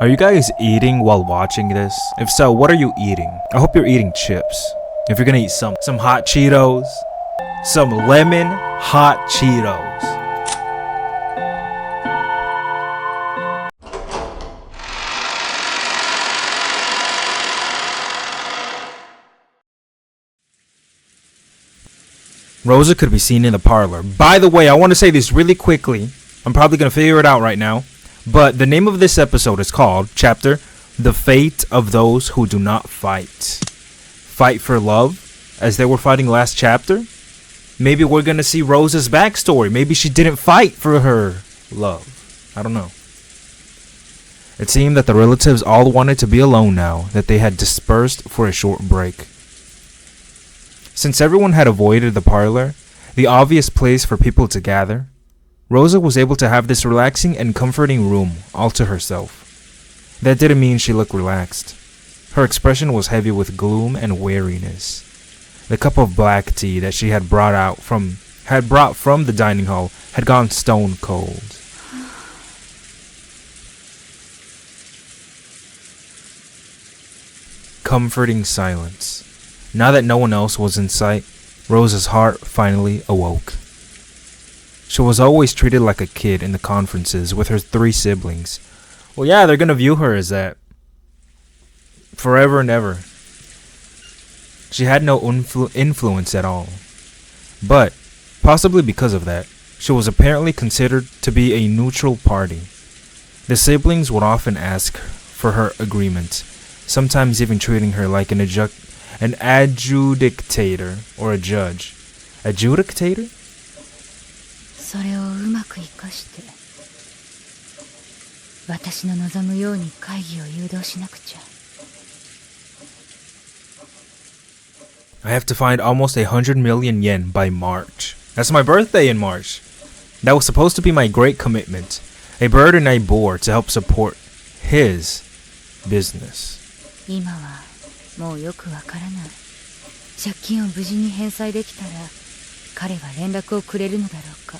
Are you guys eating while watching this? If so, what are you eating? I hope you're eating chips. If you're gonna eat some hot Cheetos, some lemon hot Cheetos. Rosa could be seen in the parlor. By the way, I want to say this really quickly. I'm probably gonna figure it out right now. But the name of this episode is called, chapter, The Fate of Those Who Do Not Fight. Fight for love, as they were fighting last chapter. Maybe we're gonna see Rosa's backstory. Maybe she didn't fight for her love. I don't know. It seemed that the relatives all wanted to be alone now that they had dispersed for a short break. Since everyone had avoided the parlor, the obvious place for people to gather, Rosa was able to have this relaxing and comforting room all to herself. That didn't mean she looked relaxed. Her expression was heavy with gloom and weariness. The cup of black tea that she had brought from the dining hall had gone stone cold. Comforting silence. Now that no one else was in sight, Rosa's heart finally awoke. She was always treated like a kid in the conferences with her 3 siblings. Well, yeah, they're gonna view her as that. Forever and ever. She had no influence at all. But, possibly because of that, she was apparently considered to be a neutral party. The siblings would often ask for her agreement, sometimes even treating her like an adjudicator or a judge. Adjudicator? それをうまく活かして私の望むように会議を誘導しなくちゃ I have to find almost 100 million yen by March. That's my birthday in March. That was supposed to be my great commitment, a burden I bore to help support his business. 今はもうよくわからない借金を無事に返済できたら彼は連絡をくれるのだろうか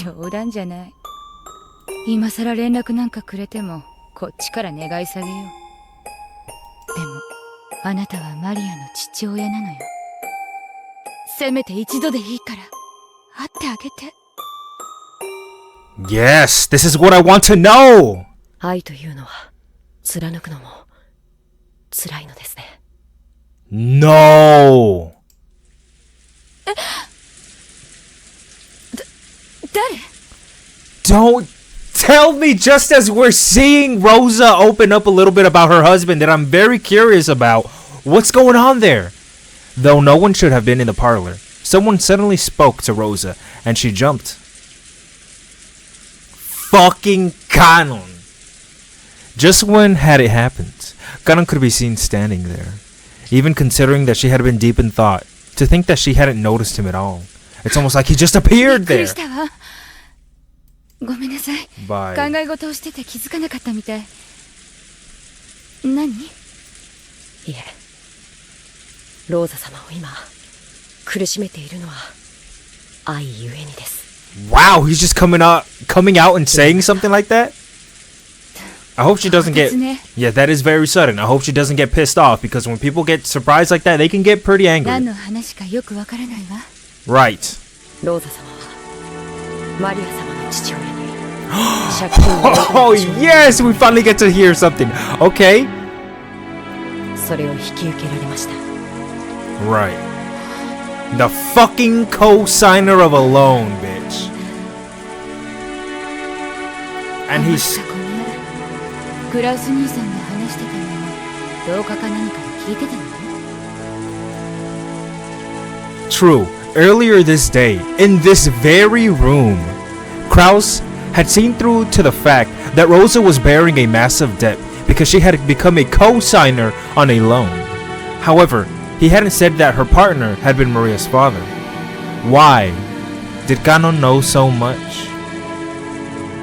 冗談じゃない今さら連絡なんかくれてもこっちから願い下げようでもあなたはマリアの父親なのよせめて一度でいいから会ってあげて Yes, this is what I want to know! 愛というのは貫くのも辛いのですね No! 誰 Don't tell me just as we're seeing Rosa open up a little bit about her husband that I'm very curious about what's going on there. Though no one should have been in the parlor, someone suddenly spoke to Rosa and she jumped. Fucking Kanon! Just when had it happened, Kanon could be seen standing there. Even considering that she had been deep in thought, to think that she hadn't noticed him at all. It's almost like he just appeared there. ごめんなさい。 Bye. 考え事をしてて気づかなかったみたい。何？いえ、ローザ様を今苦しめているのは愛ゆえにです。 Wow, he's just coming out and saying something like that? I hope she doesn't get... Yeah, that is very sudden. I hope she doesn't get pissed off because when people get surprised like that, they can get pretty angry. 何の話かよくわからないわ。 Right. ローザ様はマリア様の父親に Oh, yes! We finally get to hear something. Okay. それを引き受けられました。 Right. The fucking co-signer of a loan, bitch. And he's... クラウス兄さんが話してたのはどうかか何かで聞いてたの？ True. Earlier this day, in this very room, Kraus had seen through to the fact that Rosa was bearing a massive debt because she had become a co-signer on a loan. However, he hadn't said that her partner had been Maria's father. Why? Did Kanon know so much?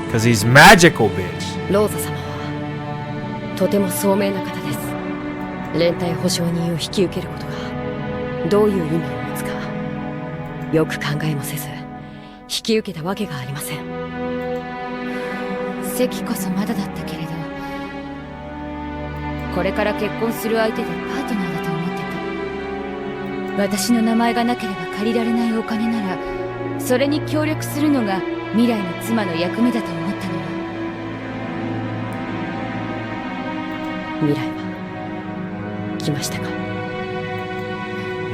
Because he's magical, bitch. ローザ様はとても聡明な方です。連帯保証人を引き受けることがどういう意味を持つかよく考えもせず引き受けたわけがありません。席こそまだだったけれど、これから結婚する相手でパートナーだと思ってた。私の名前がなければ借りられないお金なら、それに協力するのが未来の妻の役目だと思ったのよ。未来は来ましたか？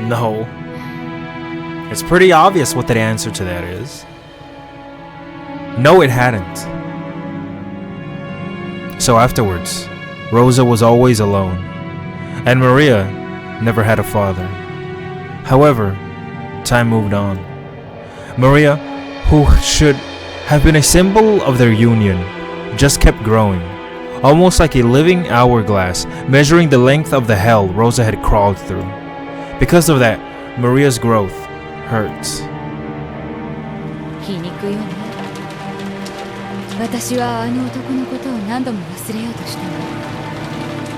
No. It's pretty obvious what the answer to that is. No, it hadn't. So afterwards, Rosa was always alone, and Maria never had a father. However, time moved on. Maria, who should have been a symbol of their union, just kept growing, almost like a living hourglass, measuring the length of the hell Rosa had crawled through. Because of that, Maria's growth hurts. 皮肉よね。私はあの男のことを何度も忘れようとしたの。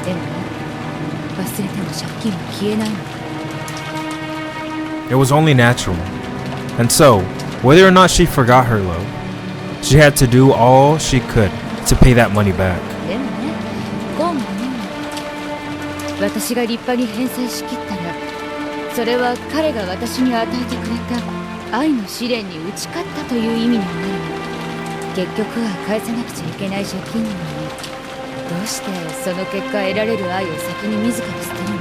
でもね、忘れても借金は消えないの。It was only natural. And so, whether or not she forgot her love, she had to do all she could to pay that money back. でもね、こうもね、私が立派に返済しきったら、それは彼が私に与えてくれた愛の試練に打ち勝ったという意味になるの。結局は返さなくちゃいけない借金なのに、どうしてその結果得られる愛を先に自ら捨てるの？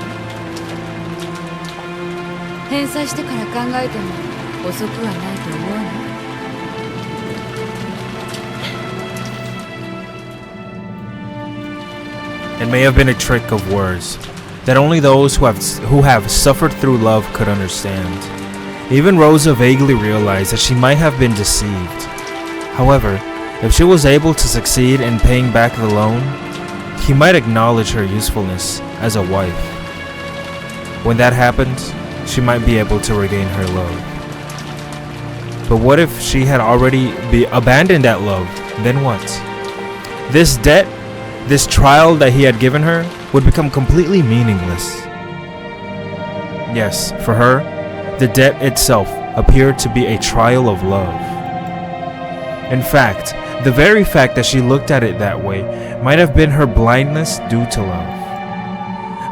返済してから考えても遅くはないと思うの。 It may have been a trick of words that only those who have suffered through love could understand. Even Rosa vaguely realized that she might have been deceived. However, if she was able to succeed in paying back the loan, he might acknowledge her usefulness as a wife. When that happened, she might be able to regain her love. But what if she had already abandoned that love? Then what? This debt, this trial that he had given her, would become completely meaningless. Yes, for her, the debt itself appeared to be a trial of love. In fact, the very fact that she looked at it that way might have been her blindness due to love,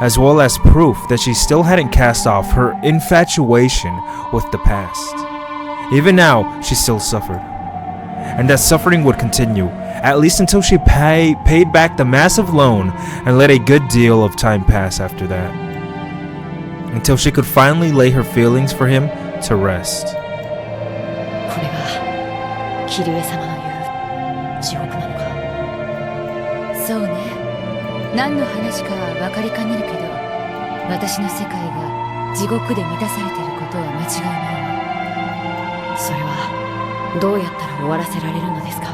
as well as proof that she still hadn't cast off her infatuation with the past. Even now, she still suffered, and that suffering would continue, at least until she paid back the massive loan and let a good deal of time pass after that, until she could finally lay her feelings for him to rest. これが桐江様の言う地獄なのか。そうね。何の話かは分かりかねるけど、私の世界が地獄で満たされていることは間違いないわ。それはどうやったら終わらせられるのですか？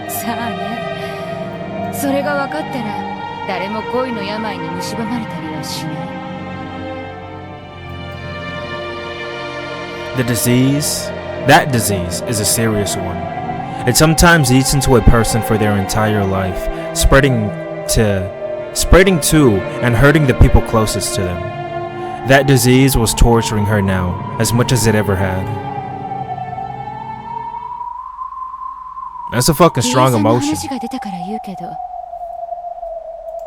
さあね。それが分かったら誰も恋の病に蝕まれたりはしない。That disease is a serious one. It sometimes eats into a person for their entire life, spreading to and hurting the people closest to them. That disease was torturing her now as much as it ever had. That's a fucking strong emotion. 話が出たから言うけど、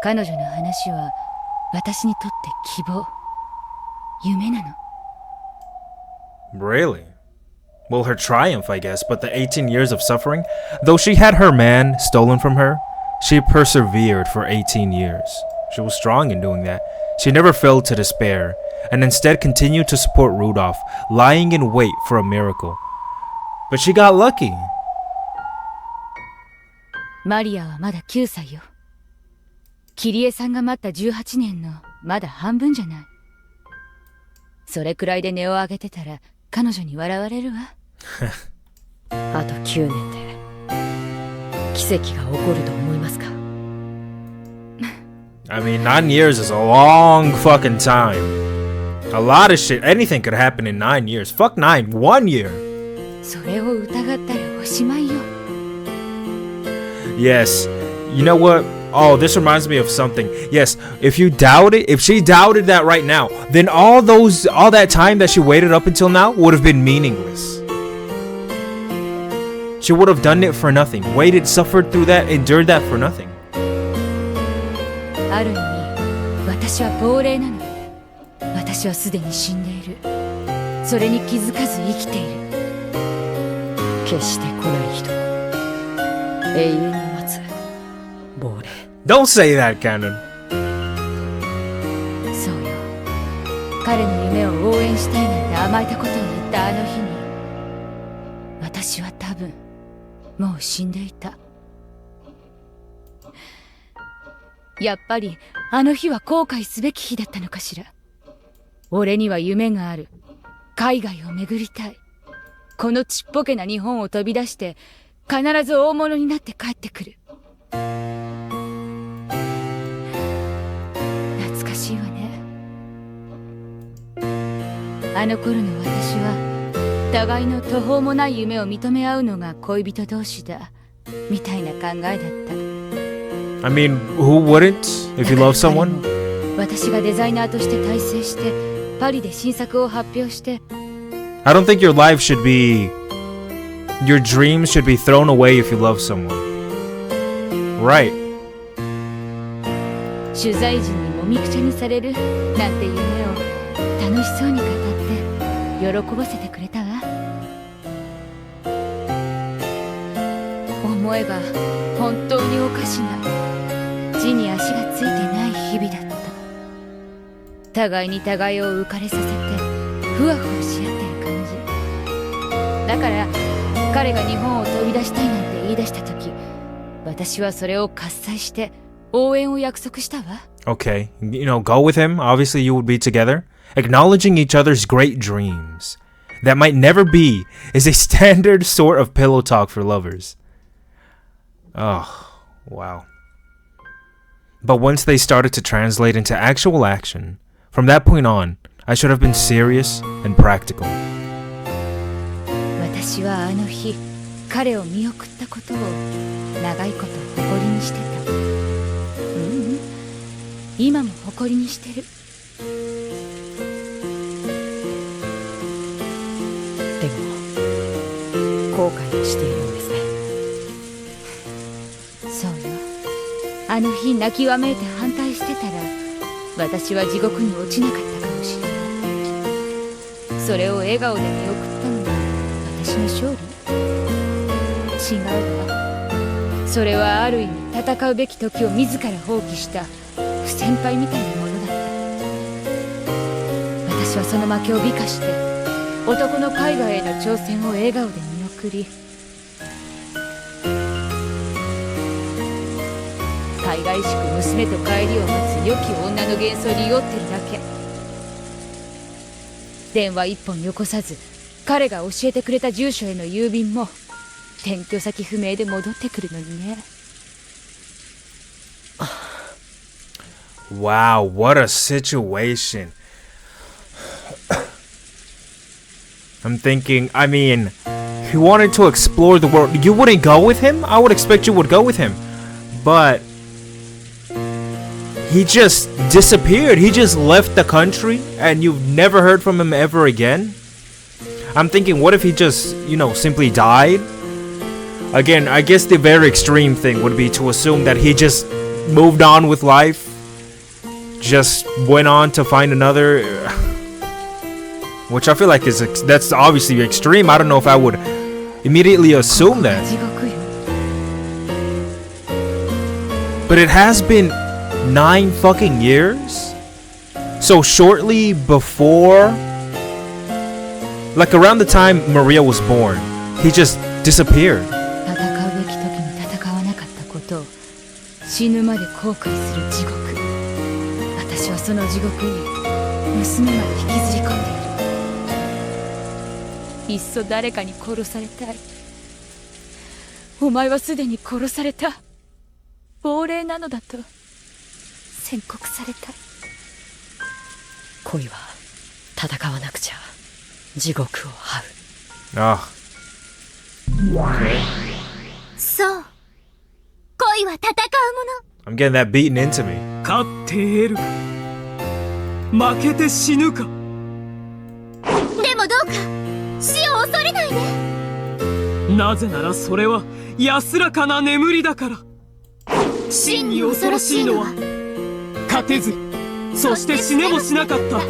彼女の話は私にとって希望、夢なの。Really? Well, her triumph, I guess, but the 18 years of suffering, though she had her man stolen from her, she persevered for 18 years. She was strong in doing that. She never fell to despair, and instead continued to support Rudolph, lying in wait for a miracle. But she got lucky. マリアはまだ9歳よ。桐江さんが待った18年のまだ半分じゃない。それくらいで値を上げてたら彼女に笑われるわ。あと9年で奇跡が起こると思いますか？ I mean, 9 years is a long fucking time. A lot of shit, anything could happen in 9 years. Fuck 9, 1 year. それを疑ったらおしまいよ。Yes, you know what? Oh, this reminds me of something. Yes, if she doubted that right now, then all that time that she waited up until now would have been meaningless. She would have done it for nothing. Waited, suffered through that, endured that for nothing. ある意味、私は亡霊なの。私はすでに死んでいる。それに気づかず生きている。決して来ない人、永遠に待つ亡霊。 Don't say that, Cannon. そうよ。彼の夢を応援したいなんて甘えたことを言ったあの日に、私は多分もう死んでいた。やっぱりあの日は後悔すべき日だったのかしら。俺には夢がある。海外を巡りたい。このちっぽけな日本を飛び出して必ず大物になって帰ってくる。懐かしいわね。あの頃の私は互いの途方もない夢を認め合うのが恋人同士だみたいな考えだった。I mean, who wouldn't if you love someone? 私がデザイナーとして大成してパリで新作を発表して、 I don't think your life should be, your dreams should be thrown away if you love someone. Right. 取材時にもみくちゃにされるなんて夢を楽しそうに語って喜ばせてくれたわ。思えば本当におかしな地に足がついてない日々だった。互いに互いを浮かれさせてふわふわし合ってる感じだから、彼が日本を飛び出したいなんて言い出した時、私はそれを喝采して応援を約束したわ。 Okay, you know, go with him. Obviously you would be together. Acknowledging each other's great dreams that might never be is a standard sort of pillow talk for lovers. Oh, wow. But once they started to translate into actual action, from that point on, I should have been serious and practical. 私はあの日、彼を見送ったことを長いこと誇りにしてた。今も誇りにしてる。でも後悔をしているんですね。そうよ。あの日泣きわめいて反対してたら、私は地獄に落ちなかったかもしれない。それを笑顔で見送ったのが私の勝利？違うわ。それはある意味戦うべき時を自ら放棄した不先輩みたいなものだった。私はその負けを美化して男の海外への挑戦を笑顔で見送り、海外しく娘と帰りを待つ良き女の幻想に酔ってるだけ。電話一本よこさず彼が教えてくれた住所への郵便も転居先不明で戻ってくるのにね。Wow, what a situation. I'm thinking, I mean, he wanted to explore the world. You wouldn't go with him? I would expect you would go with him. But he just disappeared. He just left the country and you've never heard from him ever again. I'm thinking, what if he just, you know, simply died? Again, I guess the very extreme thing would be to assume that he just moved on with life, just went on to find another, which I feel like that's obviously extreme. I don't know if I would immediately assume that. But it has been 9 fucking years. So shortly before, like around the time Maria was born, he just disappeared. 戦うべき時に戦わなかったことを死ぬまで後悔する地獄。私はその地獄に娘まで引きずり込んでいる。いっそ誰かに殺されたい。お前はすでに殺された。亡霊なのだと宣告されたい。恋は戦わなくちゃ地獄を這う。Ah. そう。恋は戦うも I'm getting that beaten into me. 勝って得るか負けて死ぬか。の。でもどうか死を恐れないで。なぜならそれは安らかな眠りだから。真に恐ろしいのは勝てず、そして死ねもしなかった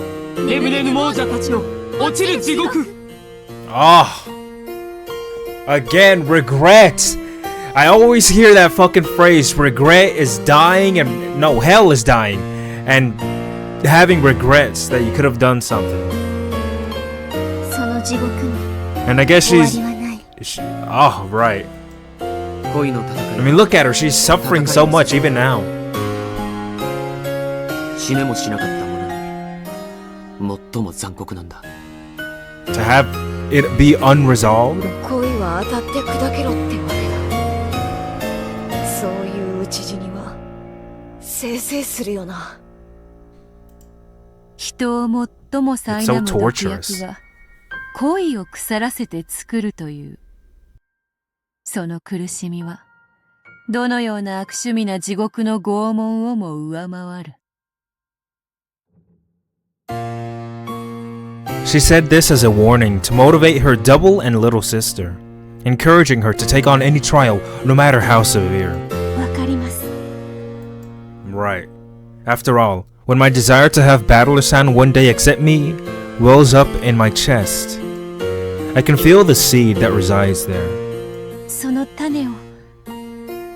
眠れぬ亡者たちの落ちる地獄。Oh. Again, regret. I always hear that fucking phrase. Regret is dying and no, hell is dying. And having regrets that you could have done something. その地獄に And I guess 終わ she's... りはない。 Oh, right. 恋の戦 I mean, look at her. She's suffering so much even now. 死ねもしなかったものに最も残酷なんだ。 To have it be unresolved? 恋は当たって砕けろってわけだ。そういう討ち死にはせいせいするよな。人を最も苛 so む毒 torturous. 薬が恋を腐らせて作るという。その苦しみはどのような悪趣味な地獄の拷問をも上回る。She said this as a warning to motivate her double and little sister, encouraging her to take on any trial, no matter how severe. わかります。 Right. After all, when my desire to have Battler-san one day accept me wells up in my chest, I can feel the seed that resides there. その種を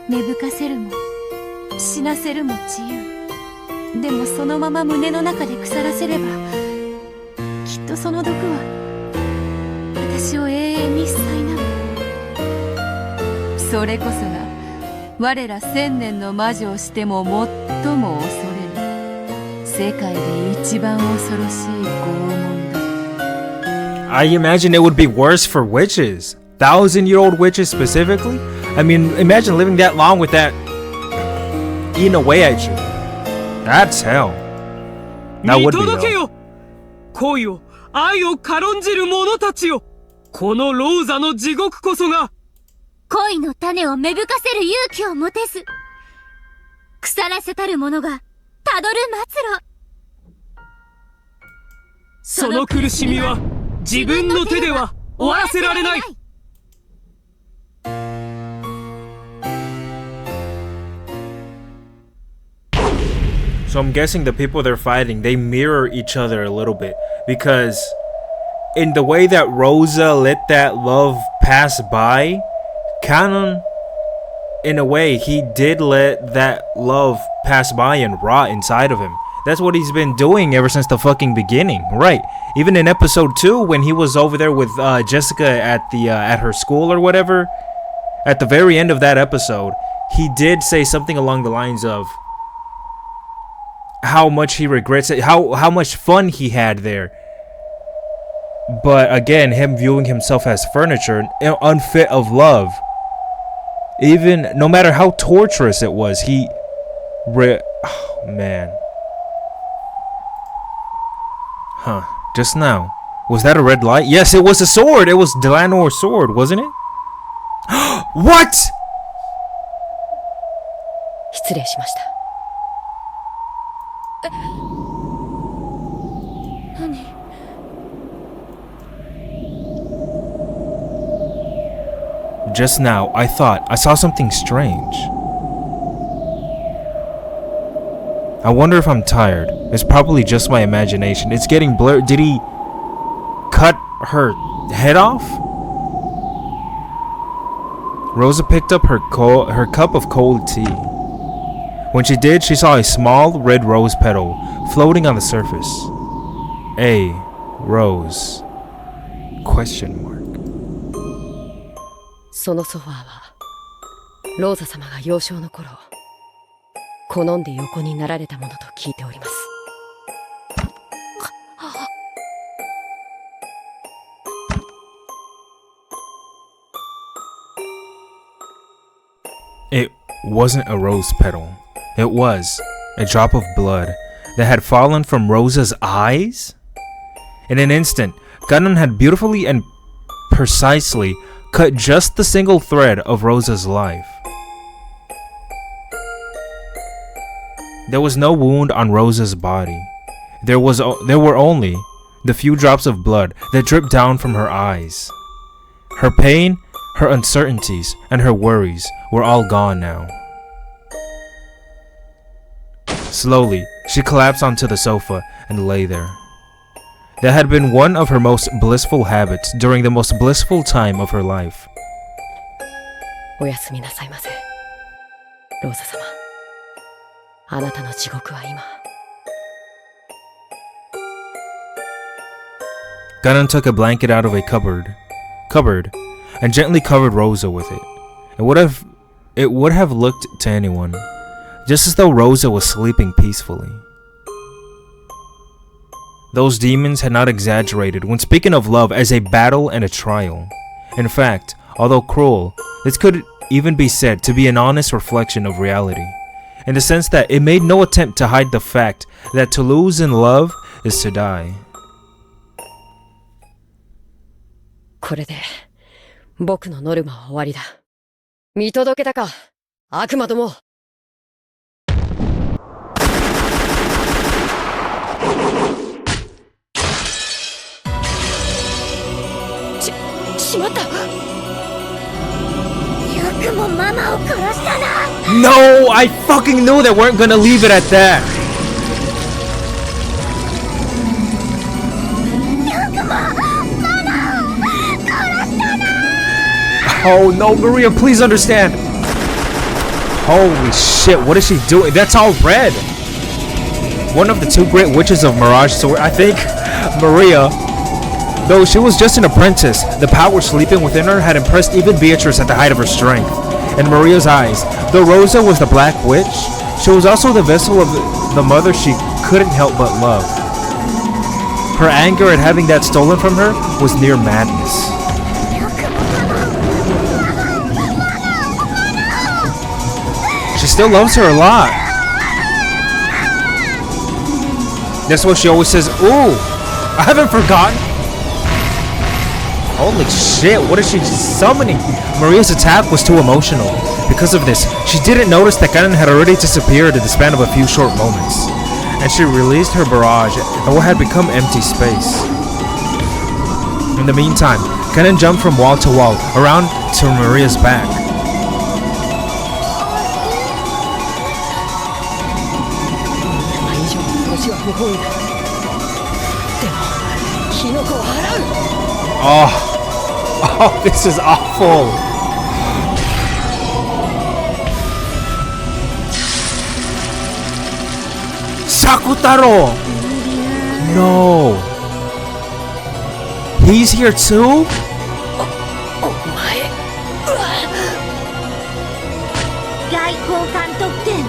芽吹かせるも死なせるも自由。でもそのまま胸の中で腐らせれば、きっとその毒は私を永遠に苛む。それこそが我ら千年の魔女をしても最も恐れる世界で一番恐ろしい拷問だ。 I imagine it would be worse for witches. 1,000-year-old witches specifically? I mean, imagine living that long with that eating away at you. That's hell. That 見 would be 届け hell. よ、恋を愛を軽んじる者たちよ。このローザの地獄こそが恋の種を芽吹かせる勇気を持てず、腐らせたる者がたどる末路。その苦しみは自分の手では終わらせられない。 So I'm guessing the people they're fighting, they mirror each other a little bit. Because in the way that Rosa let that love pass by, Kanon, in a way, he did let that love pass by and rot inside of him. That's what he's been doing ever since the fucking beginning, right? Even in episode 2, when he was over there with Jessica at her school or whatever, at the very end of that episode, he did say something along the lines of how much he regrets it, how much fun he had there. But again, him viewing himself as furniture, unfit of love. Even no matter how torturous it was, oh man. Huh. Just now. Was that a red light? Yes, it was a sword. It was Delanor's sword, wasn't it? What? 失礼しました。何？ Just now, I thought I saw something strange. I wonder if I'm tired. It's probably just my imagination. It's getting blurred. Did he cut her head off? Rosa picked up her cup of cold tea. When she did, she saw a small red rose petal floating on the surface. A rose. Question mark. そのソファーはローザ様が幼少の頃好んで横になられたものと聞いております。 It wasn't a rose petal. It was a drop of blood that had fallen from Rosa's eyes. In an instant, Gunnan had beautifully and precisely cut just the single thread of Rosa's life. There was no wound on Rosa's body. There were only the few drops of blood that dripped down from her eyes. Her pain, Her uncertainties and her worries were all gone now. Slowly, she collapsed onto the sofa and lay there. That had been one of her most blissful habits during the most blissful time of her life. おやすみなさいませ。ローザ様。あなたの地獄は今。Ganon took a blanket out of a cupboard, and gently covered Rosa with it. It would have looked to anyone, just as though Rosa was sleeping peacefully. Those demons had not exaggerated when speaking of love as a battle and a trial. In fact, although cruel, this could even be said to be an honest reflection of reality, in the sense that it made no attempt to hide the fact that to lose in love is to die. これで僕のノルマは終わりだ。見届けたか、悪魔ども。しまった。よくもママを殺したな。No, I fucking knew they weren't gonna leave it at that. Oh no, Maria, please understand. Holy shit, what is she doing? That's all red. One of the two great witches of Mirage Sword, I think, Maria. Though she was just an apprentice, the power sleeping within her had impressed even Beatrice at the height of her strength. In Maria's eyes, though Rosa was the Black Witch, she was also the vessel of the mother she couldn't help but love. Her anger at having that stolen from her was near madness. She still loves her a lot. That's what she always says. Ooh, I haven't forgotten. Holy shit, what is she summoning? Maria's attack was too emotional. Because of this, she didn't notice that Ganon had already disappeared in the span of a few short moments. And she released her barrage and what had become empty space. In the meantime, Ganon jumped from wall to wall, around to Maria's back. Oh, this is awful. Sakutaro! No. He's here too? 外交官特権。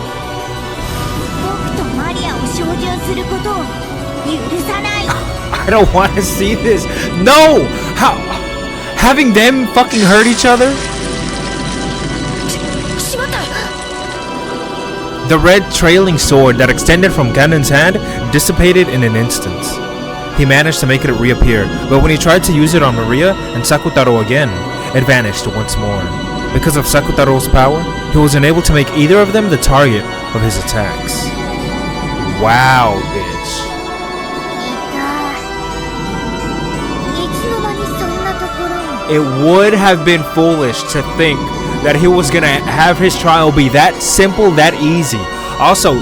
僕とマリアを照準することを許さない。I don't want to see this. No! How? Having them fucking hurt each other? The red trailing sword that extended from Ganon's hand dissipated in an instant. He managed to make it reappear, but when he tried to use it on Maria and Sakutaro again, it vanished once more. Because of Sakutaro's power, he was unable to make either of them the target of his attacks. Wow, bitch. It would have been foolish to think that he was gonna have his trial be that simple, that easy. Also,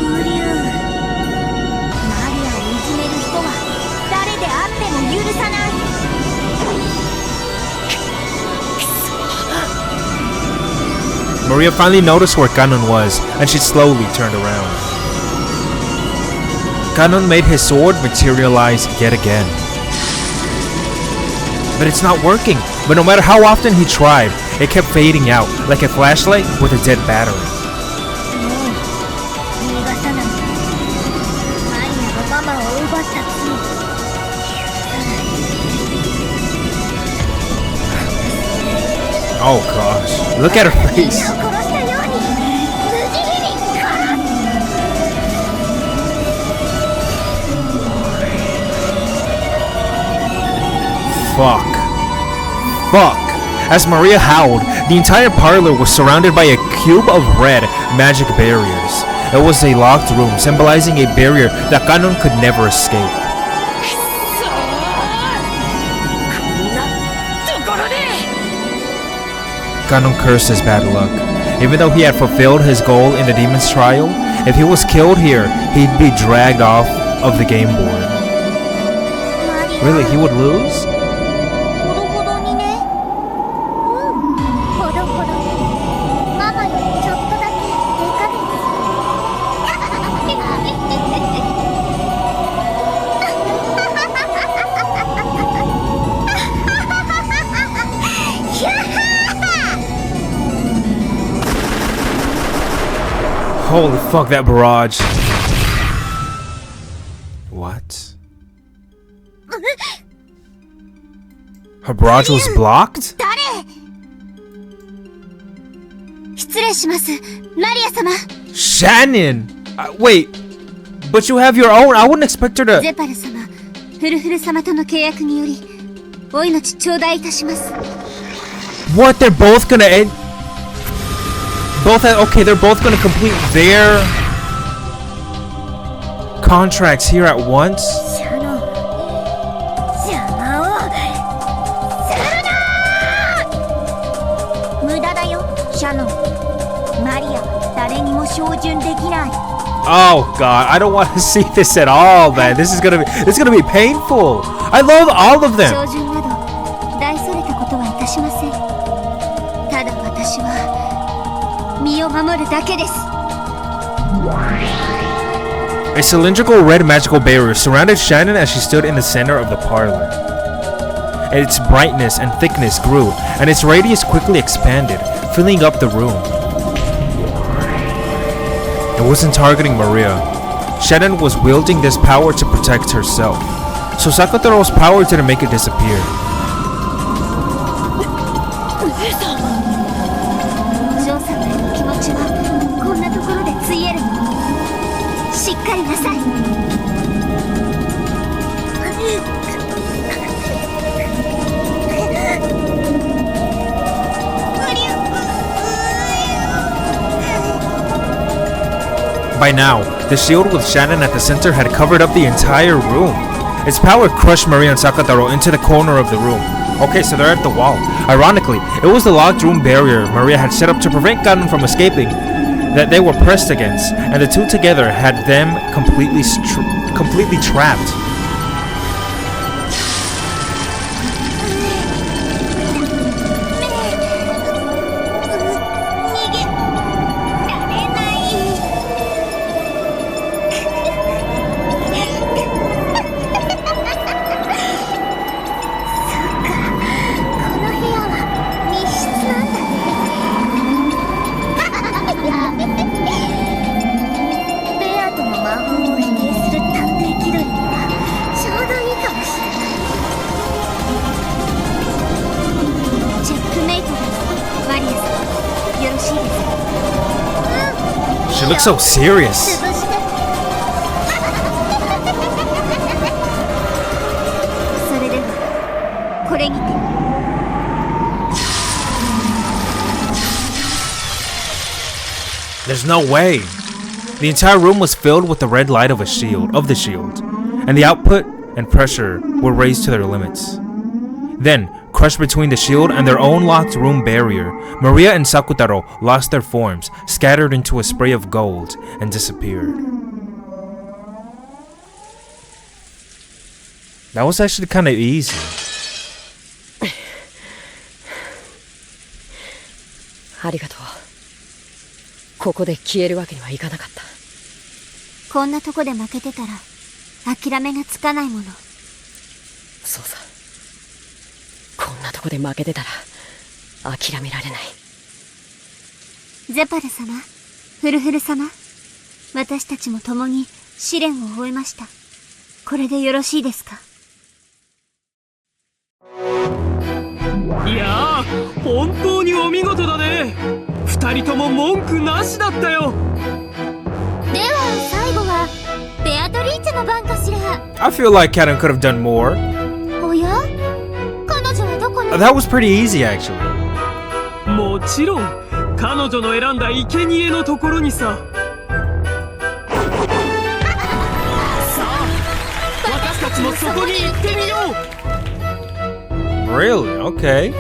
Maria finally noticed where Ganon was, and she slowly turned around. Ganon made his sword materialize yet again. But it's not working. But no matter how often he tried, it kept fading out like a flashlight with a dead battery. Oh gosh, look at her face. Fuck. As Maria howled, the entire parlor was surrounded by a cube of red magic barriers. It was a locked room, symbolizing a barrier that Ganon could never escape. Ganon cursed his bad luck. Even though he had fulfilled his goal in the demon's trial, if he was killed here, he'd be dragged off of the game board. Really, he would lose? ほどほどにね。ほどほど。ママよりちょっとだけデカです。Holy fuck, that barrage. What? Her barrage was blocked? 誰？失礼します、マリア様。Shannon! Wait, but you have your own. I wouldn't expect her to. ゼパル様、フルフル様との契約により、お命頂戴いたします。What? They're both gonna end. Both okay, they're both gonna complete their contracts here at once. シャノン、邪魔をするな！無駄だよ、シャノン。マリアは誰にも照準できない。 Oh god, I don't want to see this at all, man. This is gonna be painful. I love all of them. 照準など大それたことはいたしません。ただ私は身を守るだけです。 A cylindrical red magical barrier surrounded Shannon as she stood in the center of the parlor. Its brightness and thickness grew, and its radius quickly expanded, filling up the room. It wasn't targeting Maria. Shannon was wielding this power to protect herself, so Sakutaro's power didn't make it disappear. ジョーさんの気持ちはこんなところでついえるの。しっかりなさい。By now, the shield with Shannon at the center had covered up the entire room. Its power crushed Maria and Sakutaro into the corner of the room. Okay, so they're at the wall. Ironically, it was the locked room barrier Maria had set up to prevent Ganon from escaping that they were pressed against, and the two together had them completely trapped. She looks so serious. There's no way. The entire room was filled with the red light of the shield, and the output and pressure were raised to their limits. Then, crushed between the shield and their own locked room barrier, Maria and Sakutaro lost their forms, scattered into a spray of gold, and disappeared. That was actually kind of easy. ありがとう。ここで消えるわけにはいかなかった。こんなとこで負けてたら諦めがつかないもの。そうさ。こんなとこで負けてたら諦められない。ゼパル様、フルフル様、私たちも共に試練を終えました。これでよろしいですか？いやー、本当にお見事だね。二人とも文句なしだったよ。では最後はベアトリーチェの番かしら。 I feel like Kaden could have done more. おや？彼女はどこに？ That was pretty easy, actually. もちろん、彼女の選んだ生贄のところにさ。さあ、私たちもそこに行ってみよう。Really? Okay.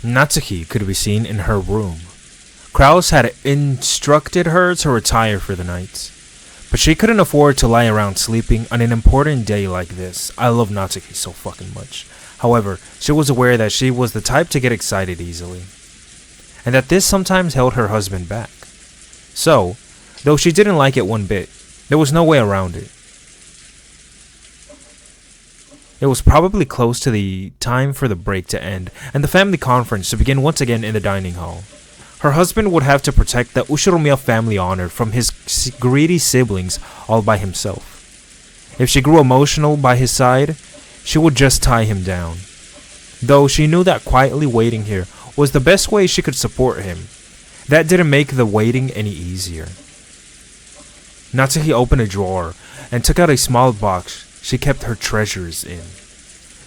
Natsuki could be seen in her room. Kraus had instructed her to retire for the night, but she couldn't afford to lie around sleeping on an important day like this. I love Natsuki so fucking much. However, she was aware that she was the type to get excited easily, and that this sometimes held her husband back. So, though she didn't like it one bit, there was no way around it. It was probably close to the time for the break to end and the family conference to begin once again in the dining hall. Her husband would have to protect the Ushiromiya family honor from his greedy siblings all by himself. If she grew emotional by his side, she would just tie him down. Though she knew that quietly waiting here was the best way she could support him, that didn't make the waiting any easier. Natsuki opened a drawer and took out a small box she kept her treasures in.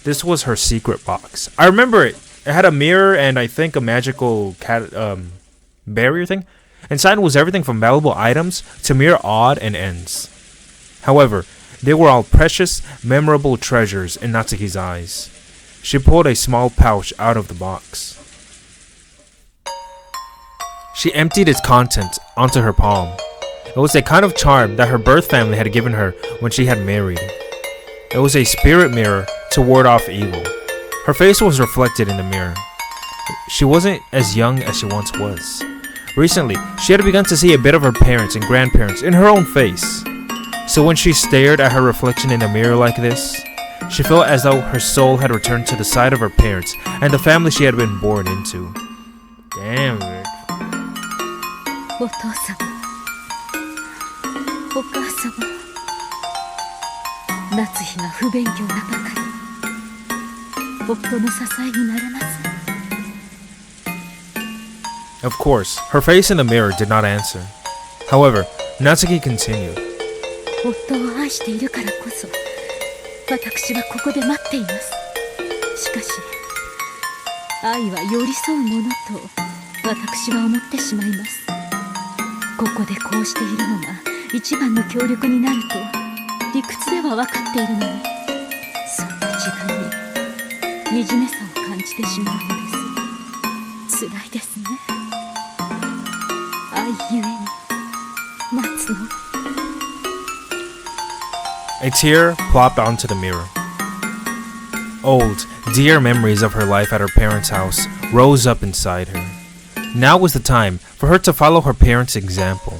This was her secret box. I remember it. It had a mirror and I think a magical barrier thing. Inside was everything from valuable items to mere odd and ends. However, they were all precious, memorable treasures in Natsuki's eyes. She pulled a small pouch out of the box. She emptied its contents onto her palm. It was a kind of charm that her birth family had given her when she had married. It was a spirit mirror to ward off evil. Her face was reflected in the mirror. She wasn't as young as she once was. Recently, she had begun to see a bit of her parents and grandparents in her own face. So when she stared at her reflection in the mirror like this, she felt as though her soul had returned to the side of her parents and the family she had been born into. Damn it. お父様、お母様、夏日が不勉強なばかり、夫の支えになれます。 Of course, her face in the mirror did not answer. However, Natsuki continued. 夫を愛しているからこそ、私はここで待っています。しかし、愛は寄り添うものと私は思ってしまいます。ここでこうしているのが一番の協力になると理屈では分かっているのに、そんな自分に惨めさを感じてしまうのです。辛いですね。愛ゆえに待つの。 A tear plopped onto the mirror. Old, dear memories of her life at her parents' house rose up inside her. Now was the time for her to follow her parents' example.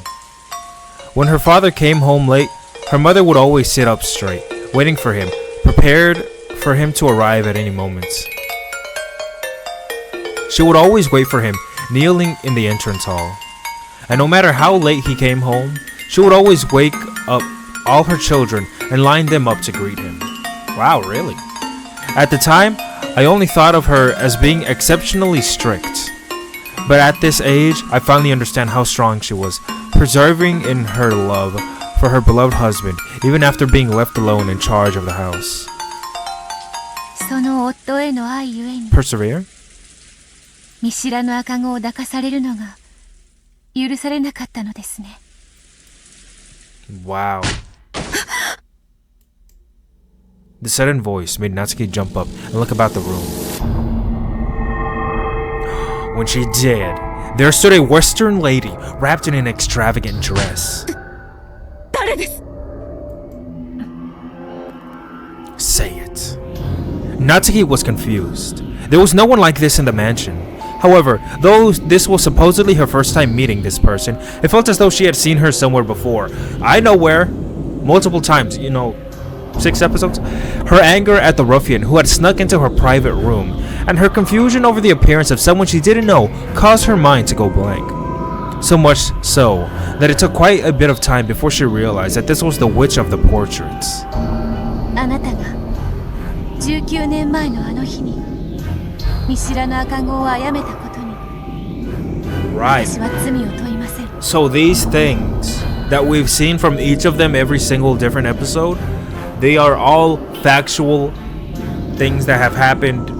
When her father came home late, her mother would always sit up straight, waiting for him, prepared for him to arrive at any moment. She would always wait for him, kneeling in the entrance hall. And no matter how late he came home, she would always wake up all her children and line them up to greet him. Wow, really? At the time, I only thought of her as being exceptionally strict. But at this age, I finally understand how strong she was, preserving in her love for her beloved husband, even after being left alone in charge of the house. その夫への愛ゆえに Persevere? 見知らぬ赤子を抱かされるのが許されなかったのですね。 Wow. The sudden voice made Natsuki jump up and look about the room. When she did, there stood a Western lady wrapped in an extravagant dress. 誰です？ Say it. Natsuki was confused. There was no one like this in the mansion. However, though this was supposedly her first time meeting this person, it felt as though she had seen her somewhere before. I know where. Multiple times, 6 episodes. Her anger at the ruffian who had snuck into her private room, and her confusion over the appearance of someone she didn't know caused her mind to go blank. So much so that it took quite a bit of time before she realized that this was the witch of the portraits. あなたが19年前のあの日に見知らぬ赤子を殺めたことに Right. 私は罪を問いません。 So these things that we've seen from each of them every single different episode, they are all factual things that have happened,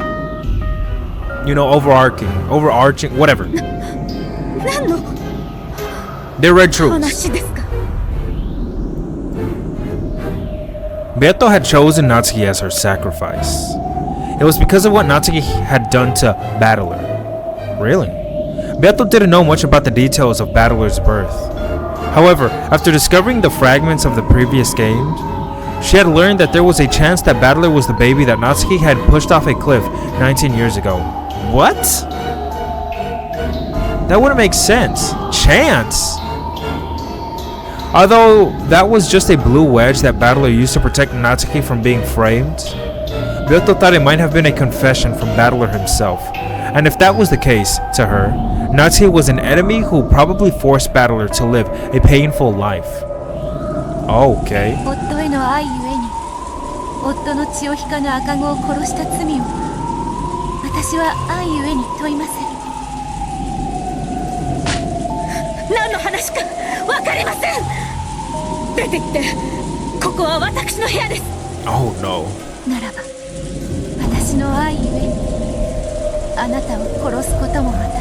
overarching, whatever. 何の They're red truths. 話ですか？ Beto had chosen Natsuki as her sacrifice. It was because of what Natsuki had done to battle her. Really? Beato didn't know much about the details of Battler's birth. However, after discovering the fragments of the previous games, she had learned that there was a chance that Battler was the baby that Natsuki had pushed off a cliff 19 years ago. What? That wouldn't make sense. Chance? Although that was just a blue wedge that Battler used to protect Natsuki from being framed, Beato thought it might have been a confession from Battler himself. And if that was the case, to her, Natsuki was an enemy who probably forced Battler to live a painful life. Okay. 夫への愛ゆえに夫の血を引かぬ赤子を殺した罪を私は愛ゆえに問いません。何の話か分かりません。出て行って、ここは私の部屋です。 Oh no. ならば私の愛ゆえにあなたを殺すこともまた。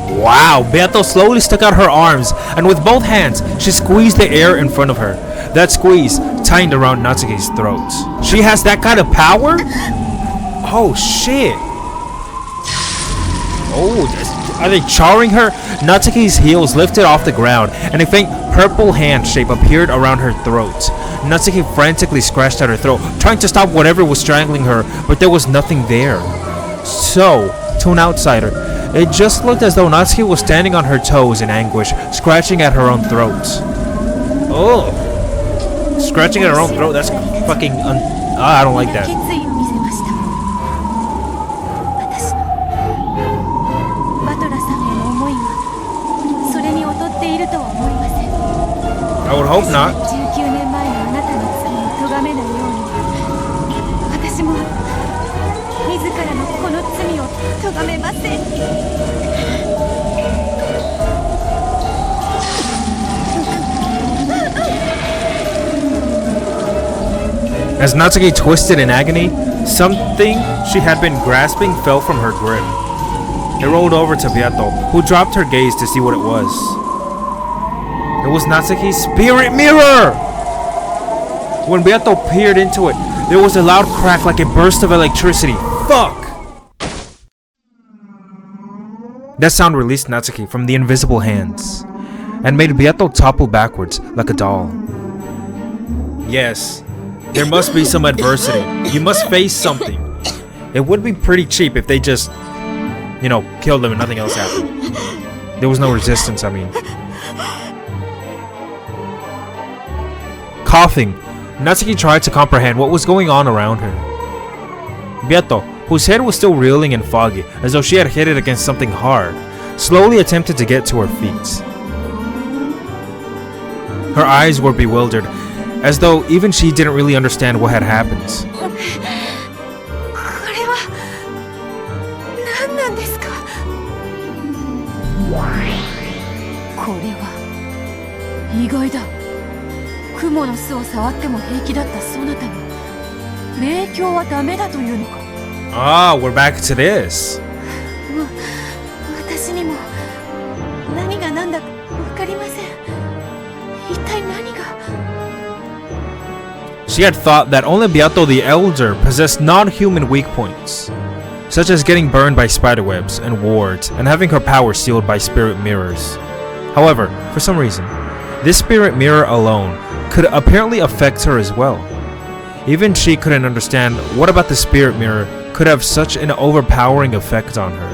Wow, Beato slowly stuck out her arms, and with both hands, she squeezed the air in front of her. That squeeze tightened around Natsuki's throat. She has that kind of power? Oh shit. Oh, are they charring her? Natsuki's heels lifted off the ground, and a faint purple hand shape appeared around her throat. Natsuki frantically scratched at her throat, trying to stop whatever was strangling her, but there was nothing there. So, to an outsider, it just looked as though Natsuki was standing on her toes in anguish, scratching at her own throat. Oh, scratching at her own throat, that's fucking I don't like that. 決意を見せました。私のバトラさんへの思いはそれに劣っているとは思いません。 I would hope not. 19年前のあなたの罪を咎めないように私も自らのこの罪を咎めません。 As Natsuki twisted in agony, something she had been grasping fell from her grip. It rolled over to Beato, who dropped her gaze to see what it was. It was Natsuki's spirit mirror! When Beato peered into it, there was a loud crack like a burst of electricity. Fuck! That sound released Natsuki from the invisible hands and made Beato topple backwards like a doll. Yes, there must be some adversity. You must face something. It would be pretty cheap if they just, you know, killed them and nothing else happened. There was no resistance, I mean. Coughing, Natsuki tried to comprehend what was going on around her. Beato, whose head was still reeling and foggy, as though she had hit it against something hard, slowly attempted to get to her feet. Her eyes were bewildered, as though even she didn't really understand what had happened. これは何なんですか。これは意外だ。雲の巣を触っても平気だったそなたが霊境はダメだというのか。 Ah, we're back to this. 私にも何が何だか分かりません。一体何が。 She had thought that only Beato the Elder possessed non-human weak points, such as getting burned by spiderwebs and wards and having her power sealed by spirit mirrors. However, for some reason, this spirit mirror alone could apparently affect her as well. Even she couldn't understand what about the spirit mirror could have such an overpowering effect on her.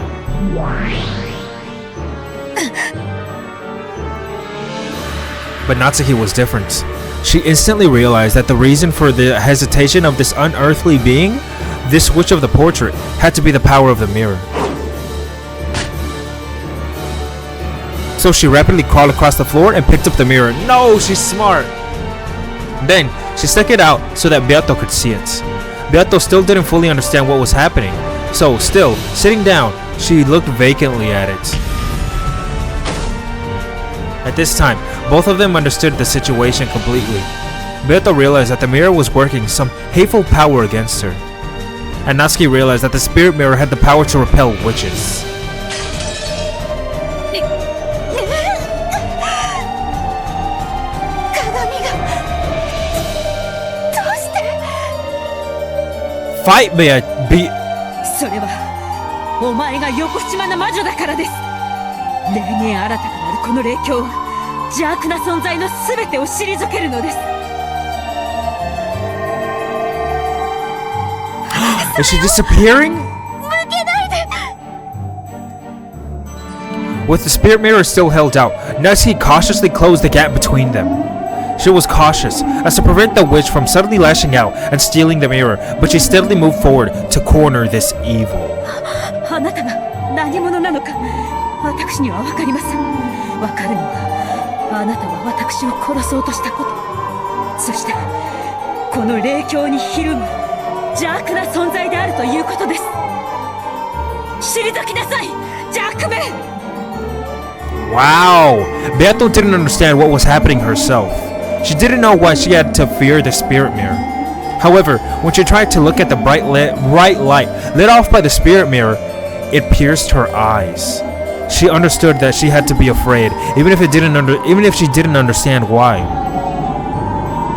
But Natsuki was different. She instantly realized that the reason for the hesitation of this unearthly being, this witch of the portrait, had to be the power of the mirror. So she rapidly crawled across the floor and picked up the mirror. No, she's smart! Then, she stuck it out so that Beato could see it. Beato still didn't fully understand what was happening, so still, sitting down, she looked vacantly at it. At this time, both of them understood the situation completely. Beato realized that the mirror was working some hateful power against her. And Natsuki realized that the spirit mirror had the power to repel witches. Fight me, それはお前が横島な魔女だからです。例年新たとなるこの霊境は邪悪な存在の全てを退けるのです。 Is she disappearing? With the spirit mirror still held out, Natsuki cautiously closed the gap between them. She was cautious, as to prevent the witch from suddenly lashing out and stealing the mirror, but she steadily moved forward to corner this evil. あなたが何者なのか私には分かりません。分かるのはあなたは私を殺そうとしたこと、そしてこの霊境にひるむ邪悪な存在であるということです。退きなさい、邪悪め。 Wow! Beato didn't understand what was happening herself. She didn't know why she had to fear the spirit mirror. However, when she tried to look at the bright light lit off by the spirit mirror, it pierced her eyes. She understood that she had to be afraid, even if she didn't understand why.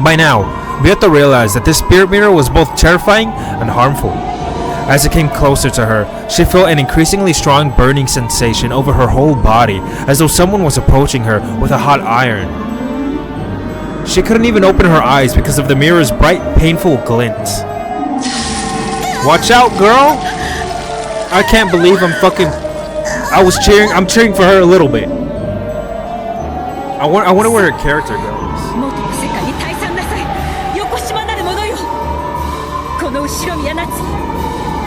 By now, Beato realized that this spirit mirror was both terrifying and harmful. As it came closer to her, she felt an increasingly strong burning sensation over her whole body, as though someone was approaching her with a hot iron. She couldn't even open her eyes because of the mirror's bright, painful glint. Watch out, girl! I can't believe I'm cheering for her a little bit. I wonder where her character goes. 元の世界に退散なさい、横島なる者よ。この後ろ宮夏、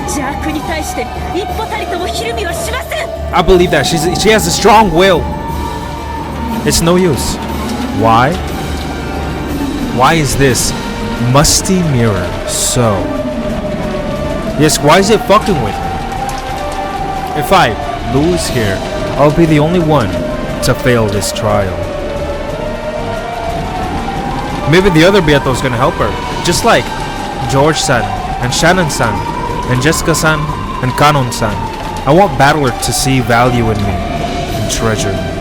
邪悪に対して一歩たりともひるみはしません。 I believe that she has a strong will. It's no use. Why? Why is this musty mirror so? Yes, why is it fucking with me? If I lose here, I'll be the only one to fail this trial. Maybe the other Beato's gonna help her, just like George-san and Shannon-san and Jessica-san and Kanon-san. I want Battler to see value in me and treasure me.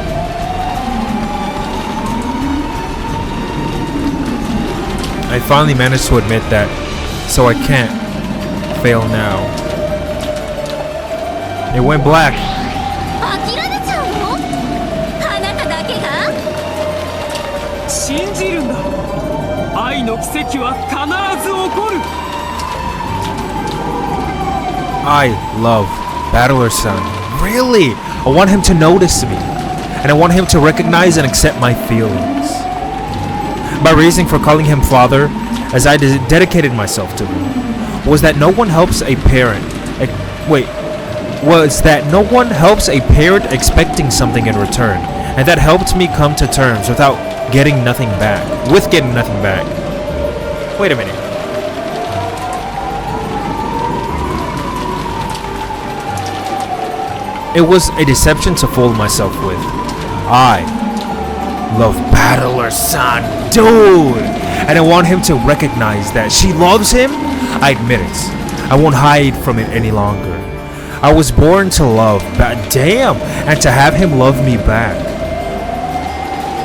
I finally managed to admit that, so I can't fail now. It went black. 諦めちゃうの？あなただけが？信じるんだ。愛の奇跡は必ず起こる。 I love Battler-san. Really? I want him to notice me. And I want him to recognize and accept my feelings. My reasoning for calling him father, as I dedicated myself to him, was that no one helps a parent. Was that no one helps a parent expecting something in return, and that helped me come to terms with getting nothing back. Wait a minute. It was a deception to fool myself with. I love Battler-san, dude! And I want him to recognize that she loves him. I admit it. I won't hide from it any longer. I was born to love, but damn, and to have him love me back.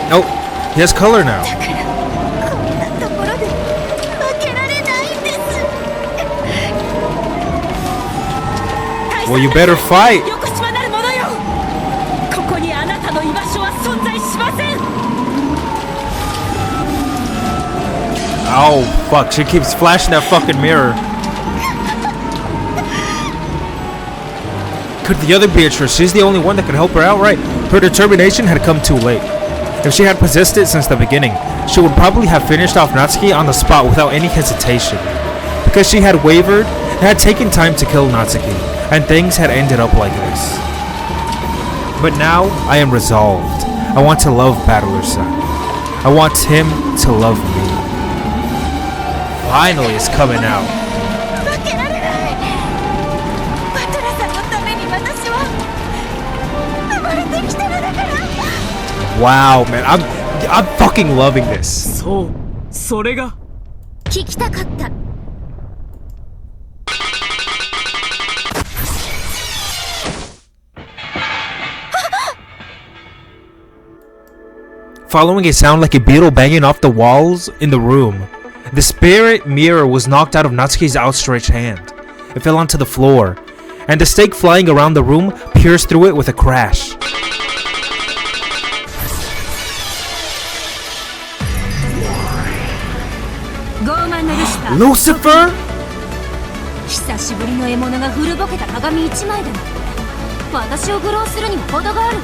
Oh, he has color now. Well, you better fight. Oh, fuck. She keeps flashing that fucking mirror. Could the other Beatrice? She's the only one that could help her out, right? Her determination had come too late. If she had possessed it since the beginning, she would probably have finished off Natsuki on the spot without any hesitation. Because she had wavered, it had taken time to kill Natsuki, and things had ended up like this. But now, I am resolved. I want to love Battler-san. I want him to love me. Finally, it's coming out. Wow, man, I'm fucking loving this. そう、それが。聞きたかった。Following a sound like a beetle banging off the walls in the room, the spirit mirror was knocked out of Natsuki's outstretched hand. It fell onto the floor, and the stake flying around the room pierced through it with a crash. Lucifer? 久しぶりの獲物が古ぼけた鏡一枚でも私を愚弄するにも程があるわ。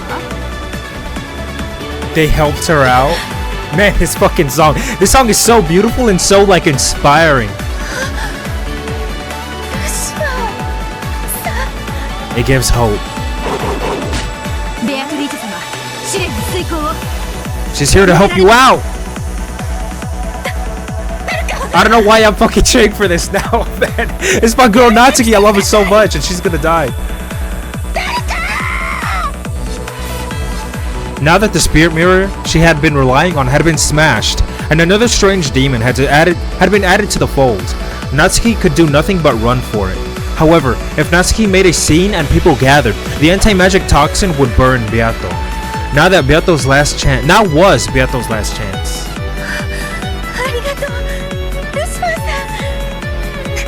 They helped her out. Man, this fucking song. This song is so beautiful and so like inspiring. It gives hope. ベアトリーチェ様、試練の遂行を。 She's here to help you out. I don't know why I'm fucking cheering for this now, man. It's my girl Natsuki. I love her so much, and she's gonna die. Now that the spirit mirror she had been relying on had been smashed, and another strange demon had been added to the fold, Natsuki could do nothing but run for it. However, if Natsuki made a scene and people gathered, the anti-magic toxin would burn Beato. Now was Beato's last chance.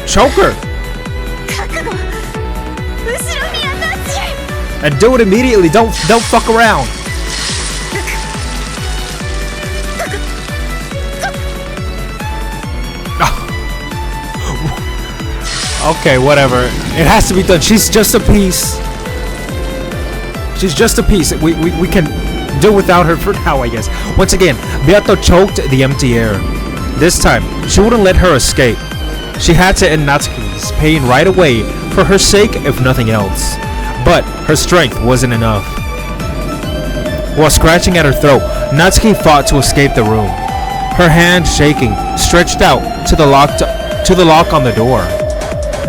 Choke her! And do it immediately, don't fuck around. Okay, whatever. It has to be done. She's just a piece. She's just a piece. We can do without her for now, I guess. Once again, Beato choked the empty air. This time, she wouldn't let her escape. She had to end Natsuki's pain right away for her sake, if nothing else. But her strength wasn't enough. While scratching at her throat, Natsuki fought to escape the room. Her hand shaking, stretched out to the lock on the door.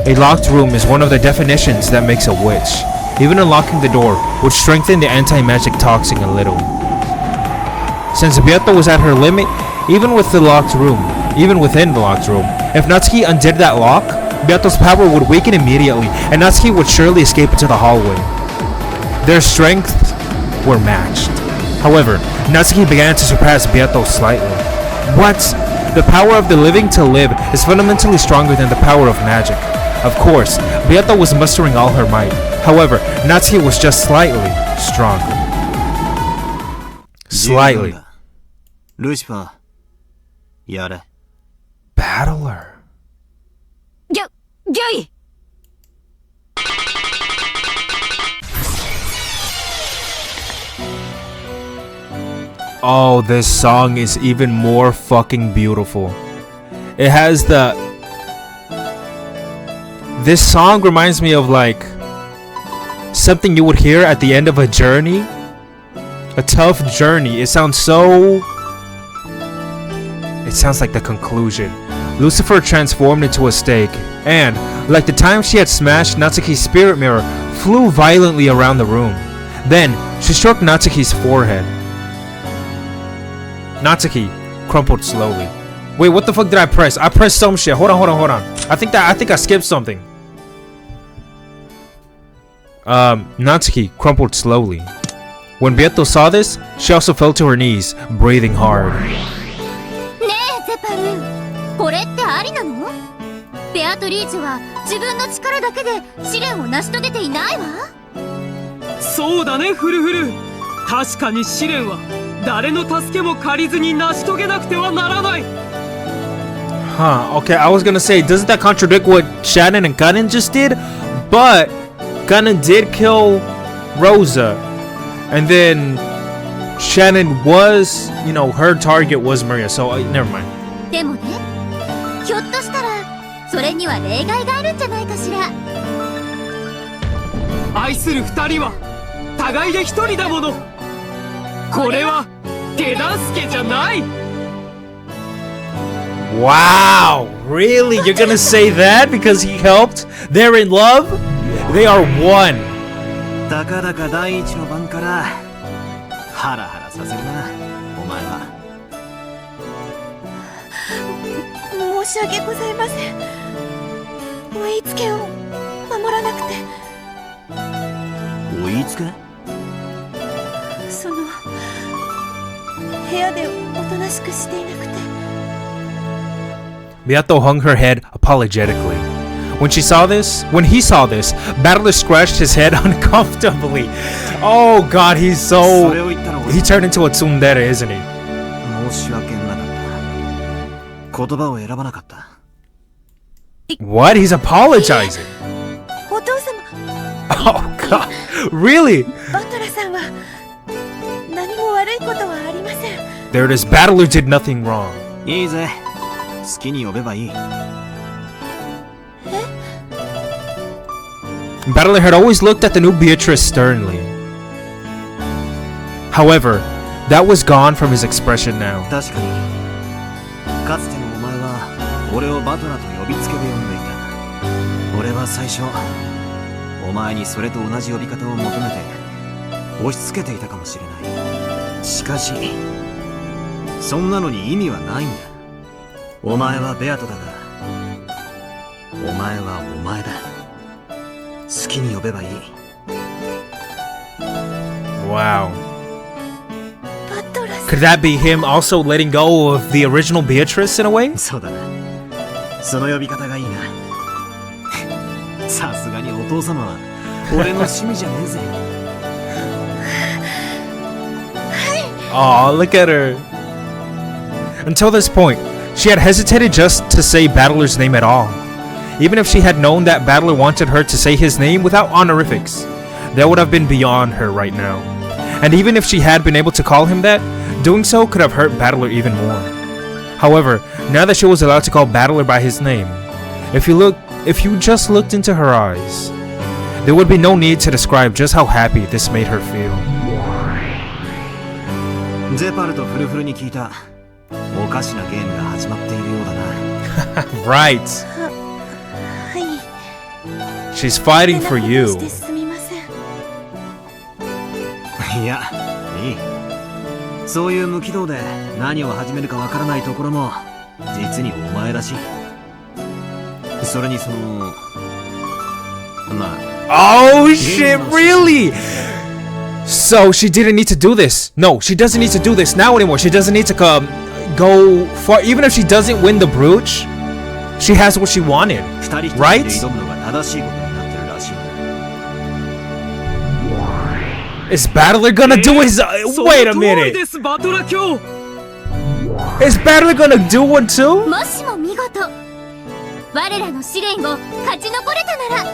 A locked room is one of the definitions that makes a witch. Even unlocking the door would strengthen the anti-magic toxin a little. Since Beato was at her limit, even within the locked room, if Natsuki undid that lock, Beato's power would weaken immediately, and Natsuki would surely escape into the hallway. Their strengths were matched. However, Natsuki began to surpass Beato slightly. What? The power of the living to live is fundamentally stronger than the power of magic. Of course, Beato was mustering all her might. However, Natsuki was just slightly stronger. Slightly. Lucifer. Yada. Battler. Joey! Oh, this song is even more fucking beautiful. It has This song reminds me of like something you would hear at the end of a journey. A tough journey. It sounds like the conclusion. Lucifer transformed into a stake, and, like the time she had smashed Natsuki's spirit mirror, flew violently around the room. Then, she struck Natsuki's forehead. Natsuki crumpled slowly. Wait, what the fuck did I press? I pressed some shit. Hold on. I think I skipped something. Natsuki crumpled slowly. When Beato saw this, she also fell to her knees, breathing hard. これってありなの？ベアトリーチェは自分の力だけで試練を成し遂げていないわ。そうだね、フルフル。確かに試練は誰の助けも借りずに成し遂げなくてはならない。Huh, okay, I was gonna say, doesn't that contradict what Shannon and Gunnan just did? But Gunnan did kill Rosa, and then Shannon was, her target was Maria, so never mind. でもね、ひょっとしたらそれには例外があるんじゃないかしら。愛する二人は互いで一人だもの。これは手助けじゃない。Wow, really? You're gonna say that because he helped? They're in love? They are one. たかだか第一の番からハラハラさせるな、お前は。申し訳ございません。追いつけを守らなくて。追いつけ？その部屋でおとなしくしていなくて。Beato hung her head apologetically. When he saw this, Battler scratched his head uncomfortably. Oh god, he turned into a tsundere, isn't he? 申し訳なかった。言葉を選ばなかった。 What? He's apologizing. お父様、 Oh god, really? バトラさんは何も悪いことはありません。 There it is. Battler did nothing wrong. いいぜ。好きに呼べばいい。 Battler had always looked at the new Beatrice sternly. However, that was gone from his expression now. 確かに。かつてのお前は俺をバトラと呼びつけで呼んでいた。俺は最初、お前にそれと同じ呼び方を求めて押し付けていたかもしれない。しかし、そんなのに意味はないんだ。お前はベアトだが、お前はお前だ。好きに呼べばいい。 Wow. バトラさん、 Could that be him also letting go of the original Beatrice in a way? そうだな。その呼び方がいいな。さすがにお父様は俺の趣味じゃねえぜ。Aw, look at her. Until this point, she had hesitated just to say Battler's name at all. Even if she had known that Battler wanted her to say his name without honorifics, that would have been beyond her right now. And even if she had been able to call him that, doing so could have hurt Battler even more. However, now that she was allowed to call Battler by his name, if you just looked into her eyes, there would be no need to describe just how happy this made her feel. ゼパルとフルフルに聞いた。おかしなゲームが始まっているようだな。Right. はい。 She's fighting for 変なこと you. してすみません。いや、いい。そういう無軌道で何を始めるかわからないところも実にお前らしい。それにその、まあ。 Oh shit, really? So she didn't need to do this. No, she doesn't need to do this now anymore. She doesn't need to go far. Even if she doesn't win the brooch, she has what she wanted. 二人一 Right? 人で挑むのが正しいことになってるらしい。 Is Battler gonna do his... wait a その通り minute. です、バトラ卿。 Is Battler gonna do one too? もしも見事我らの試練を勝ち残れたなら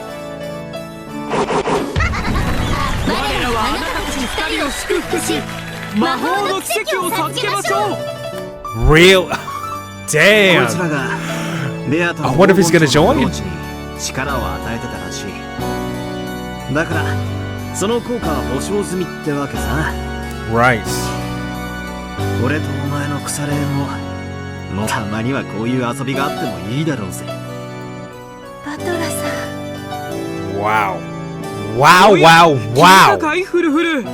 我らはあなたたち二人を祝福し、魔法の奇跡を授けましょう。 Real... こい Damn. つらがベアと I wonder if he's gonna join? のコーチに力を与えてたらしい。だからその効果は保証済みってわけさ。 Right. 俺とお前の腐れ縁もたまにはこういう遊びがあってもいいだろうぜ。バトラさん、 Wow. Wow, wow, 聞いた wow. かいフルフル。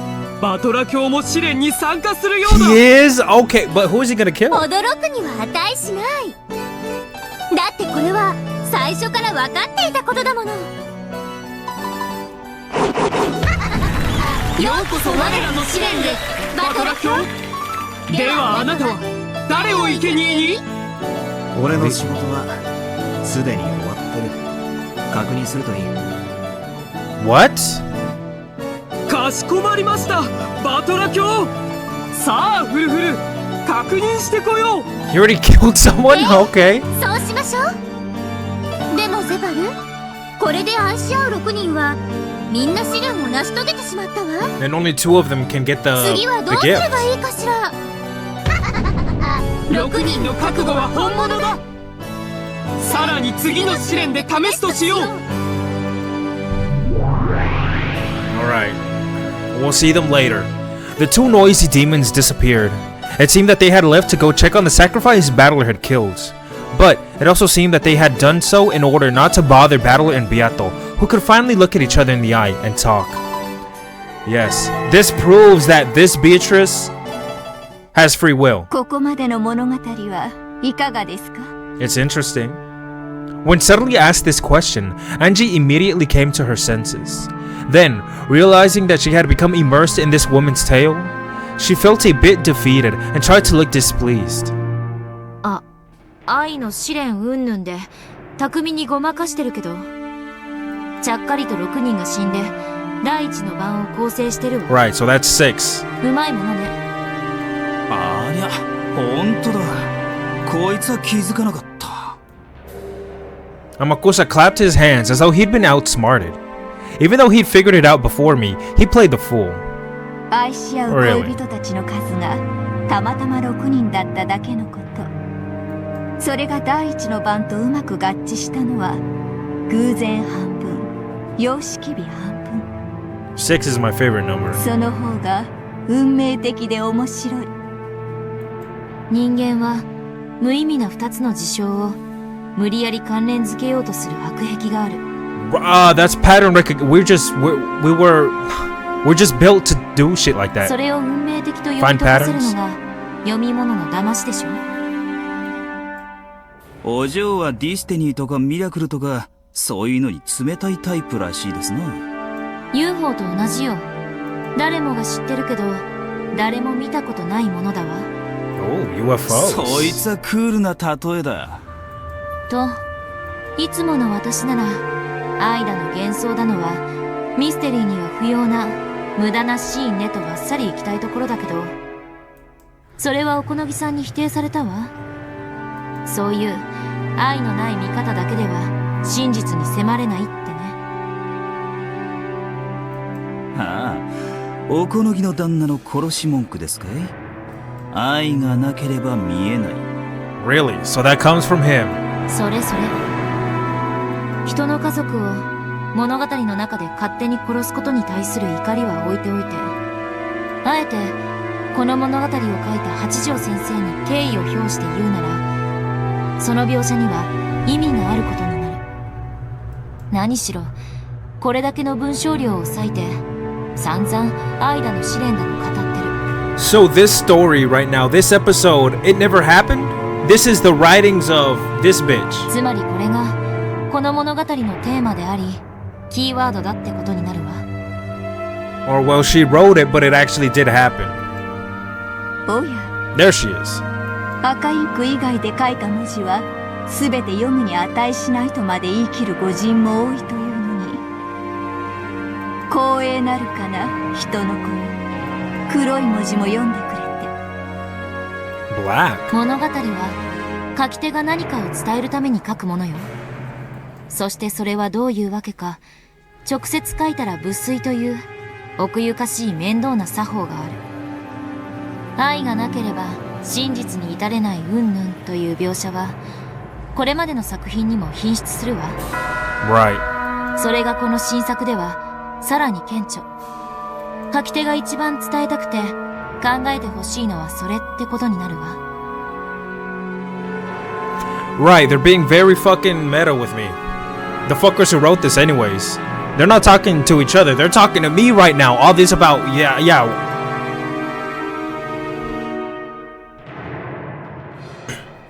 バトラ卿も試練に参加するようだ。 He is? Okay, but who is he gonna kill? 驚くには値しないだってこれは最初から分かっていたことだものようこそ我らの試練でバトラ卿ではあなたは誰を生贄に？俺の仕事はすでに終わってる。確認するといい。 What? かしこまりました、バトラ卿。さあフルフル、確認してこよう。 He already killed someone? Okay. そうしましょうでもゼパルこれで愛し合う6人はみんな試練を成し遂げてしまったわ And only 2 of them can get the 次はどうす gift. ればいいかしら6人の覚悟は本物だ。さらに次の試練で試すとしよう。 Alright. We'll see them later. The 2 noisy demons disappeared. It seemed that they had left to go check on the sacrifice Battler had killed. But it also seemed that they had done so in order not to bother Battler and Beato, who could finally look at each other in the eye and talk. Yes, this proves that this Beatrice has free will. ここまでの物語はいかがですか It's interesting. When suddenly asked this question, Angie immediately came to her senses. Then, realizing that she had become immersed in this woman's tale, she felt a bit defeated and tried to look displeased. 愛の試練云々で巧みにごまかしてるけど、ちゃっかりと6人が死んで第一の番を構成してるわ。 Right, so that's 6. うまいものね。ありゃ、ほんとだ。こいつは気づかなかった。 Amakusa clapped his hands as though he'd been outsmarted. Even though he'd figured it out before me, he played the fool. 愛し合う恋人たちの数がたまたま6人だっただけのこと。それが第一の番とうまく合致したのは偶然半分、様式美半分。6 is my favorite number. その方が運命的で面白い。人間は無意味な2つの事象を無理やり関連づけようとする悪癖がある。That's pattern recognition. We're just built to do shit like that. それを運命的と読み解かせるのが読み物の騙しでしょ。お嬢はディスティニーとかミラクルとかそういうのに冷たいタイプらしいですな。 UFO と同じよ。誰もが知ってるけど誰も見たことないものだわ。 Oh, UFOs. そいつはクールな例えだ。といつもの私なら愛だの幻想だのはミステリーには不要な無駄なシーンねとばっさり行きたいところだけど、それはおこのぎさんに否定されたわ。そういう愛のない見方だけでは真実に迫れないってね。ああ、おこのぎの旦那の殺し文句ですかい。愛がなければ見えない。 Really? So that comes from him. それそれ。人の家族を物語の中で勝手に殺すことに対する怒りは置いておいて、あえてこの物語を書いた八条先生に敬意を表して言うなら、その描写には意味があることになる。何しろこれだけの文章量を割いて散々愛だの試練だの語ってる。 So this story right now, this episode, it never happened? This is the writings of this bitch. つまりこれがこの物語のテーマでありキーワードだってことになるわ。 Or well, she wrote it, but it actually did happen. おや、 There she is. 赤インク以外で書いた文字は全て読むに値しないとまで言い切る御人も多いというのに、光栄なるかな人の子よ、黒い文字も読んでくれて。 Black. 物語は書き手が何かを伝えるために書くものよ。そしてそれはどういうわけか、直接書いたら無粋という奥ゆかしい面倒な作法がある。愛がなければ真実に至れない云々という描写はこれまでの作品にも品質するわ。 Right. それがこの新作ではさらに顕著。書き手が一番伝えたくて考えてほしいのはそれってことになるわ。 Right, they're being very fucking meta with me. The fuckers who wrote this anyways. They're not talking to each other. They're talking to me right now. All this about, yeah.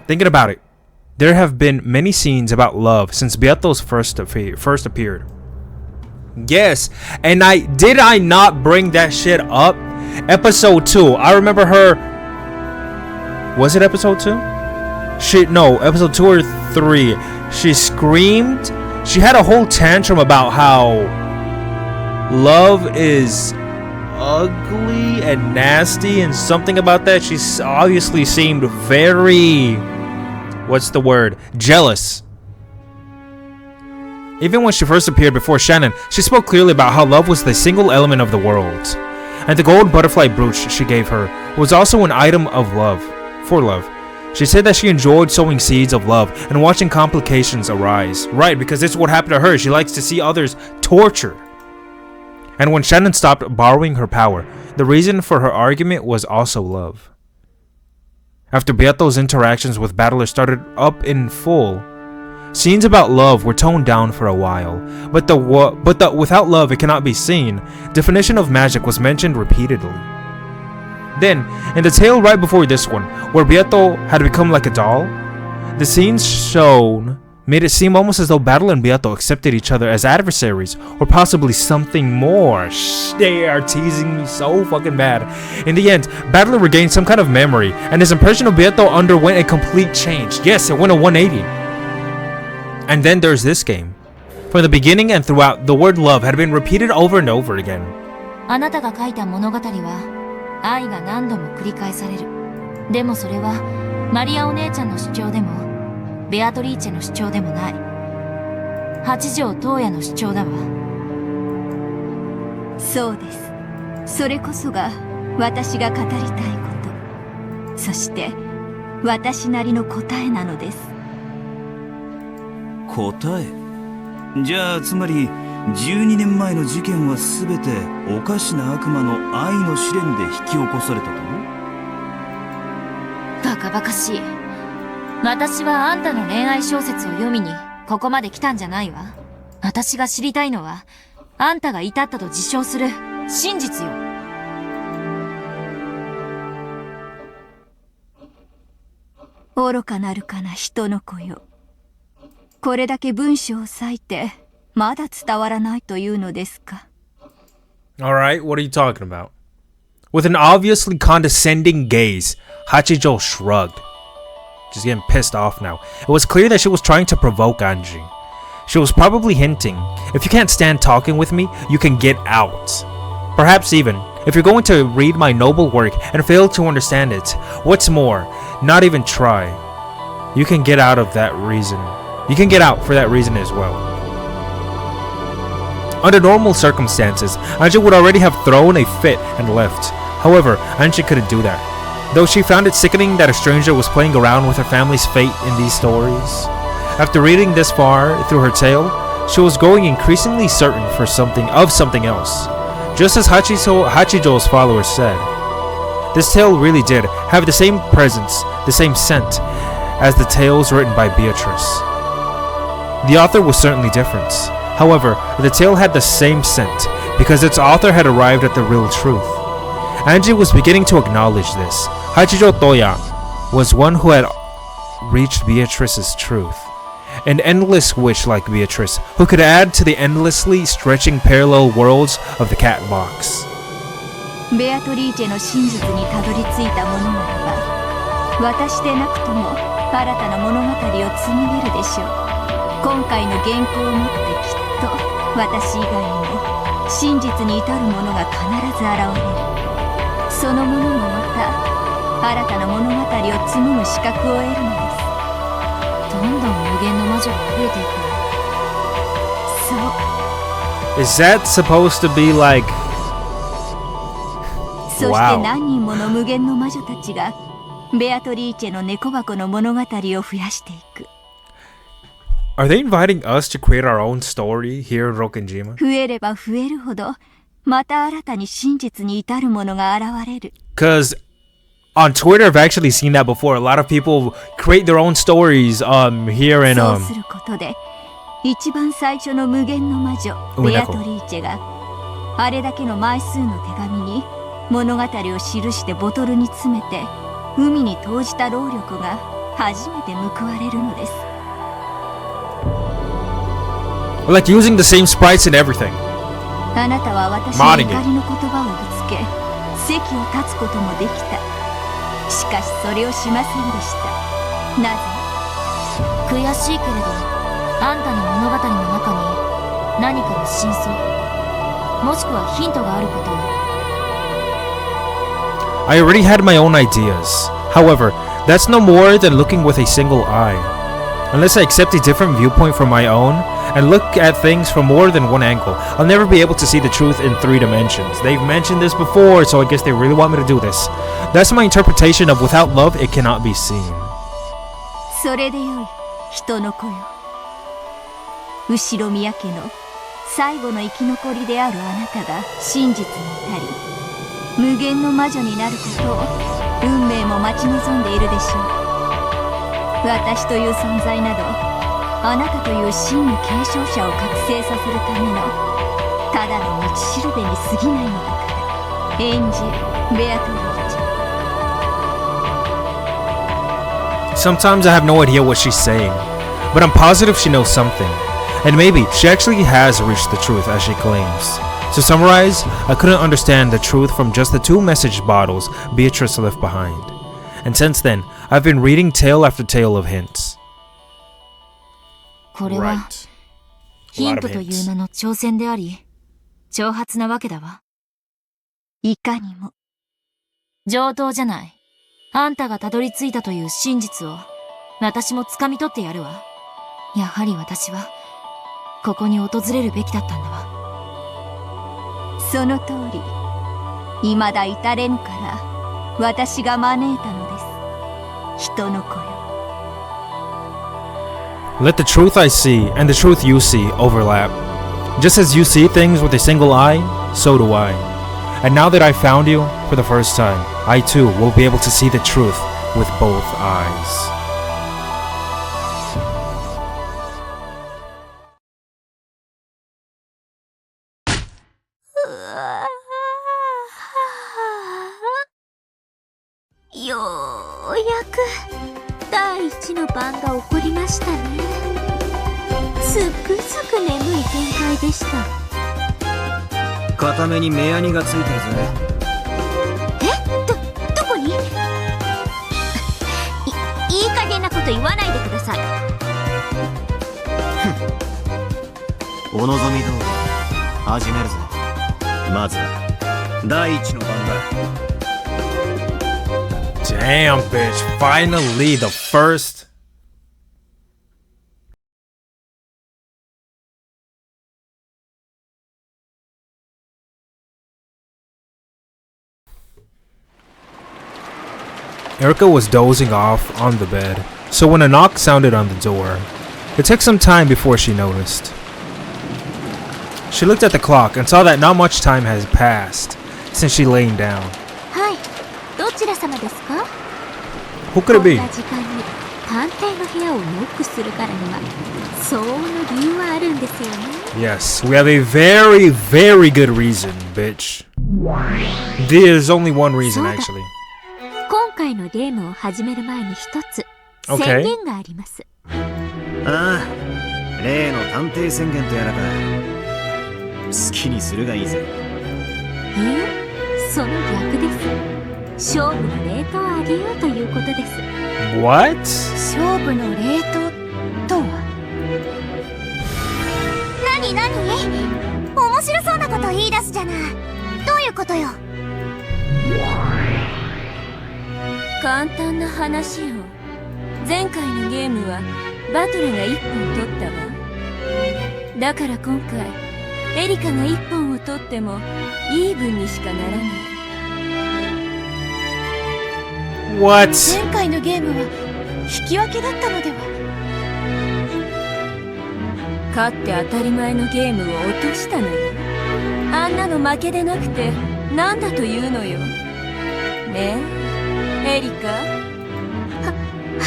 Thinking about it, there have been many scenes about love since Beato's first appeared. Yes, and did I not bring that shit up? Episode 2. I remember her. Was it episode 2? No, episode 2 or 3. She screamed. She had a whole tantrum about how love is ugly and nasty and something about that. She obviously seemed very, what's the word, jealous. Even when she first appeared before Shannon, she spoke clearly about how love was the single element of the world. And the gold butterfly brooch she gave her was also an item of love, for love. She said that she enjoyed sowing seeds of love and watching complications arise. Right, because this is what happened to her. She likes to see others tortured. And when Shannon stopped borrowing her power, the reason for her argument was also love. After Beato's interactions with Battler started up in full, scenes about love were toned down for a while. But the without love it cannot be seen definition of magic was mentioned repeatedly. Then, in the tale right before this one, where Beato had become like a doll, the scenes shown made it seem almost as though Battler and Beato accepted each other as adversaries, or possibly something more. They are teasing me so fucking bad. In the end, Battler regained some kind of memory, and his impression of Beato underwent a complete change. Yes, it went a 180. And then there's this game. From the beginning and throughout, the word love had been repeated over and over again. あなたが書いた物語は愛が何度も繰り返される。でもそれはマリアお姉ちゃんの主張でもベアトリーチェの主張でもない。八条東也の主張だわ。そうです。それこそが私が語りたいこと、そして私なりの答えなのです。答え？じゃあつまり12年前の事件は全ておかしな悪魔の愛の試練で引き起こされたと？バカバカしい。私はあんたの恋愛小説を読みにここまで来たんじゃないわ。私が知りたいのはあんたが至ったと自称する真実よ。愚かなるかな人の子よ。これだけ文章を割いてまだ伝わらないというのですか。 Alright, what are you talking about? With an obviously condescending gaze, Hachijo shrugged. She's getting pissed off now. It was clear that she was trying to provoke Anji. She was probably hinting, if you can't stand talking with me, you can get out. Perhaps even, if you're going to read my noble work and fail to understand it, what's more, not even try, you can get out of that reason. You can get out for that reason as well. Under normal circumstances, Anji would already have thrown a fit and left. However, Anji couldn't do that. Though she found it sickening that a stranger was playing around with her family's fate in these stories. After reading this far through her tale, she was growing increasingly certain for something else. Just as Hachijo's followers said, this tale really did have the same presence, the same scent, as the tales written by Beatrice. The author was certainly different. However, the tale had the same scent, because its author had arrived at the real truth. Anji was beginning to acknowledge this. Hachijo Toya was one who had reached Beatrice's truth. An endless witch like Beatrice, who could add to the endlessly stretching parallel worlds of the cat box. ベアトリーチェの真実にたどり着いたものならば、私でなくとも新たな物語を紡げるでしょう。今回の原稿をもってきっと私以外にも真実に至るものが必ず現れる。そのものもまた新たな物語を紡ぐ資格を得るのです。どんどん無限の魔女が増えていく。そう。Is that supposed to be like... そして何人もの無限の魔女たちがベアトリーチェの猫箱の物語を増やしていく。Are they inviting us to create our own story here in Rokkenjima? 増えれば増えるほどまた新たに真実に至るものが現れる。 Because on Twitter I've actually seen that before. A lot of people create their own stories here in そうすることで一番最初の無限の魔女ベアトリーチェがあれだけの枚数の手紙に物語を記してボトルに詰めて海に投じた労力が初めて報われるのです。 Like using the same sprites and everything. あなたは私に怒りの言葉をぶつけ席を立つこともできた。しかしそれをしませんでした。なぜ？悔しいけれどあんたの物語の中に何かの真相もしくはヒントがあることを。 I already had my own ideas. However, that's no more than looking with a single eye. Unless I accept a different viewpoint from my own and look at things from more than one angle, I'll never be able to see the truth in 3 dimensions. They've mentioned this before, so I guess they really want me to do this. That's my interpretation of without love, it cannot be seen. それでよい、人の子よ。後ろ宮家の最後の生き残りであるあなたが真実に至り、無限の魔女になることを運命も待ち望んでいるでしょう。私という存在などあなたという真の継承者を覚醒させるためのただの道しるべに過ぎないのだから。エンジェル・ベアトリーチェ。 Sometimes I have no idea what she's saying, but I'm positive she knows something. And maybe she actually has reached the truth as she claims. To summarize, I couldn't understand the truth from just the 2 message bottles Beatrice left behind. And since then, I've been reading tale after tale of hints. これは Right. ヒントという名の挑戦であり、挑発なわけだわ。いかにも。上等じゃない。あんたがたどり着いたという真実を、私も掴み取ってやるわ。やはり私は、ここに訪れるべきだったんだわ。その通り。未だ至れぬから、私が招いたのです。人の子よ。Let the truth I see and the truth you see overlap. Just as you see things with a single eye, so do I. And now that I found you for the first time, I too will be able to see the truth with both eyes. Yo うやく第一の番が起こりましたね。すっくすく眠い展開でした。片目に目やにがついてるぜ。どこに？いい加減なこと言わないでください。お望み通り始めるぜ。まずは第一の番だ。Damn, bitch. Finally, the first. Erica was dozing off on the bed, so when a knock sounded on the door, it took some time before she noticed. She looked at the clock and saw that not much time had passed since she laid down. はい、どちら様ですか？ Who could it be? こんな時間に探偵の部屋をノックするからには相応の理由はあるんですよね。 Yes, we have a very, very good reason, bitch. There's only one reason, actually. 今回のゲームを始める前に一つ Okay. 宣言があります。ああ、例の探偵宣言とやらか。好きにするがいいぜ。いえ、その逆です。勝負のレートを上げようということです。 What? 勝負のレートとは？何面白そうなこと言い出すじゃない。どういうことよ。簡単な話よ。前回のゲームはバトルが1本取ったわ。だから今回エリカが1本を取ってもイーブンにしかならない。 What? 前回のゲームは引き分けだったのでは？勝って当たり前のゲームを落としたのよ。あんなの負けでなくてなんだというのよ。ねえ、エリカ。は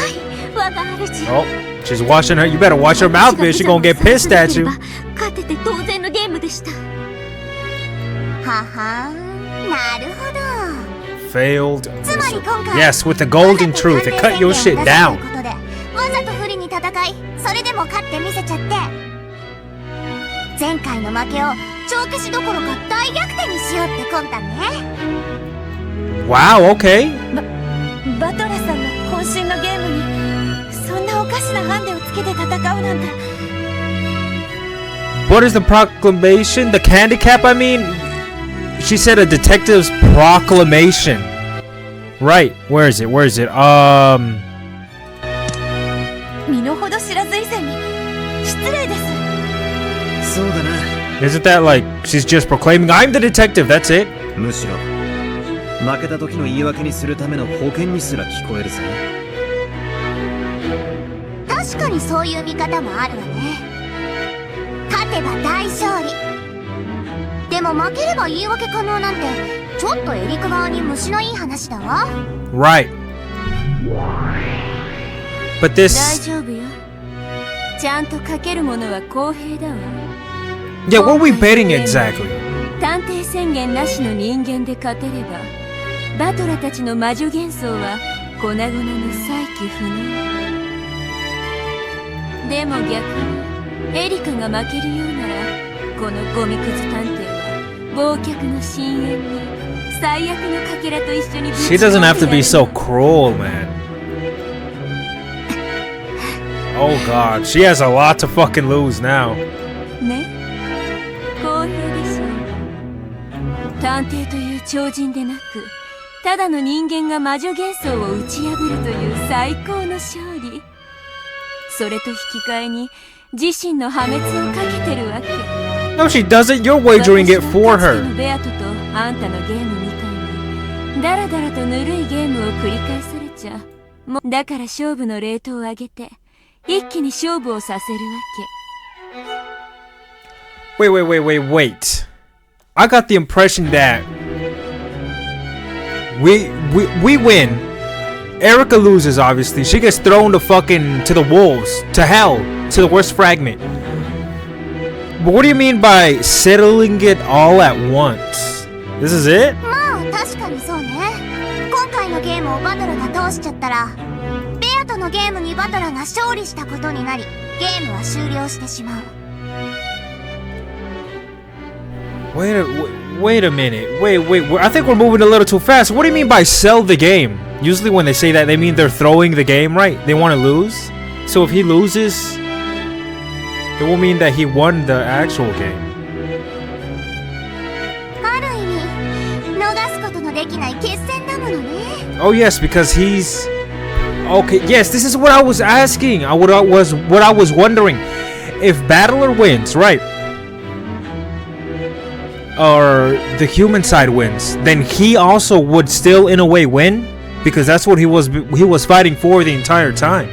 い、我が主。 Oh, she's washing her. You better watch her mouth, bitch. She's gonna get pissed at you. 勝てて当然のゲームでした。ははー、なるほど。Failed. つまり今回 Yes, with the golden truth. It cut your shit down. わざと不利に戦い、それでも勝ってみせちゃって。前回の負けを帳消しどころか大逆転にしようって魂胆ね。 Wow, okay. バトラさんの渾身のゲームにそんなおかしなハンデをつけて戦うなんて。 What is the proclamation? The candy cap, I mean? She said a detective's proclamation. Right, where is it? 身の程知らず以前に失礼です。そうだな。 Isn't that like she's just proclaiming, I'm the detective, that's it? むしろ負けた時の言い訳にするための保険にすら聞こえるぜ。確かにそういう見方もあるわね。勝てば大勝利。でも負ければ言い訳可能なんてちょっとエリカ側に虫のいい話だわ。 Right. But 大 this... 丈夫よ。ちゃんとかけるものは公平だわ。 Yeah, what are we betting exactly? 探偵宣言なしの人間で勝てればバトラたちの魔女幻想は粉々の再起不能。でも逆にエリカが負けるようならこのゴミくず探偵は忘却の深淵に最悪のかけらと一緒にぶち込んでやる。 She doesn't have to be so cruel, man. Oh god, she has a lot to fucking lose now. ね、公平でしょ。探偵という超人でなく、ただの人間が魔女幻想を打ち破るという最高の勝利。それと引き換えに自身の破滅をかけてるわけ。No, she doesn't. You're wagering it for 私はかつて her. のベアトとあんたのゲームみたいにダラダラとぬるいゲームを繰り返されちゃもうだから勝負のレートを上げて一気に勝負をさせるわけ。 Wait. I got the impression that we win. Erica loses, obviously. She gets thrown to the wolves, to hell, to the worst fragment. But what do you mean by settling it all at once? This is it? まあ確かにそうね。今回のゲームをバトラが通しちゃったら、ベアとのゲームにバトラが勝利したことになり、ゲームは終了してしまう。Wait a minute. Wait. I think we're moving a little too fast. What do you mean by sell the game? Usually when they say that, they mean they're throwing the game, right? They want to lose. So if he loses, it will mean that he won the actual game. ある意味、逃すことのできない決戦だものね。Oh yes, because he's okay. Yes, this is what I was asking. What I was wondering. If Battler wins, right? Or the human side wins, then he also would still in a way win, because that's what he was fighting for the entire time.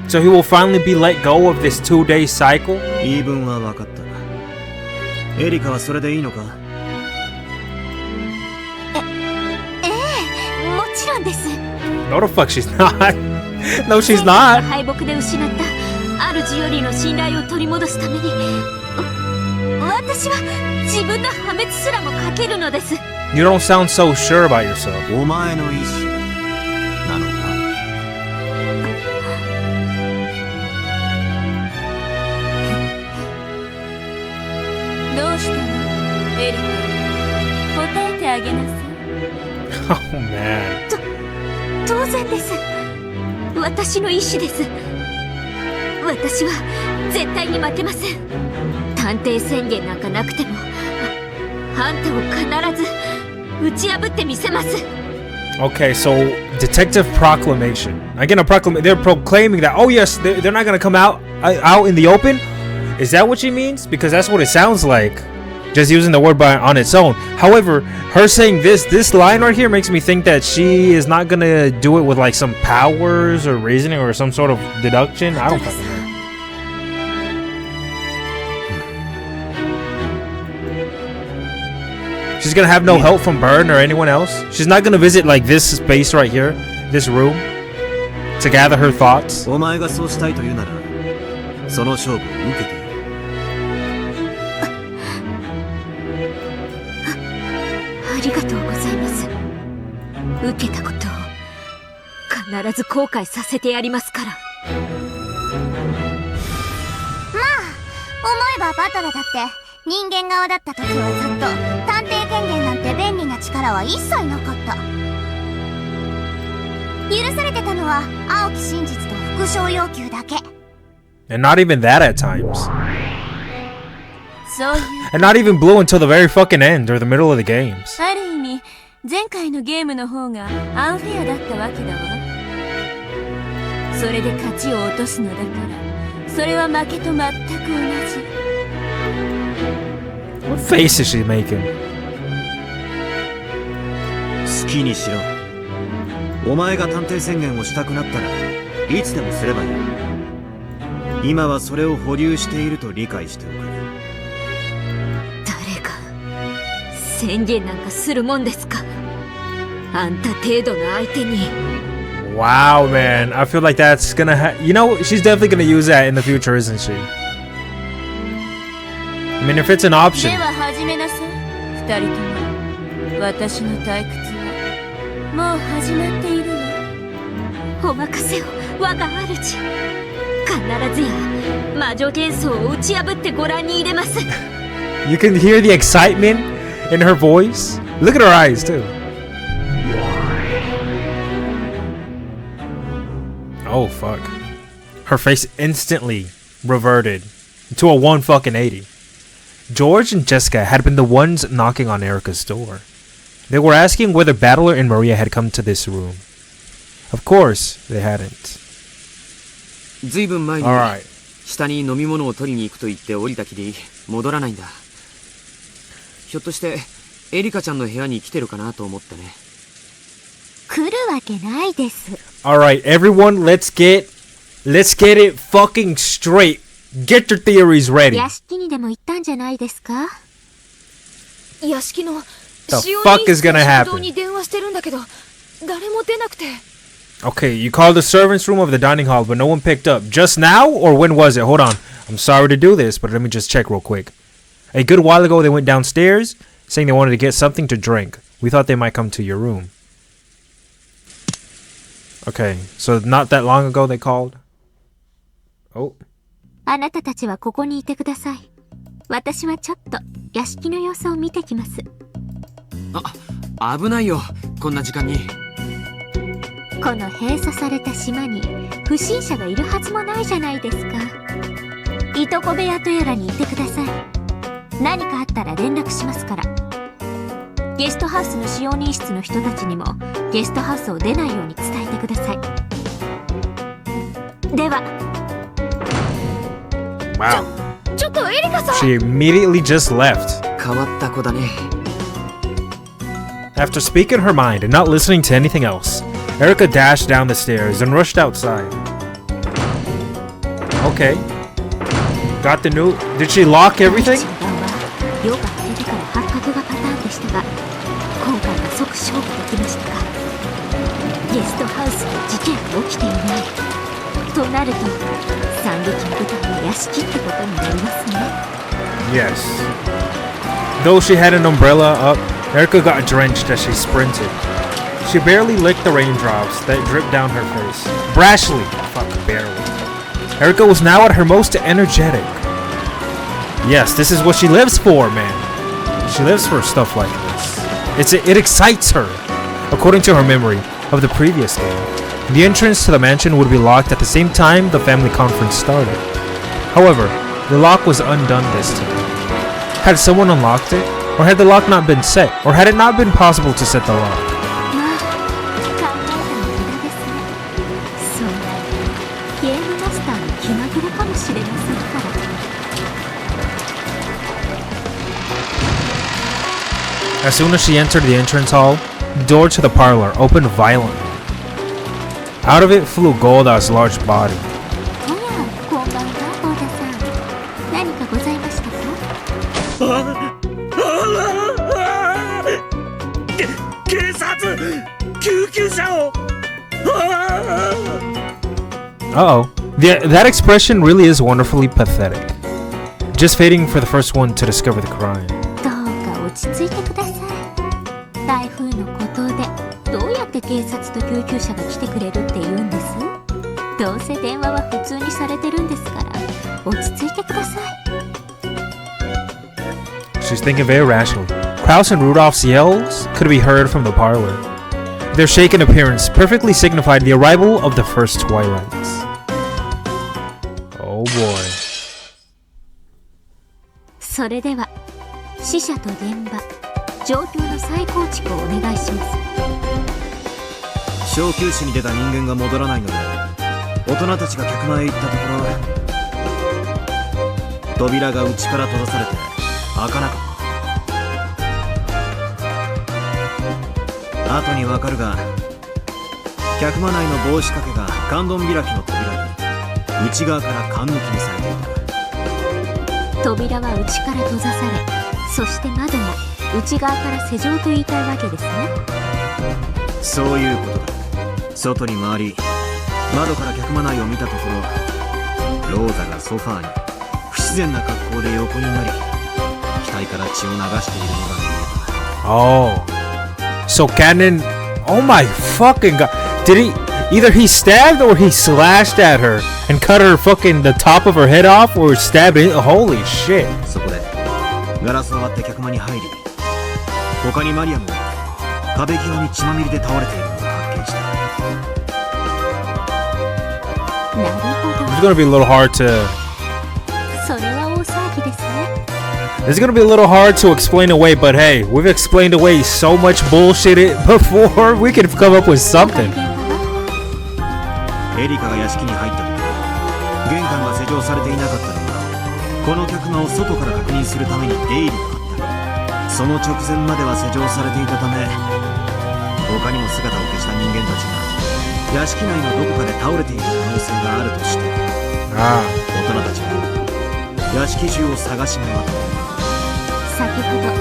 So he will finally be let go of this 2-day cycle. 言い分は分かった。エリカはそれでいいのか？ええ、もちろんです。 No, the fuck she's not. No, she's not. 敗北で失った主よりの信頼を取り戻すために私は自分の破滅すらもかけるのです。 You don't sound so sure about yourself. お前の意志なのか？どうしたのエリカ、答えてあげなさい。 Oh man. 当然です。私の意志です。私は絶対に負けません。探偵宣言なんかなくてもあんたを必ず打ち破ってみせます。 Okay, so detective proclamation. Again, they're proclaiming that, oh yes, they're not gonna come out in the open. Is that what she means? Because that's what it sounds like, just using the word on its own. However, her saying this line right here makes me think that she is not gonna do it with like some powers or reasoning or some sort of deduction. I don't fucking know. She's gonna have no help from Burn or anyone else. She's not gonna visit like this space right here, this room, to gather her thoughts. お前がそうしたいというなら、その勝負を受けてやる。ありがとうございます。受けたことを必ず後悔させてやりますから。まあ、思えばバトラだって人間側だった時はずっと探偵権限なんて便利な力は一切なかった。許されてたのは青き真実と復讐要求だけ。 And not even that at times. そういう And not even blue until the very fucking end or the middle of the games. ある意味前回のゲームの方がアンフェアだったわけだわ。それで勝ちを落とすのだから、それは負けと全く同じ。 What face is she making? 好きにしろ。お前が探偵宣言をしたくなったらいつでもすればいい。今はそれを保留していると理解しておく。誰が宣言なんかするもんですか。あんた程度の相手に。 Wow, man. I feel like that's gonna you know, she's definitely gonna use that in the future, isn't she? I mean, if it's an option. では始めなさい、二人とも。私の退屈はもう始まっているわ。お任せを、我が主。必ずや魔女幻想を打ち破ってご覧に入れます。 You can hear the excitement in her voice. Look at her eyes, too. Oh fuck. Her face instantly reverted to a 180. George and Jessica had been the ones knocking on Erica's door. They were asking whether Battler and Maria had come to this room. Of course, they hadn't. ずいぶん前に Alright. 下に飲み物を取りに行くと言って降りたきり戻らないんだ。ひょっとしてエリカちゃんの部屋に来てるかなと思ってね。来るわけないです。 Alright, everyone, let's get it fucking straight. Get your theories ready. 屋敷にでも行ったんじゃないですか？屋敷の The fuck is gonna happen? に電話してるんだけど、誰も出なくて。 Okay, you called the servants' room of the dining hall, but no one picked up. Just now, or when was it? Hold on. I'm sorry to do this, but let me just check real quick. A good while ago, they went downstairs, saying they wanted to get something to drink. We thought they might come to your room. Okay, so not that long ago they called? Oh. あなたたちはここにいてください。私はちょっと屋敷の様子を見てきます。あ、危ないよ、こんな時間に。この閉鎖された島に不審者がいるはずもないじゃないですか。いとこ部屋とやらにいてください。何かあったら連絡しますから。ゲストハウスの使用人室の人たちにもゲストハウスを出ないように伝えてください。では。Wow. ちょっとエリカさん。 She immediately just left. 変わった子だね。After speaking her mind and not listening to anything else, Erica dashed down the stairs and rushed outside. Okay. Got the new... Did she lock everything? 夜が明けてから発覚がパターンでしたが、今回は即勝負できましたか。ゲストハウスで事件が起きていないとなると、惨劇の舞台は屋敷ってことになりますね。 Yes. Though she had an umbrella up, Erica got drenched as she sprinted. She barely licked the raindrops that dripped down her face. Brashly, fuck, barely. Erica was now at her most energetic. Yes, this is what she lives for, man. She lives for stuff like this. It excites her. According to her memory of the previous game, the entrance to the mansion would be locked at the same time the family conference started. However, the lock was undone this time. Had someone unlocked it? Or had the lock not been set? Or had it not been possible to set the lock? まあ、考えたの無駄ですね。そうなる。ゲームマスターの気まぐれかもしれませんから。As soon as she entered the entrance hall, the door to the parlor opened violently. Out of it flew Golda's large body. おや、こんばんは、ゴーダさん。何かございましたか？警察！救急車を！ Uh-oh. That expression really is wonderfully pathetic. Just waiting for the first one to discover the crime. どうか落ち着いてください。台風の孤島でどうやって警察と救急車が来てくれるって言うんです？どうせ電話は普通にされてるんですから落ち着いてください。 She's thinking very rationally. Kraus and Rudolph's yells could be heard from the parlor. Their shaken appearance perfectly signified the arrival of the first twilights. Oh boy. それでは死者と現場状況の再構築をお願いします。小休止に出た人間が戻らないので大人たちが客間へ行ったところ扉が内から閉ざされて開かなかった。後にわかるが客間内の帽子掛けが観音開きの扉に内側から缶抜きにされていた。扉は内から閉ざされ、そして窓も内側から施錠と言いたいわけですね。そういうことだ。外に回り窓から客間内を見たところローザがソファーに不自然な格好で横になり額から血を流しているのが見えた。 Oh. So Cannon... Oh my fucking god. Did he... Either he stabbed or he slashed at her and cut her fucking the top of her head off or stabbed it. Holy shit. そこでガラスを割って客間に入り他にマリアも壁際に血まみれで倒れているのを発見した。なるほど。 It's gonna be a little hard to. それは大騒ぎですね。 It's gonna be a little hard to explain away, but hey, we've explained away so much bullshit before. We could come up with something. エリカが屋敷に入った時、玄関が施錠されていなかったのはこの客が外から確認するために出入りがあった。その直前までは施錠されていたため、他にも姿を消した人間たちが屋敷内のどこかで倒れている可能性があるとして、大人たちは屋敷中を探し回った。先ほど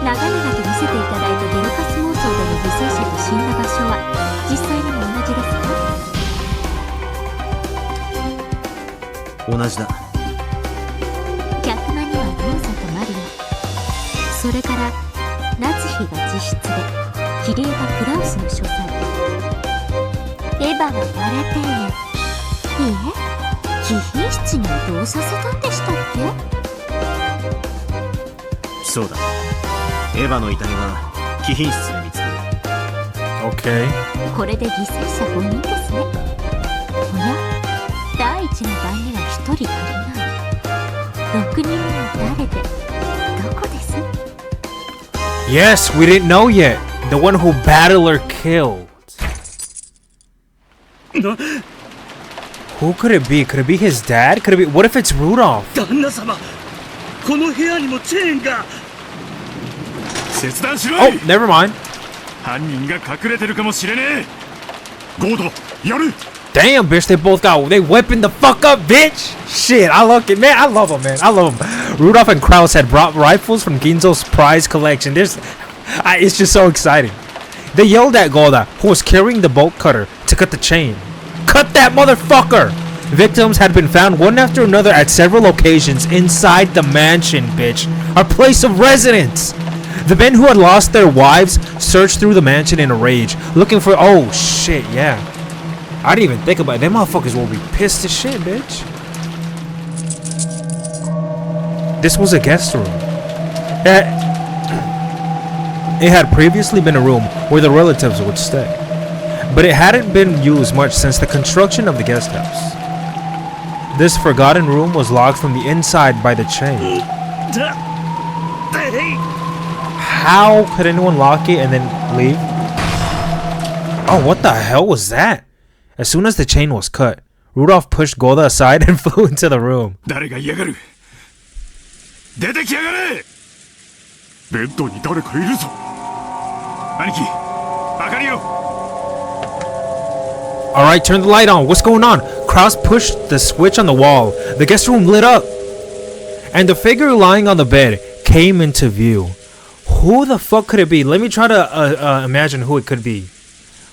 長々と見せていただいたゲルカス妄想での犠牲者と死んだ場所は実際にも同じですか？同じだ。客間にはローザとマリア、それから夏日が自室でキリエがクラウスの書斎、エヴァはバラテーユ、いえ貴賓室に移動させたんでしたっけ？そうだ。エヴァの遺体は貴賓室で見つかる。 Okay. これで犠牲者5人ですね。おや、第一の番には1人足りない。6人目は誰でどこです？ Yes, we didn't know yet. The one who Battler killed. Who could it be? Could it be his dad? Could it be? What if it's Rudolph? 旦那様、この部屋にもチェーンが。切断しろ。 Oh, never mind. 犯人が隠れてるかもしれねえ。ゴード、やる。 Damn, bitch, they whipping the fuck up, bitch. Shit, I love it, man. I love them, man. I love them. Rudolph and Kraus had brought rifles from Ginzo's prize collection. It's just so exciting. They yelled at Golda, who was carrying the bolt cutter, to cut the chain. Cut that motherfucker! Victims had been found one after another at several occasions inside the mansion, bitch. Our place of residence. The men who had lost their wives searched through the mansion in a rage, looking for. Oh shit, yeah. I didn't even think about it. Them motherfuckers will be pissed as shit, bitch. This was a guest room. It had previously been a room where the relatives would stay, but it hadn't been used much since the construction of the guest house. This forgotten room was locked from the inside by the chain. How could anyone lock it and then leave? Oh, what the hell was that? As soon as the chain was cut, Rudolph pushed Golda aside and flew into the room. 誰が嫌がる。出てきやがれ。ベッドに誰かいるぞ。兄貴、明かりを。 Alright, turn the light on. What's going on? Kraus pushed the switch on the wall. The guest room lit up. And the figure lying on the bed came into view. Who the fuck could it be? Let me try to imagine who it could be.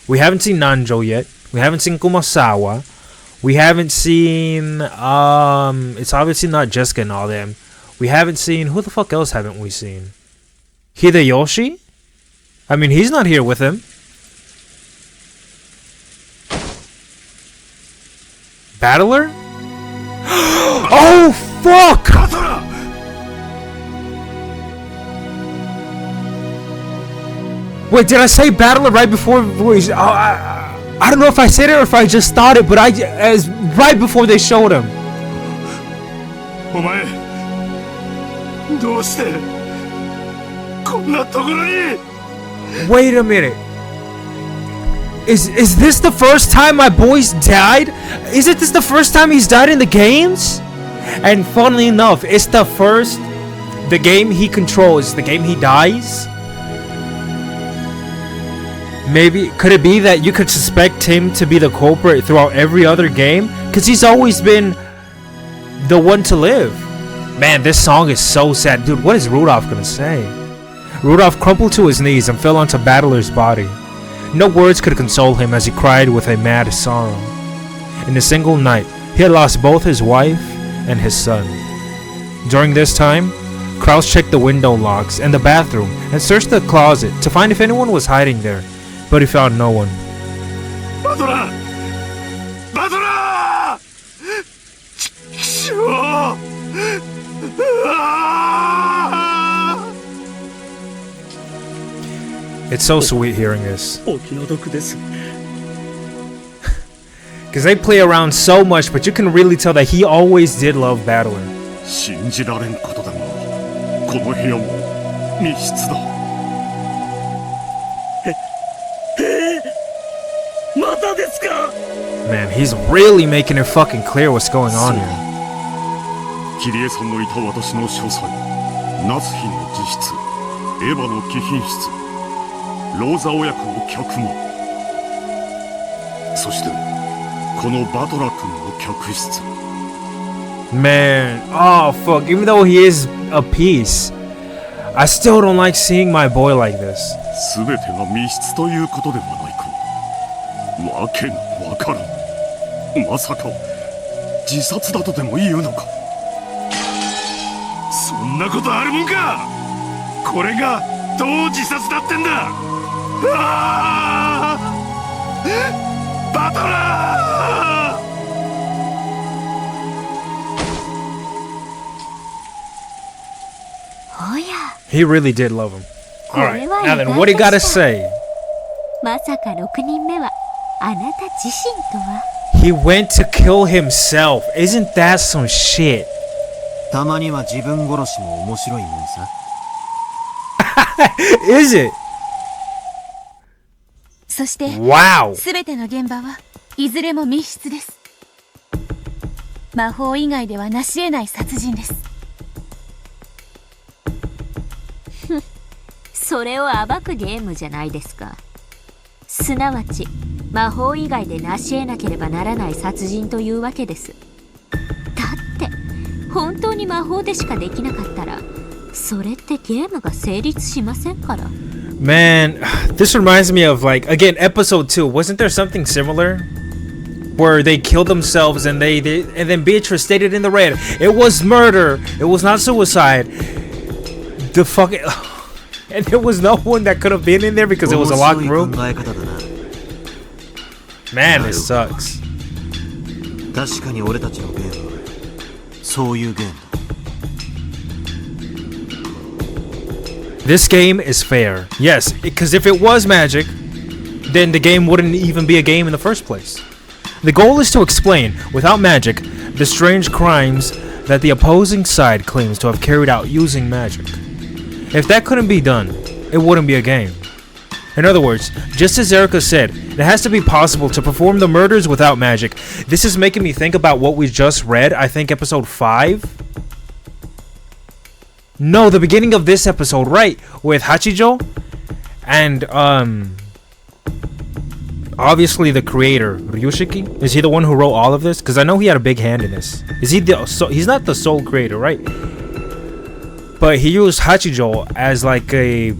We haven't seen Nanjo yet. We haven't seen Kumasawa. We haven't seen it's obviously not Jessica and all them. We haven't seen, who the fuck else haven't we seen? Hideyoshi? I mean, he's not here with him. Battler? Oh fuck! Wait, did I say Battler right before? I don't know if I said it or if I just thought it, but as right before they showed him. お前、どうしてこんなところに。 Wait a minute. Is this the first time my boy's died? Isn't this the first time he's died in the games? And funnily enough, it's the game he controls, the game he dies. Maybe, could it be that you could suspect him to be the culprit throughout every other game? Because he's always been the one to live. Man, this song is so sad. Dude, what is Rudolph gonna say? Rudolph crumpled to his knees and fell onto Battler's body. No words could console him as he cried with a mad sorrow. In a single night, he had lost both his wife and his son. During this time, Kraus checked the window locks and the bathroom and searched the closet to find if anyone was hiding there, but he found no one. Battler! Battler! It's so sweet hearing this. Because they play around so much, but you can really tell that he always did love Battler. 信じられんことだが、この部屋も密室だ。またですか？ Man, he's really making it fucking clear what's going on here. キリエさんのいた私の詳細、ナツヒの自室、エヴァの貴賓室、ローザ親子の客間、そしてこのバトラ君の客室。Man, oh fuck, even though he is a piece, I still don't like seeing my boy like this. すべてが密室ということではないか。わけがわからん。まさか自殺だとでも言うのか。そんなことあるもんか。これがどう自殺だってんだ。ああ、バトラー。おや、 He really did love him. Alright, これは now then, what do you gotta say? まさか6人目はあなた自身とは。 He went to kill himself. Isn't that some shit? たまには自分殺しも面白いもんさ。Is it? そして Wow. すべての現場はいずれも密室です。魔法以外では成し得ない殺人です。それを暴くゲームじゃないですか。すなわち魔法以外で成し得なければならない殺人というわけです。だって本当に魔法でしかできなかったらそれってゲームが成立しませんから。 Man, this reminds me of like again episode 2. Wasn't there something similar where they killed themselves and then Beatrice stated in the red it was murder. It was not suicide. The fucking and there was no one that could have been in there because it was a locked room. Man, this sucks. 確かに俺たちのゲームはそういうゲームだ。 This game is fair. Yes, because if it was magic, then the game wouldn't even be a game in the first place. The goal is to explain, without magic, the strange crimes that the opposing side claims to have carried out using magic. If that couldn't be done, it wouldn't be a game. In other words, just as Erica said, it has to be possible to perform the murders without magic. This is making me think about what we just read, I think episode 5? No, the beginning of this episode, right, with Hachijo and obviously the creator, Ryushiki. Is he the one who wrote all of this? Because I know he had a big hand in this. Is he he's not the sole creator, right? But he used Hachijo as like a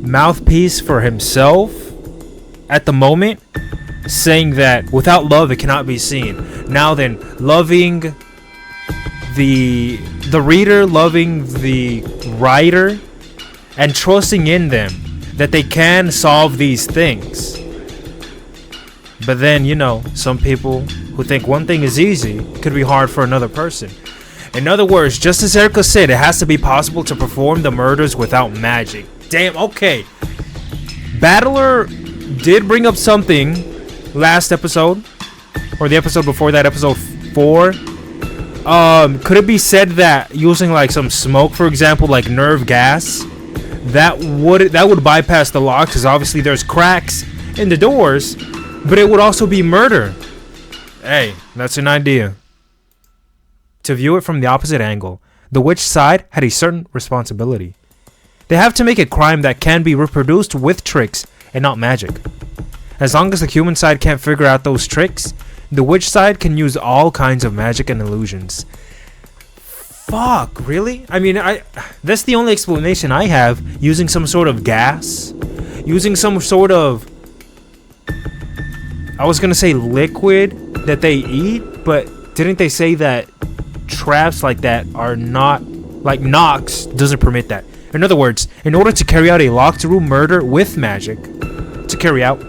mouthpiece for himself at the moment, saying that without love it cannot be seen. Now then, loving the reader, loving the writer, and trusting in them that they can solve these things. But then, you know, some people who think one thing is easy could be hard for another person. In other words, just as Erica said, it has to be possible to perform the murders without magic. Damn, okay. Battler did bring up something last episode, or the episode before that, episode 4. Could it be said that using like some smoke, for example, like nerve gas, that would bypass the lock, because obviously there's cracks in the doors, but it would also be murder. Hey, that's an idea. To view it from the opposite angle, the witch side had a certain responsibility. They have to make a crime that can be reproduced with tricks and not magic. As long as the human side can't figure out those tricks, the witch side can use all kinds of magic and illusions. Fuck, really? I mean, that's the only explanation I have. Using some sort of gas, using some sort of, I was gonna say liquid that they eat, but didn't they say that traps like that are not, like Nox doesn't permit that? In other words, in order to carry out a locked room murder with magic to carry out,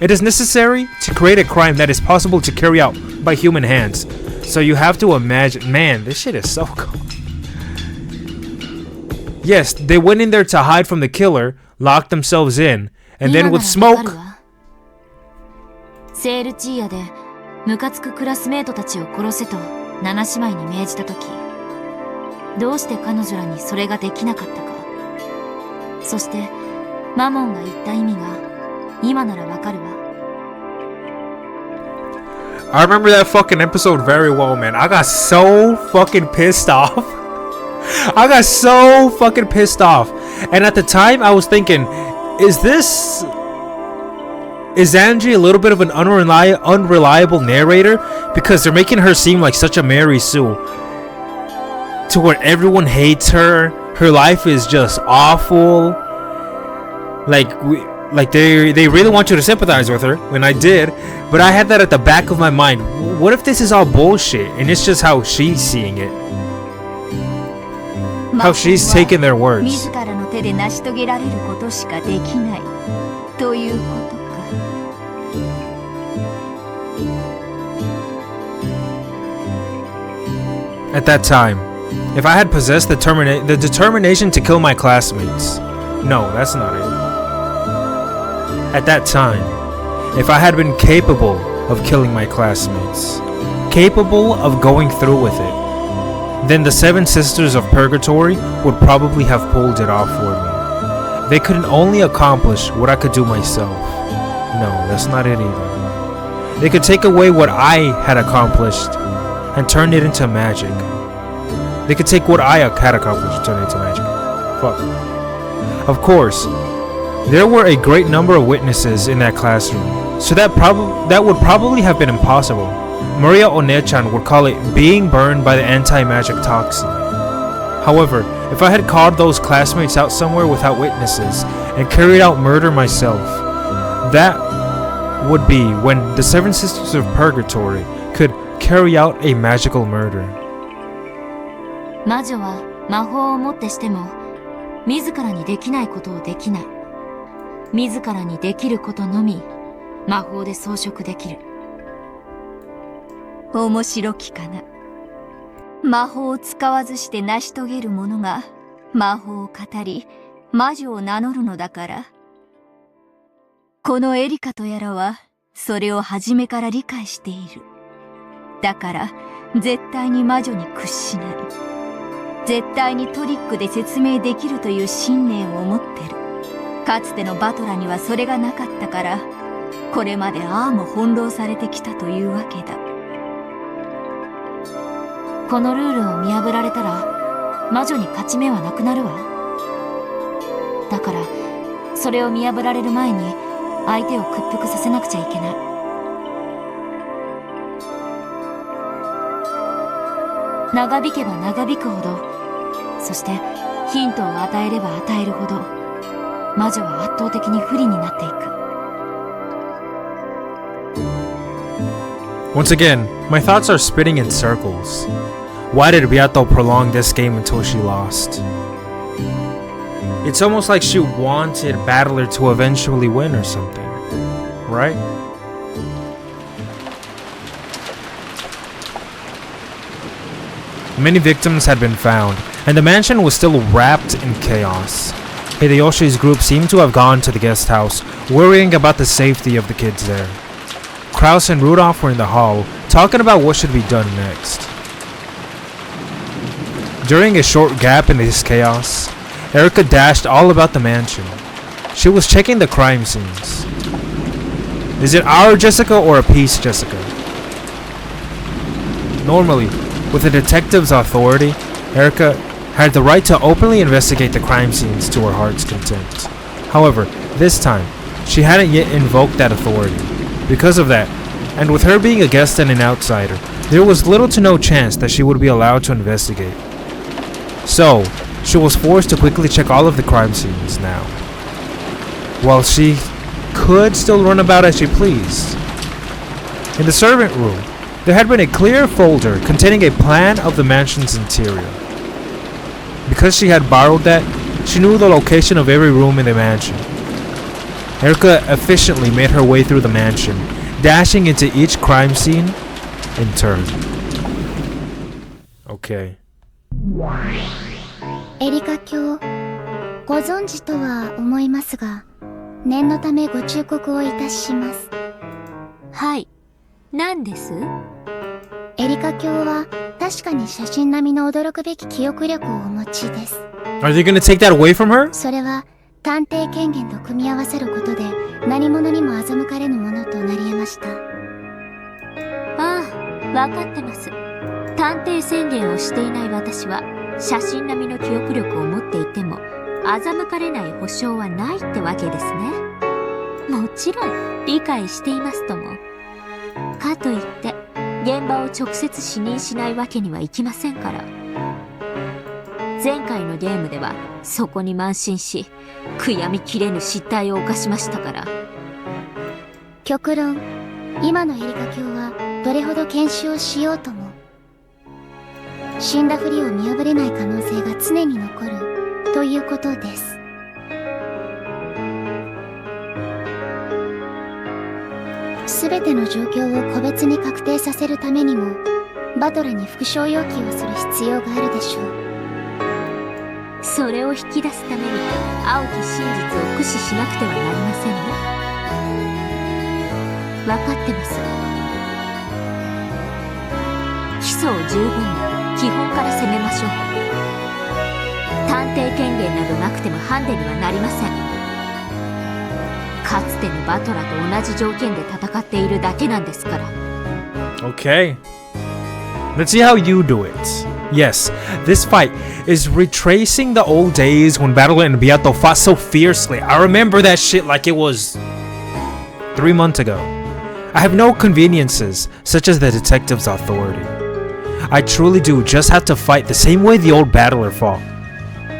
it is necessary to create a crime that is possible to carry out by human hands. So you have to imagine, man, this shit is so cool. Yes, they went in there to hide from the killer, locked themselves in, and then with smoke. セールチーヤでムカつくクラスメートたちを殺せと七姉妹に命じた時、どうして彼女らにそれができなかったか、そしてマモンが言った意味が今ならわかるわ。I remember that fucking episode very well, man. I got so fucking pissed off. I got so fucking pissed off. And at the time, I was thinking, is Angie a little bit of an unreliable narrator? Because they're making her seem like such a Mary Sue, to where everyone hates her. Her life is just awful. Like they really want you to sympathize with her, and I did, but I had that at the back of my mind. What if this is all bullshit and it's just how she's seeing it? How she's taking their words. 自らの手で成し遂げられることしかできないということか。At that time, if I had possessed the determination to kill my classmates, no, that's not it. At that time, if I had been capable of killing my classmates, capable of going through with it, then the Seven Sisters of Purgatory would probably have pulled it off for me. They couldn't only accomplish what I could do myself. No, that's not it either. They could take away what I had accomplished and turn it into magic. They could take what I had accomplished and turn it into magic. Fuck. Of course, there were a great number of witnesses in that classroom, so that would probably have been impossible. Maria One-chan would call it being burned by the anti-magic toxin. However, if I had called those classmates out somewhere without witnesses and carried out murder myself, that would be when the Seven Sisters of Purgatory could carry out a magical murder. 魔女は魔法をもってしても自らにできないことをできない。自らにできることのみ魔法で装飾できる。面白きかな。魔法を使わずして成し遂げる者が魔法を語り魔女を名乗るのだから。このエリカとやらはそれを初めから理解している。だから絶対に魔女に屈しない。絶対にトリックで説明できるという信念を持ってる。かつてのバトラにはそれがなかったから、これまでああも翻弄されてきたというわけだ。このルールを見破られたら魔女に勝ち目はなくなるわ。だからそれを見破られる前に相手を屈服させなくちゃいけない。長引けば長引くほど、そしてヒントを与えれば与えるほど魔女は圧倒的に不利になっていく。Once again, my thoughts are spinning in circles. Why did Beato prolong this game until she lost? It's almost like she wanted Battler to eventually win or something, right? Many victims had been found, and the mansion was still wrapped in chaos. Hideyoshi's group seemed to have gone to the guest house, worrying about the safety of the kids there. Kraus and Rudolph were in the hall, talking about what should be done next. During a short gap in this chaos, Erica dashed all about the mansion. She was checking the crime scenes. Is it our Jessica or a piece Jessica? Normally, with a detective's authority, Erica had the right to openly investigate the crime scenes to her heart's content. However, this time, she hadn't yet invoked that authority. Because of that, and with her being a guest and an outsider, there was little to no chance that she would be allowed to investigate. So, she was forced to quickly check all of the crime scenes now, while she could still run about as she pleased. In the servant room, there had been a clear folder containing a plan of the mansion's interior. Because she had borrowed that, she knew the location of every room in the mansion. Erica efficiently made her way through the mansion, dashing into each crime scene in turn. Okay. エリカ卿、ご存知とは思いますが、念のためご忠告をいたします。はい。何です？エリカ卿は確かに写真並みの驚くべき記憶力をお持ちです。 Are they gonna take that away from her? それは探偵権限と組み合わせることで何者にも欺かれぬものとなり得ました。ああ、わかってます。探偵宣言をしていない私は写真並みの記憶力を持っていても欺かれない保証はないってわけですね。もちろん理解していますとも。かといって現場を直接視認しないわけにはいきませんから。前回のゲームではそこに慢心し悔やみきれぬ失態を犯しましたから。極論、今のエリカ卿はどれほど研修をしようとも死んだふりを見破れない可能性が常に残るということです。すべての状況を個別に確定させるためにもバトラに復唱要求をする必要があるでしょう。それを引き出すために青き真実を駆使しなくてはなりませんね。分かってます。基礎を十分に基本から攻めましょう。探偵権限などなくてもハンデにはなりません。かつてのバトラと同じ条件で戦っているだけなんですから。 Okay. Let's see how you do it. Yes, this fight is retracing the old days when Battle and Beato fought so fiercely. I remember that shit like it was 3 months ago. I have no conveniences, such as the detective's authority. I truly do just have to fight the same way the old battler fought.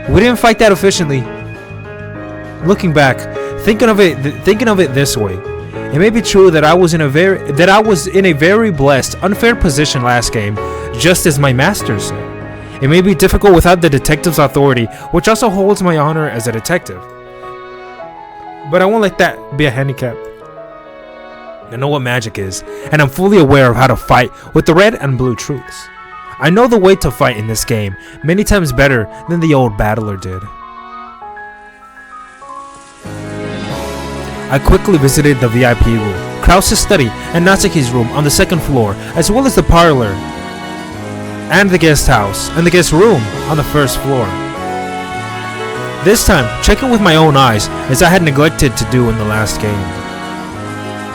We didn't fight that efficiently. Looking back, thinking of it this way, it may be true that I was in a very blessed, unfair position last game, just as my master said. It may be difficult without the detective's authority, which also holds my honor as a detective. But I won't let that be a handicap. I know what magic is, and I'm fully aware of how to fight with the red and blue truths. I know the way to fight in this game many times better than the old battler did. I quickly visited the VIP room, Krause's study, and Natsuki's room on the second floor, as well as the parlor, and the guest house, and the guest room on the first floor. This time, checking with my own eyes, as I had neglected to do in the last game.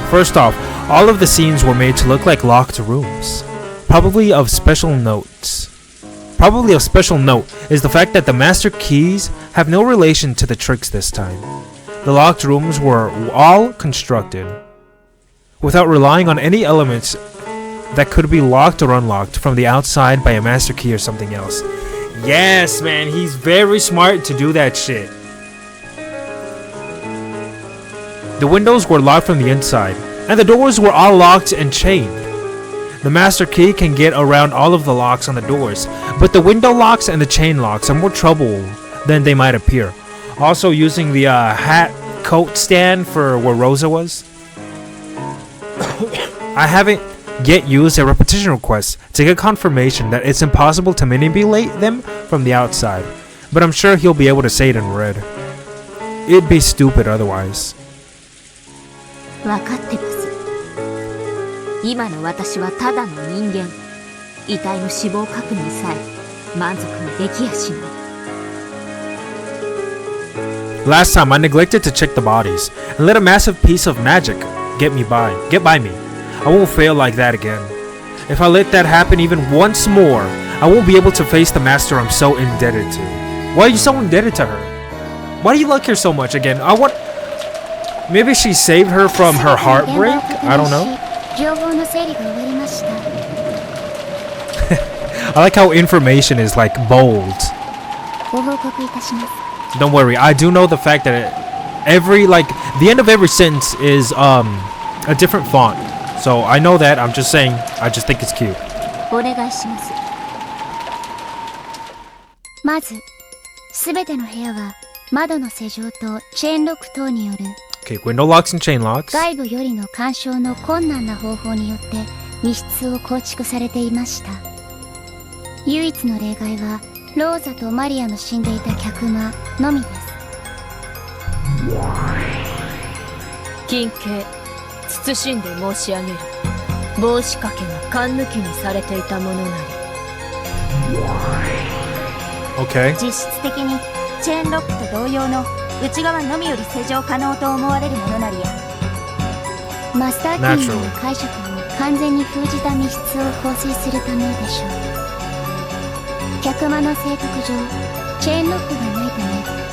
First off, all of the scenes were made to look like locked rooms. Probably of special note is the fact that the master keys have no relation to the tricks this time. The locked rooms were all constructed without relying on any elements that could be locked or unlocked from the outside by a master key or something else. Yes, man, he's very smart to do that shit. The windows were locked from the inside, and the doors were all locked and chained. The master key can get around all of the locks on the doors, but the window locks and the chain locks are more trouble than they might appear. Also using the hat coat stand for where Rosa was. I haven't yet used a repetition request to get confirmation that it's impossible to manipulate them from the outside, but I'm sure he'll be able to say it in red. It'd be stupid otherwise. 分かってます。今の私はただの人間。遺体の死亡確認さえ満足にできやしない。Last time I neglected to check the bodies and let a massive piece of magic get by me. I won't fail like that again. If I let that happen even once more, I won't be able to face the master I'm so indebted to. Why are you so indebted to her? Why do you like her so much again? Maybe she saved her from her heartbreak? I don't know. I like how information is like bold. Don't worry, I do know the fact that the end of every sentence is a different font. So I know that, I'm just saying, I just think it's cute. お願いします。まず、すべての部屋は窓の施錠とチェーンロック等による Okay, window locks and chain locks. 外部よりの干渉の困難な方法によって密室を構築されていました。唯一の例外はローザとマリアの死んでいた客間のみです。近景、謹んで申し上げる。帽子掛けが勘抜きにされていたものなり。Okay. 実質的にチェーンロックと同様の内側のみより施錠可能と思われるものなりや。マスターキーによる解釈を完全に封じた密室を構成するためでしょう。客間の性格上チェーンロックがないため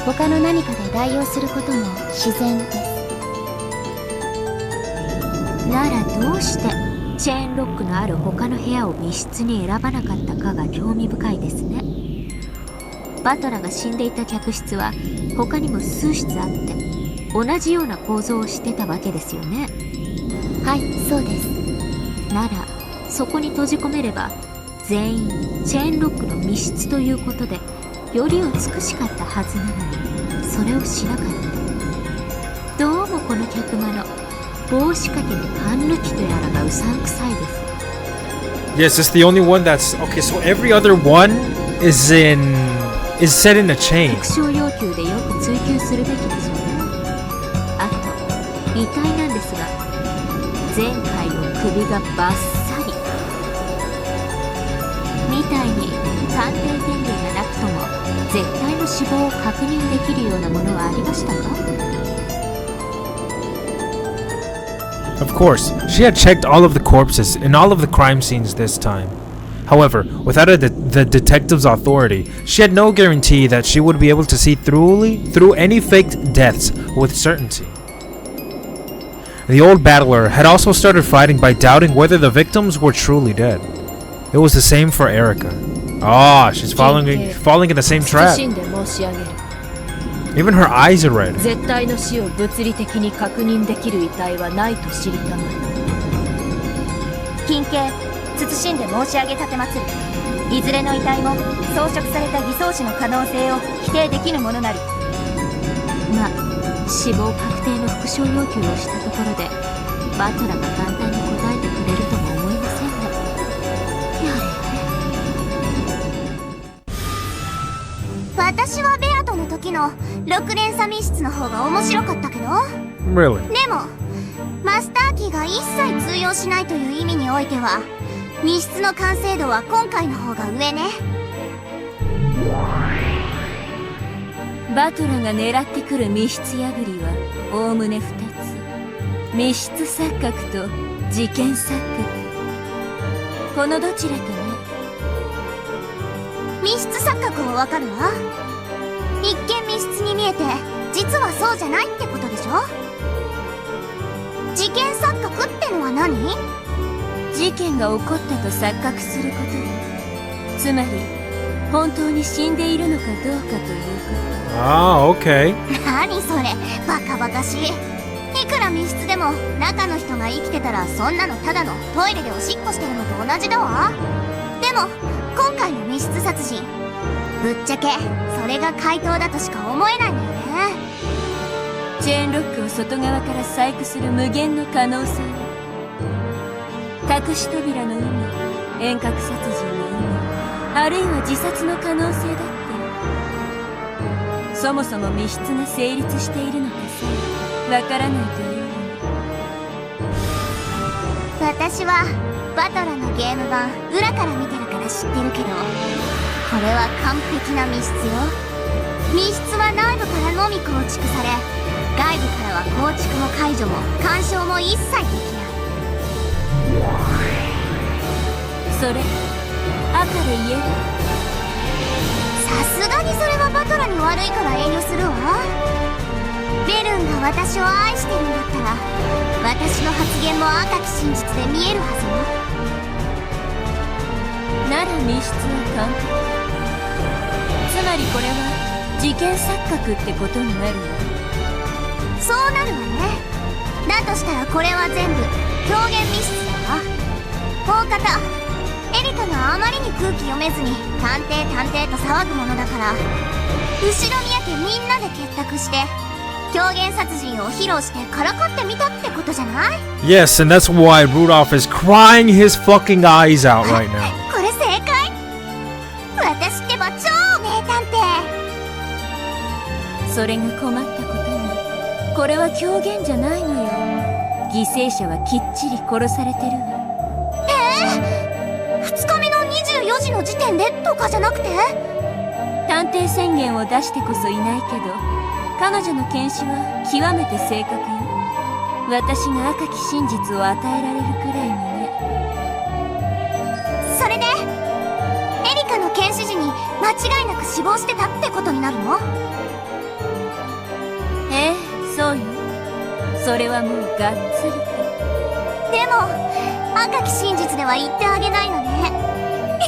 他の何かで代用することも自然です。ならどうしてチェーンロックのある他の部屋を密室に選ばなかったかが興味深いですね。バトラが死んでいた客室は他にも数室あって同じような構造をしてたわけですよね。はい、そうです。ならそこに閉じ込めれば全員チェーンロックの密室ということでより美しかったはずなのにそれをしなかった。どうもこの客間の帽子掛けの勘抜きとやらがうさんくさいです。 Yes, it's the only one that's okay. So every other one is set in a chain. 特徴要求でよく追求するべきでしょうね。あと遺体なんですが前回の首がバッサリみたいに鑑定権限がなくとも絶対の死亡を確認できるようなものはありましたか？ Of course, she had checked all of the corpses in all of the crime scenes this time. However, without the detective's authority, she had no guarantee that she would be able to see through any faked deaths with certainty. The old battler had also started fighting by doubting whether the victims were truly dead. It was the same for Erica. Ah, she's falling in the same trap. Even her eyes are red. 絶対の死を物理的に確認できる遺体はないと知りたまえ。金慶慎んで申し上げたてまつる。いずれの遺体も装飾された偽装死の可能性を否定できぬものなり。まあ死亡確定の復唱要求をしたところでバトラが簡単に答えてくれるとも思いませんが、やれやれ。私はベアとの時の6連鎖密室の方が面白かったけど。 Really? でもマスターキーが一切通用しないという意味においては密室の完成度は今回の方が上ね。バトラが狙ってくる密室破りはおおむね2つ。密室錯覚と事件錯覚。このどちらかね。密室錯覚はわかるわ。一見密室に見えて実はそうじゃないってことでしょ。事件錯覚ってのは何？事件が起こったと錯覚すること。つまり本当に死んでいるのかどうかということ。Ah, okay. 何それ、バカバカしい。いくら密室でも中の人が生きてたらそんなのただのトイレでおしっこしてるのと同じだわ。でも今回の密室殺人、ぶっちゃけそれが怪盗だとしか思えないんだよね。チェーンロックを外側から細工する無限の可能性。隠し扉の有無、遠隔殺人の有無、あるいは自殺の可能性だって。そもそも密室が成立しているのかさえわからないというのに。私はバトラのゲーム版裏から見てるから知ってるけど、これは完璧な密室よ。密室は内部からのみ構築され、外部からは構築も解除も干渉も一切できない。それ赤で言える？さすがにそれはバトラに悪いから遠慮するわ。ベルンが私を愛してるんだったら私の発言も赤き真実で見えるはずよ。なら密室は完璧。つまりこれは事件錯覚ってことになるわ。そうなるわね。だとしたらこれは全部表現密室だわ。大方エリカがあまりに空気読めずに探偵探偵と騒ぐものだから、後ろ宮家みんなで結託して狂言殺人を披露してからかってみたってことじゃない？ Yes, and that's why Rudolph is crying his fucking eyes out right now. これ正解？私ってば超名探偵。それが困ったことに、これは狂言じゃないのよ。犠牲者はきっちり殺されてるわ。の時点でとかじゃなくて？探偵宣言を出してこそいないけど、彼女の検視は極めて正確よ。私が赤き真実を与えられるくらいにね。それでエリカの検視時に間違いなく死亡してたってことになるの？ええ、そうよ。それはもうがっつりと。でも赤き真実では言ってあげないのね。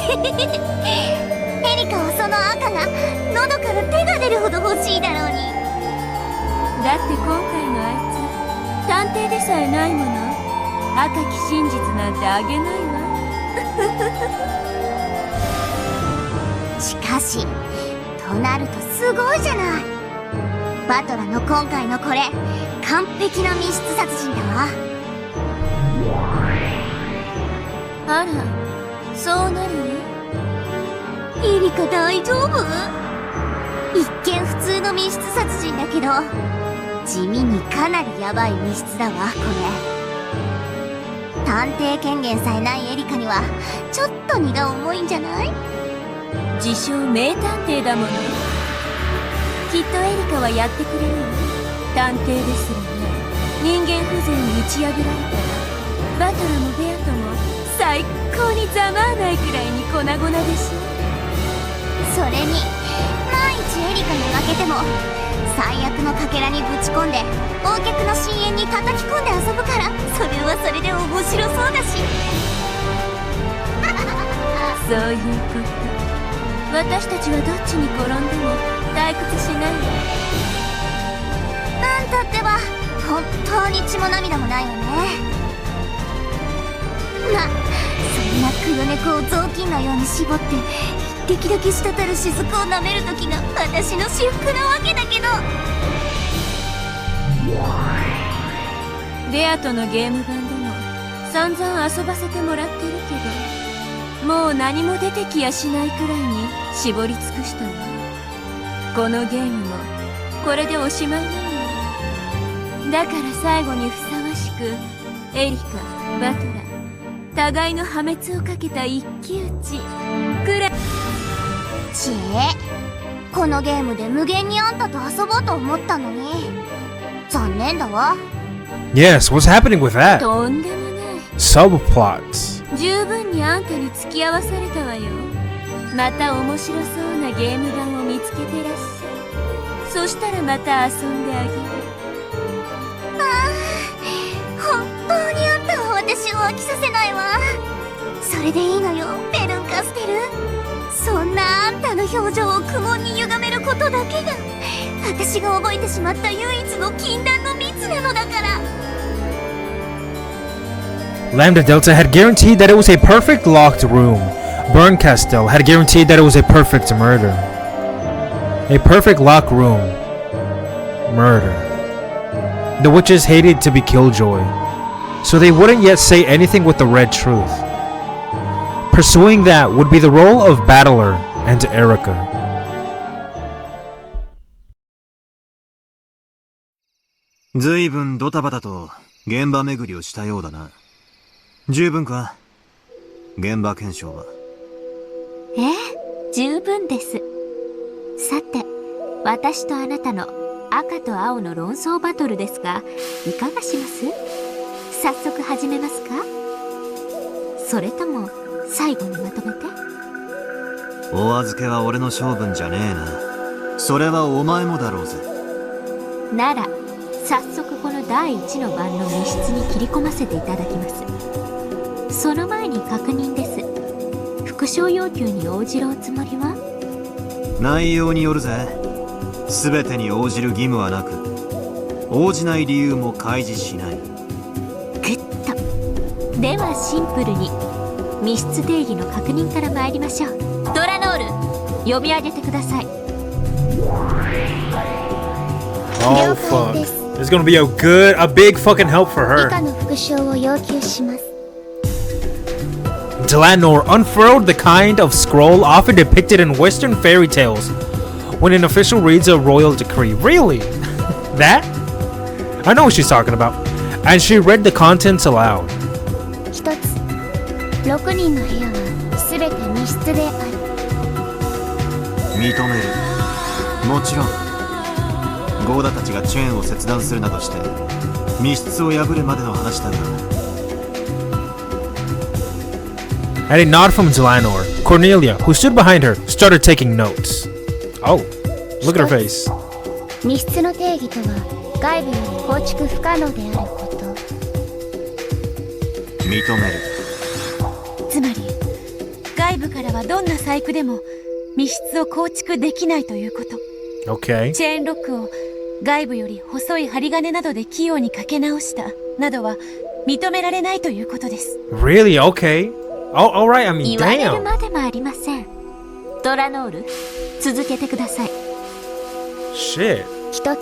エリカはその赤が喉から手が出るほど欲しいだろうに。だって今回のあいつ探偵でさえないもの。赤き真実なんてあげないわ。しかしとなるとすごいじゃない。バトラの今回のこれ完璧な密室殺人だわ。あら、そうなる？エリカ大丈夫？一見普通の密室殺人だけど地味にかなりヤバい密室だわこれ。探偵権限さえないエリカにはちょっと荷が重いんじゃない？自称名探偵だもの。きっとエリカはやってくれるわ。探偵ですらね、人間風情に打ち破られたらバトラもベアとも最高にざまあないくらいに粉々でしょ。それに万一エリカに負けても最悪のかけらにぶち込んで王客の深淵に叩き込んで遊ぶから、それはそれで面白そうだし。そういうこと。私たちはどっちに転んでも退屈しないわ。なんたっては本当に血も涙もないわね。ま、そんな黒猫を雑巾のように絞って一滴だけ滴る雫を舐める時が私の至福なわけだけど。ベアとのゲーム版でも散々遊ばせてもらってるけど、もう何も出てきやしないくらいに絞り尽くしたわ。このゲームもこれでおしまいなのよ。だから最後にふさわしくエリカ、バトラ、互いの破滅をかけた一騎打ちくらい。ちえ、このゲームで無限にあんたと遊ぼうと思ったのに残念だわ。 Yes, what's happening with that? とんでもない。 Subplots. 十分にあんたに付き合わされたわよ。また面白そうなゲーム版を見つけてらっしゃい。そしたらまた遊んであげる。本当にあんたは私を飽きさせないわ。それでいいのよ、ベルンカステル。そんなあんたの表情を苦悶に歪めることだけが私が覚えてしまった唯一の禁断の蜜なのだから。Lambda Delta had guaranteed that it was a perfect locked room. Berncastel had guaranteed that it was a perfect murder. A perfect locked room. Murder. The witches hated to be killjoy, so they wouldn't yet say anything with the red truth. Pursuing that would be the role of Battler and Erica. ずいぶんドタバタと現場巡りをしたようだな。十分か？現場検証は。ええ、十分です。さて、私とあなたの赤と青の論争バトルですが、いかがします？早速始めますか？それとも最後にまとめて。お預けは俺の性分じゃねえな。それはお前もだろうぜ。なら早速この第1の番の密室に切り込ませていただきます。その前に確認です。復唱要求に応じるおつもりは？内容によるぜ。全てに応じる義務はなく、応じない理由も開示しない。グッと。ではシンプルに密室定義の確認から参りましょう。ドラノール、読み上げてください。Oh fuck. It's gonna be a big fucking help for her. 以下の復唱を要求します。Delanor unfurled the kind of scroll often depicted in Western fairy tales when an official reads a royal decree. Really? That? I know what she's talking about. And she read the contents aloud. 一つ、6人の部屋は全全て密室である。認める。もちろんゴーダたちがチェーンを切断するなどして密室を破るまでの話だが。 At a nod from Zelanor, Cornelia, who stood behind her, started taking notes. Oh, look at her face. 密室の定義とは外部より構築不可能であること。認める。つまり外部からはどんな細工でも密室を構築できないということ。 Okay. チェーンロックを外部より細い針金などで器用にかけ直したなどは認められないということです。 Really? Okay. Oh, alright, I mean, 言われる damn. までもありません。ドラノール、続けてください。 Shit. 一つ、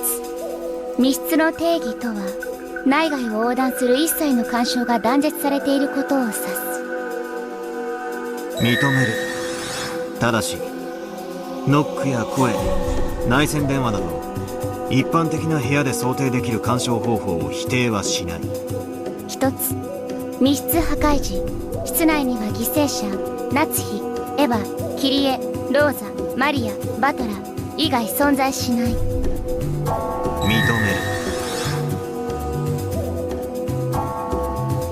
密室の定義とは内外を横断する一切の干渉が断絶されていることを指す。認める。ただしノックや声、内線電話など一般的な部屋で想定できる干渉方法を否定はしない。一つ、密室破壊時室内には犠牲者、ナツヒ、エヴァ、キリエ、ローザ、マリア、バトラ以外存在しない。認める。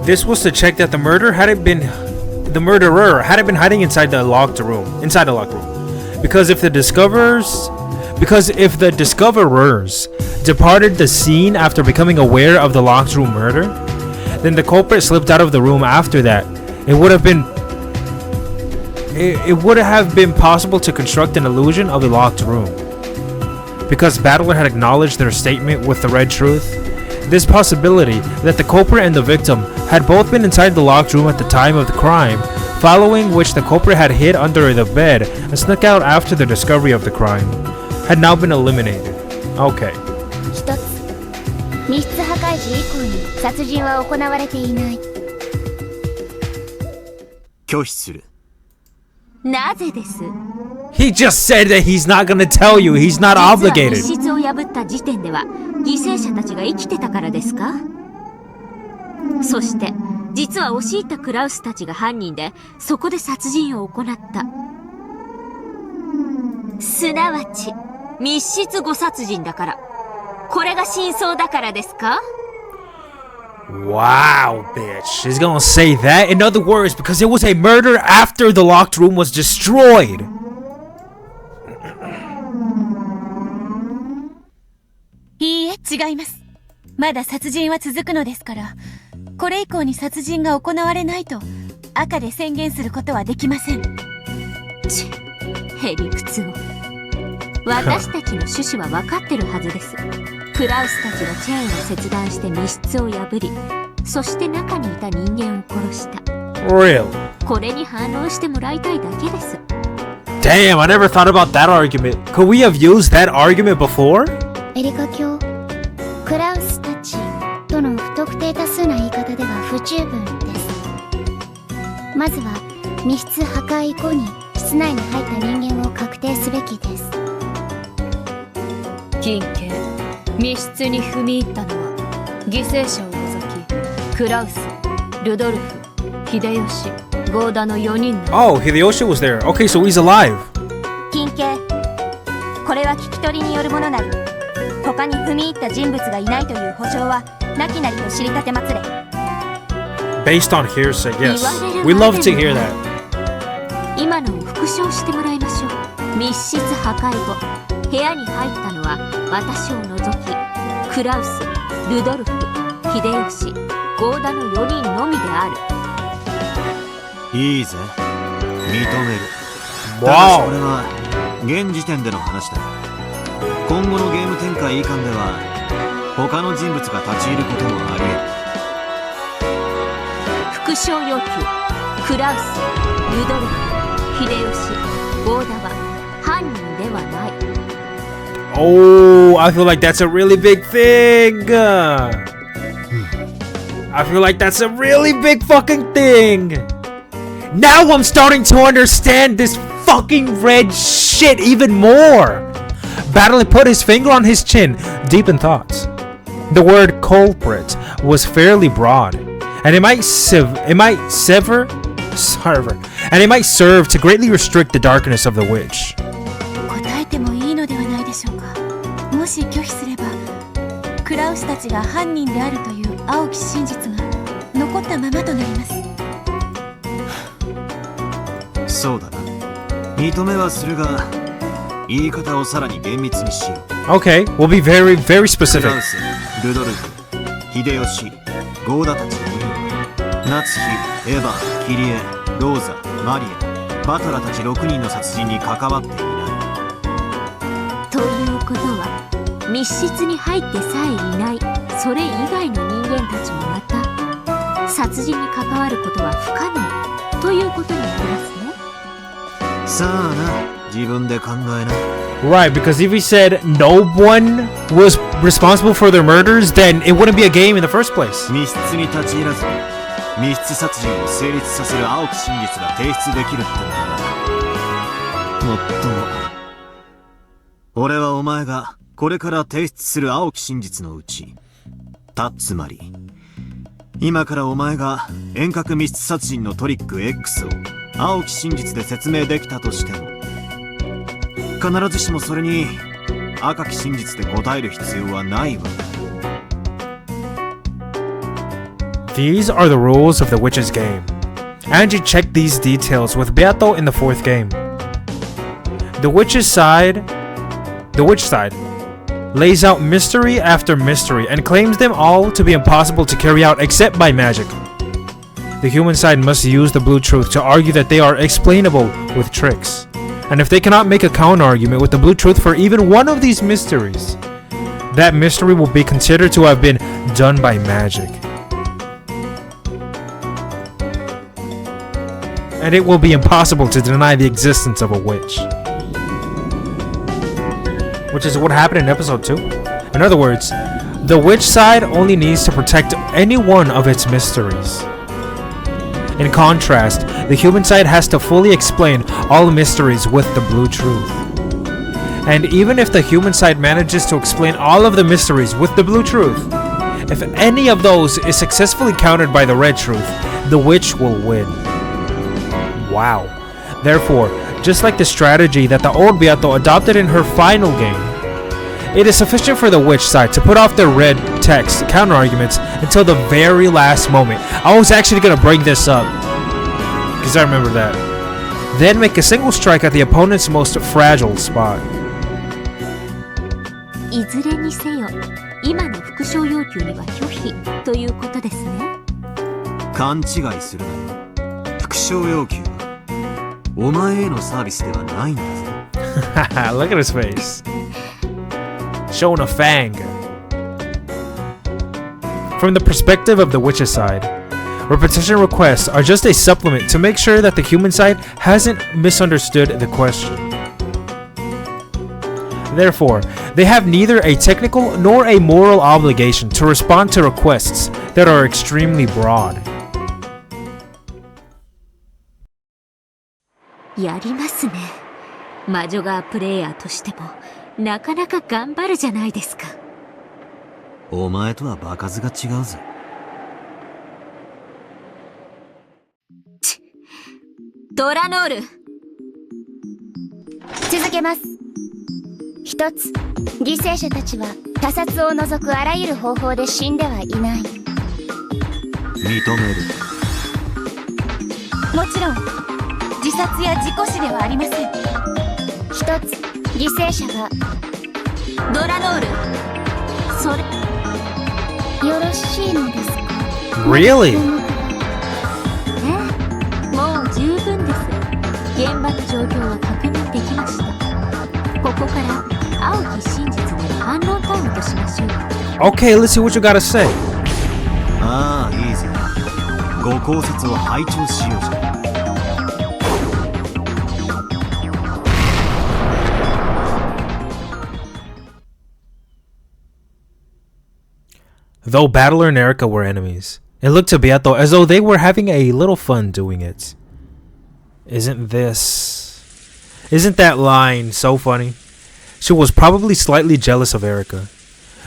This was to check that the murderer hadn't been hiding inside the locked room. Because if the discoverers departed the scene after becoming aware of the locked room murder, then the culprit slipped out of the room after that. It would have been possible to construct an illusion of the locked room. Because Battler had acknowledged their statement with the red truth, this possibility that the culprit and the victim had both been inside the locked room at the time of the crime, following which the culprit had hid under the bed and snuck out after the discovery of the crime, had now been eliminated. Okay. 一つ、密室破壊時以降に殺人は行われていない。拒否する。なぜです？ He just said that he's not gonna tell you. He's not 実は obligated. 密室を破った時点では犠牲者たちが生きてたからですか？そして実は押し入ったクラウスたちが犯人でそこで殺人を行った。すなわち密室誤殺人だから。これが真相だからですか？ Wow, bitch. She's gonna say that? In other words, because it was a murder after the locked room was destroyed. いいえ、違います。まだ殺人は続くのですから、これ以降に殺人が行われないと赤で宣言することはできません。ち、へりくつを。私たちの趣旨は分かってるはずです。クラウスたちがチェーンを切断して密室を破り、そして中にいた人間を殺した。Really? これに反論してもらいたいだけです。 Damn, I never thought about that argument. Could we have used that argument before? エリカ卿、クラウスたちとの不特定多数な言い方では不十分です。まずは密室破壊後に室内に入った人間を確定すべきです。近景、密室に踏み入ったのは犠牲者を除きクラウス、ルドルフ、秀吉、ゴーダの4人の。 Oh, Hideyoshi was there. Okay, so he's alive. 金系、これは聞き取りによるものなり、他に踏み入った人物がいないという保証はなきなりと知りたてまつれ。 Based on hearsay, yes. We love to hear that. 今のを復唱してもらいましょう。密室破壊後、部屋に入ったのは私を除きクラウス、ルドルフ、秀吉、ゴーダの4人のみである。いいぜ、認める。た Wow. だしこれは現時点での話だ。今後のゲーム展開以下では他の人物が立ち入ることもあり得る。復唱要求。クラウス、ルドルフ、秀吉、ゴーダは犯人ではない。 Oh, I feel like that's a really big thing. I feel like that's a really big fucking thing. Now I'm starting to understand this fucking red shit even more. Battler put his finger on his chin, deep in thoughts. The word culprit was fairly broad, and it might sever and it might serve to greatly restrict the darkness of the witch. 答えてもいいのではないでしょうか。もし拒否すればクラウスたちが犯人であるという青き真実が残ったままとなります。そうだな。認めはするが言い方をさらに厳密にしよう。 Okay, we'll be very, very クラ specific. ウス、ルドルフ、秀吉、ゴーダたち5人、夏日、エヴァ、キリエ、ローザ、マリア、バトラたち6人の殺人に関わっていない。ということは密室に入ってさえいないそれ以外の人間たちもまた殺人に関わることは不可能ということになりますね。さあな、自分で考えな。 Right, because if we said no one was responsible for their murders, then it wouldn't be a game in the first place. 密室に立ち入らずに密室殺人を成立させる青き真実が提出できるってのだな。もっとも俺はお前がこれから提出する青き真実のうちつまり今からお前が遠隔密室殺人のトリック X を青き真実で説明できたとしても必ずしもそれに赤き真実で答える必要はないわ。 These are the rules of the witch's game. Angie checked these details with Beato in the 4th game. The witch side lays out mystery after mystery and claims them all to be impossible to carry out except by magic. The human side must use the blue truth to argue that they are explainable with tricks. And if they cannot make a counter-argument with the blue truth for even one of these mysteries, that mystery will be considered to have been done by magic. And it will be impossible to deny the existence of a witch. Which is what happened in episode 2. In other words, the witch side only needs to protect any one of its mysteries. In contrast, the human side has to fully explain all mysteries with the blue truth. And even if the human side manages to explain all of the mysteries with the blue truth, if any of those is successfully countered by the red truth, the witch will win. Wow. Therefore, just like the strategy that the old Beato adopted in her final game, it is sufficient for the witch side to put off their red text counter-arguments until the very last moment. I was actually going to bring this up, because I remember that. Then make a single strike at the opponent's most fragile spot. いずれにせよ今の復唱要求には拒否ということですね。勘違いするなよ。復唱要求はお前へのサービスではないんだぜ。Look at his face. Showing a fang. From the perspective of the witch's side, repetition requests are just a supplement to make sure that the human side hasn't misunderstood the question. Therefore, they have neither a technical nor a moral obligation to respond to requests that are extremely broad. やりますね。魔女側プレイヤーとしてもなかなか頑張るじゃないですか。お前とは場数が違うぜ。ドラノール。続けます。一つ、犠牲者たちは他殺を除くあらゆる方法で死んではいない。認める。もちろん自殺や事故死ではありません。一つ、犠牲者はドラノール。それよろしいのですか？ Really? もう十分です。現場の状況は確認できました。ここから青き真実での反論タイムとしましょう。 Okay, let's see what you gotta say. ああ、いいぜ。ご考察を拝聴しようじゃ。Though Battler and Erica were enemies, it looked to Beato as though they were having a little fun doing it. Isn't that line so funny? She was probably slightly jealous of Erica.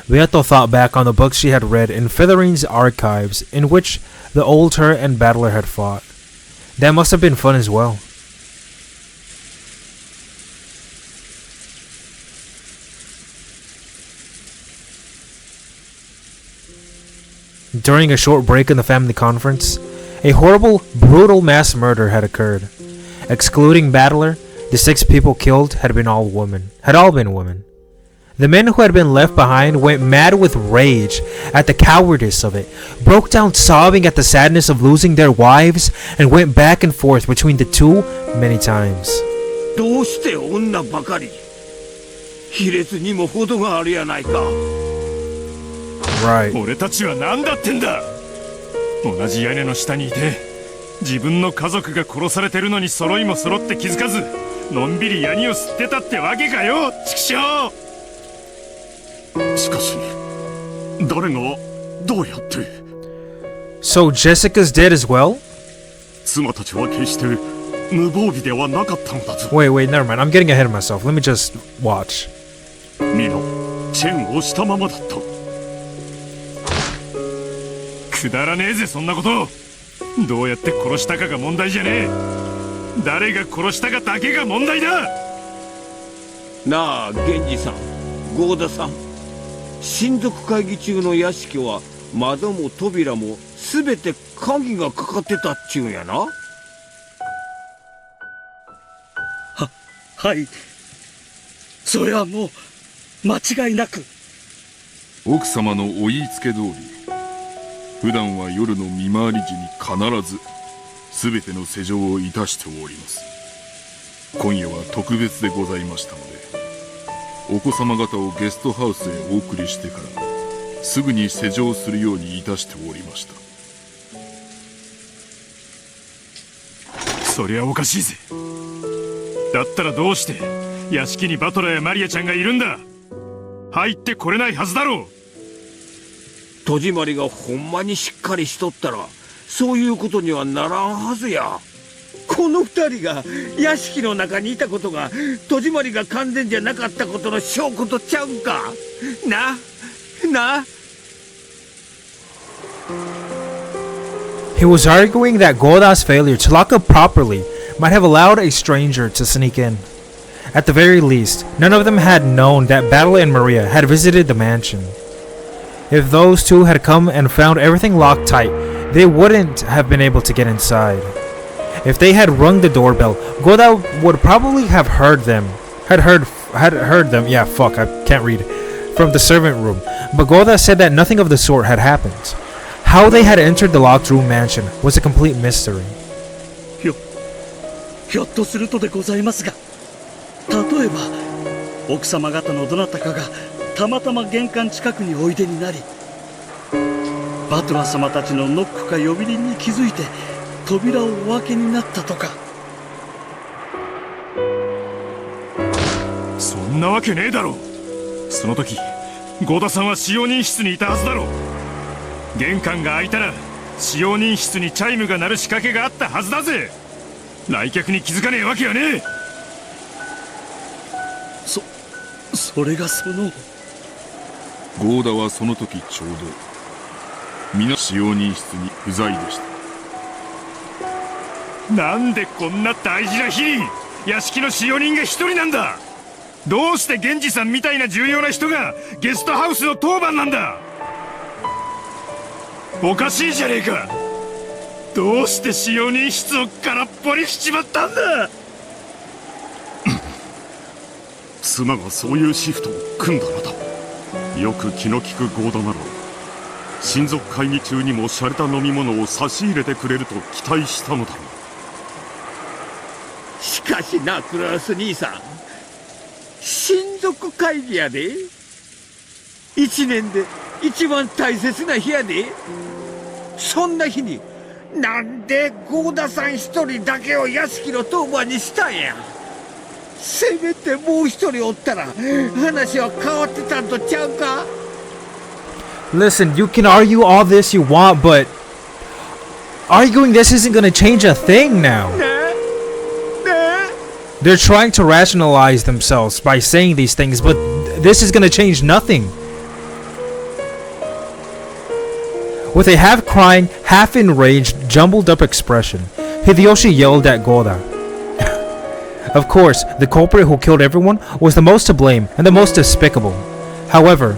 Beato thought back on the books she had read in Featherine's archives in which the old her and Battler had fought. That must have been fun as well. During a short break in the family conference, a horrible, brutal mass murder had occurred. Excluding Battler, the 6 people killed had all been women. The men who had been left behind went mad with rage at the cowardice of it, broke down sobbing at the sadness of losing their wives, and went back and forth between the two many times. どうして女ばかり？卑劣にも程があるやないか。Right. 俺たちは何だってんだ。同じ屋根の下にいて、自分の家族が殺されてるのに揃いも揃って気づかず、のんびりヤニを吸ってたってわけかよ、畜生。しかし、誰がどうやって？ So Jessica's dead as well? 妻たちは決して無防備ではなかったのだぞ。Wait, never mind. I'm getting ahead of myself. Let me just watch. 皆、チェーンをしたままだった。くだらねえぜそんなこと。どうやって殺したかが問題じゃねえ。誰が殺したかだけが問題だ。なあ源氏さん、郷田さん、親族会議中の屋敷は窓も扉も全て鍵がかかってたっちゅうんやな。はい、それはもう間違いなく。奥様のお言いつけ通り、普段は夜の見回り時に必ず全ての施錠をいたしております。今夜は特別でございましたので、お子様方をゲストハウスへお送りしてからすぐに施錠するようにいたしておりました。そりゃおかしいぜ。だったらどうして屋敷にバトラーやマリアちゃんがいるんだ。入ってこれないはずだろう。戸締まりがほんまにしっかりしとったらそういうことにはならんはずや。この2人が屋敷の中にいたことが戸締まりが完全じゃなかったことの証拠とちゃうんかな。 He was arguing that Goda's failure to lock up properly might have allowed a stranger to sneak in. At the very least, none of them had known that Battle and Maria had visited the mansion. If those two had come and found everything locked tight, they wouldn't have been able to get inside. If they had rung the doorbell, Goda would probably have heard them. Had heard them. Yeah, fuck, I can't read. From the servant room. But Goda said that nothing of the sort had happened. How they had entered the locked room mansion was a complete mystery. ひょっとするとでございますが、例えば奥様方のどなたかがたまたま玄関近くにおいでになり、バトラー様たちのノックか呼び鈴に気づいて扉をお開けになったとか。そんなわけねえだろ。その時郷田さんは使用人室にいたはずだろ。玄関が開いたら使用人室にチャイムが鳴る仕掛けがあったはずだぜ。来客に気づかねえわけはねえ。それがその。ゴーダはその時ちょうど皆使用人室に不在でした。なんでこんな大事な日に屋敷の使用人が一人なんだ。どうして源氏さんみたいな重要な人がゲストハウスの当番なんだ。おかしいじゃねえか。どうして使用人室を空っぽにしちまったんだ。妻がそういうシフトを組んだのだ。よく気の利くゴーダなら親族会議中にも洒落た飲み物を差し入れてくれると期待したのだろう。しかしなクラス兄さん、親族会議やで。一年で一番大切な日やで。そんな日になんで郷田さん一人だけを屋敷の当番にしたんや。せめてもう一人おったら話は変わってたんとちゃうか。 Listen, you can argue all this you want, but arguing this isn't gonna change a thing now. They're trying to rationalize themselves by saying these things, but this is gonna change nothing. With a half-crying, half-enraged, jumbled-up expression, Hideyoshi yelled at Goda. Of course, the culprit who killed everyone was the most to blame and the most despicable. However,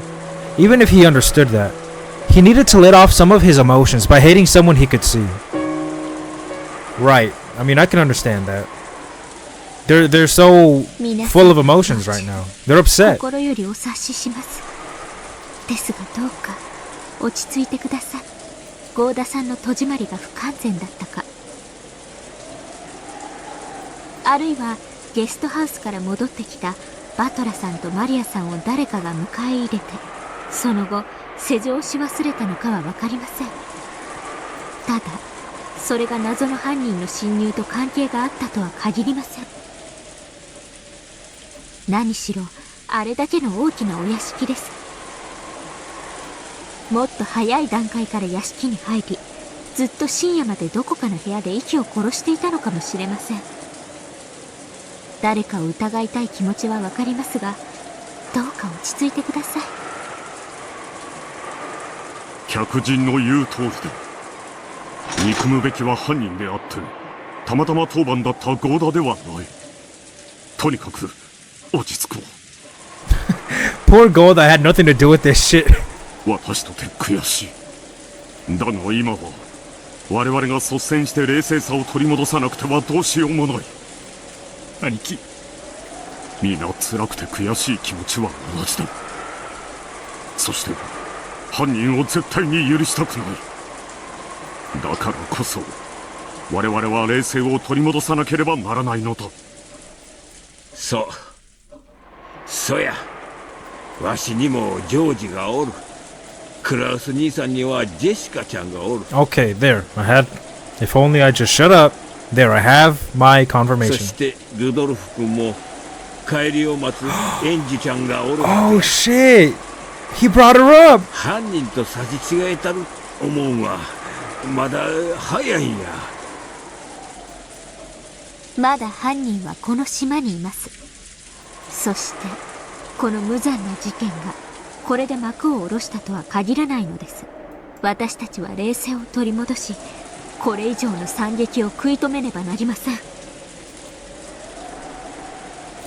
even if he understood that, he needed to let off some of his emotions by hating someone he could see. Right. I mean, I can understand that. They're so full of emotions right now. They're upset. 心よりお察しします。ですがどうか落ち着いてください。ゴーダさんの戸締まりが不完全だったか、あるいはゲストハウスから戻ってきたバトラさんとマリアさんを誰かが迎え入れて、その後施錠し忘れたのかは分かりません。ただそれが謎の犯人の侵入と関係があったとは限りません。何しろあれだけの大きなお屋敷です。もっと早い段階から屋敷に入り、ずっと深夜までどこかの部屋で息を殺していたのかもしれません。誰かを疑いたい気持ちはわかりますが、どうか落ち着いてください。客人の言う通りで、憎むべきは犯人であって、たまたま当番だったゴーダではない。とにかく落ち着こう。Poor Goda had nothing to do with this shit. 私とて悔しい。だが今は我々が率先して冷静さを取り戻さなくてはどうしようもない。兄貴、皆辛くて悔しい気持ちは同じだ。そして犯人を絶対に許したくない。だからこそ我々は冷静を取り戻さなければならないのだ。そや、わしにもジョージがおる。クラウス兄さんにはジェシカちゃんがおる。 Okay, there. If only I just shut up. There, I have my confirmation. そしてルドルフ君も帰りを待つエンジちゃんがおる。Oh shit! He brought her up! 犯人と差し違えたる思うが、まだ早いんや。まだ犯人はこの島にいます。そしてこの無残な事件がこれで幕を下ろしたとは限らないのです。私たちは冷静を取り戻し、これ以上の惨劇を食い止めねばなりません。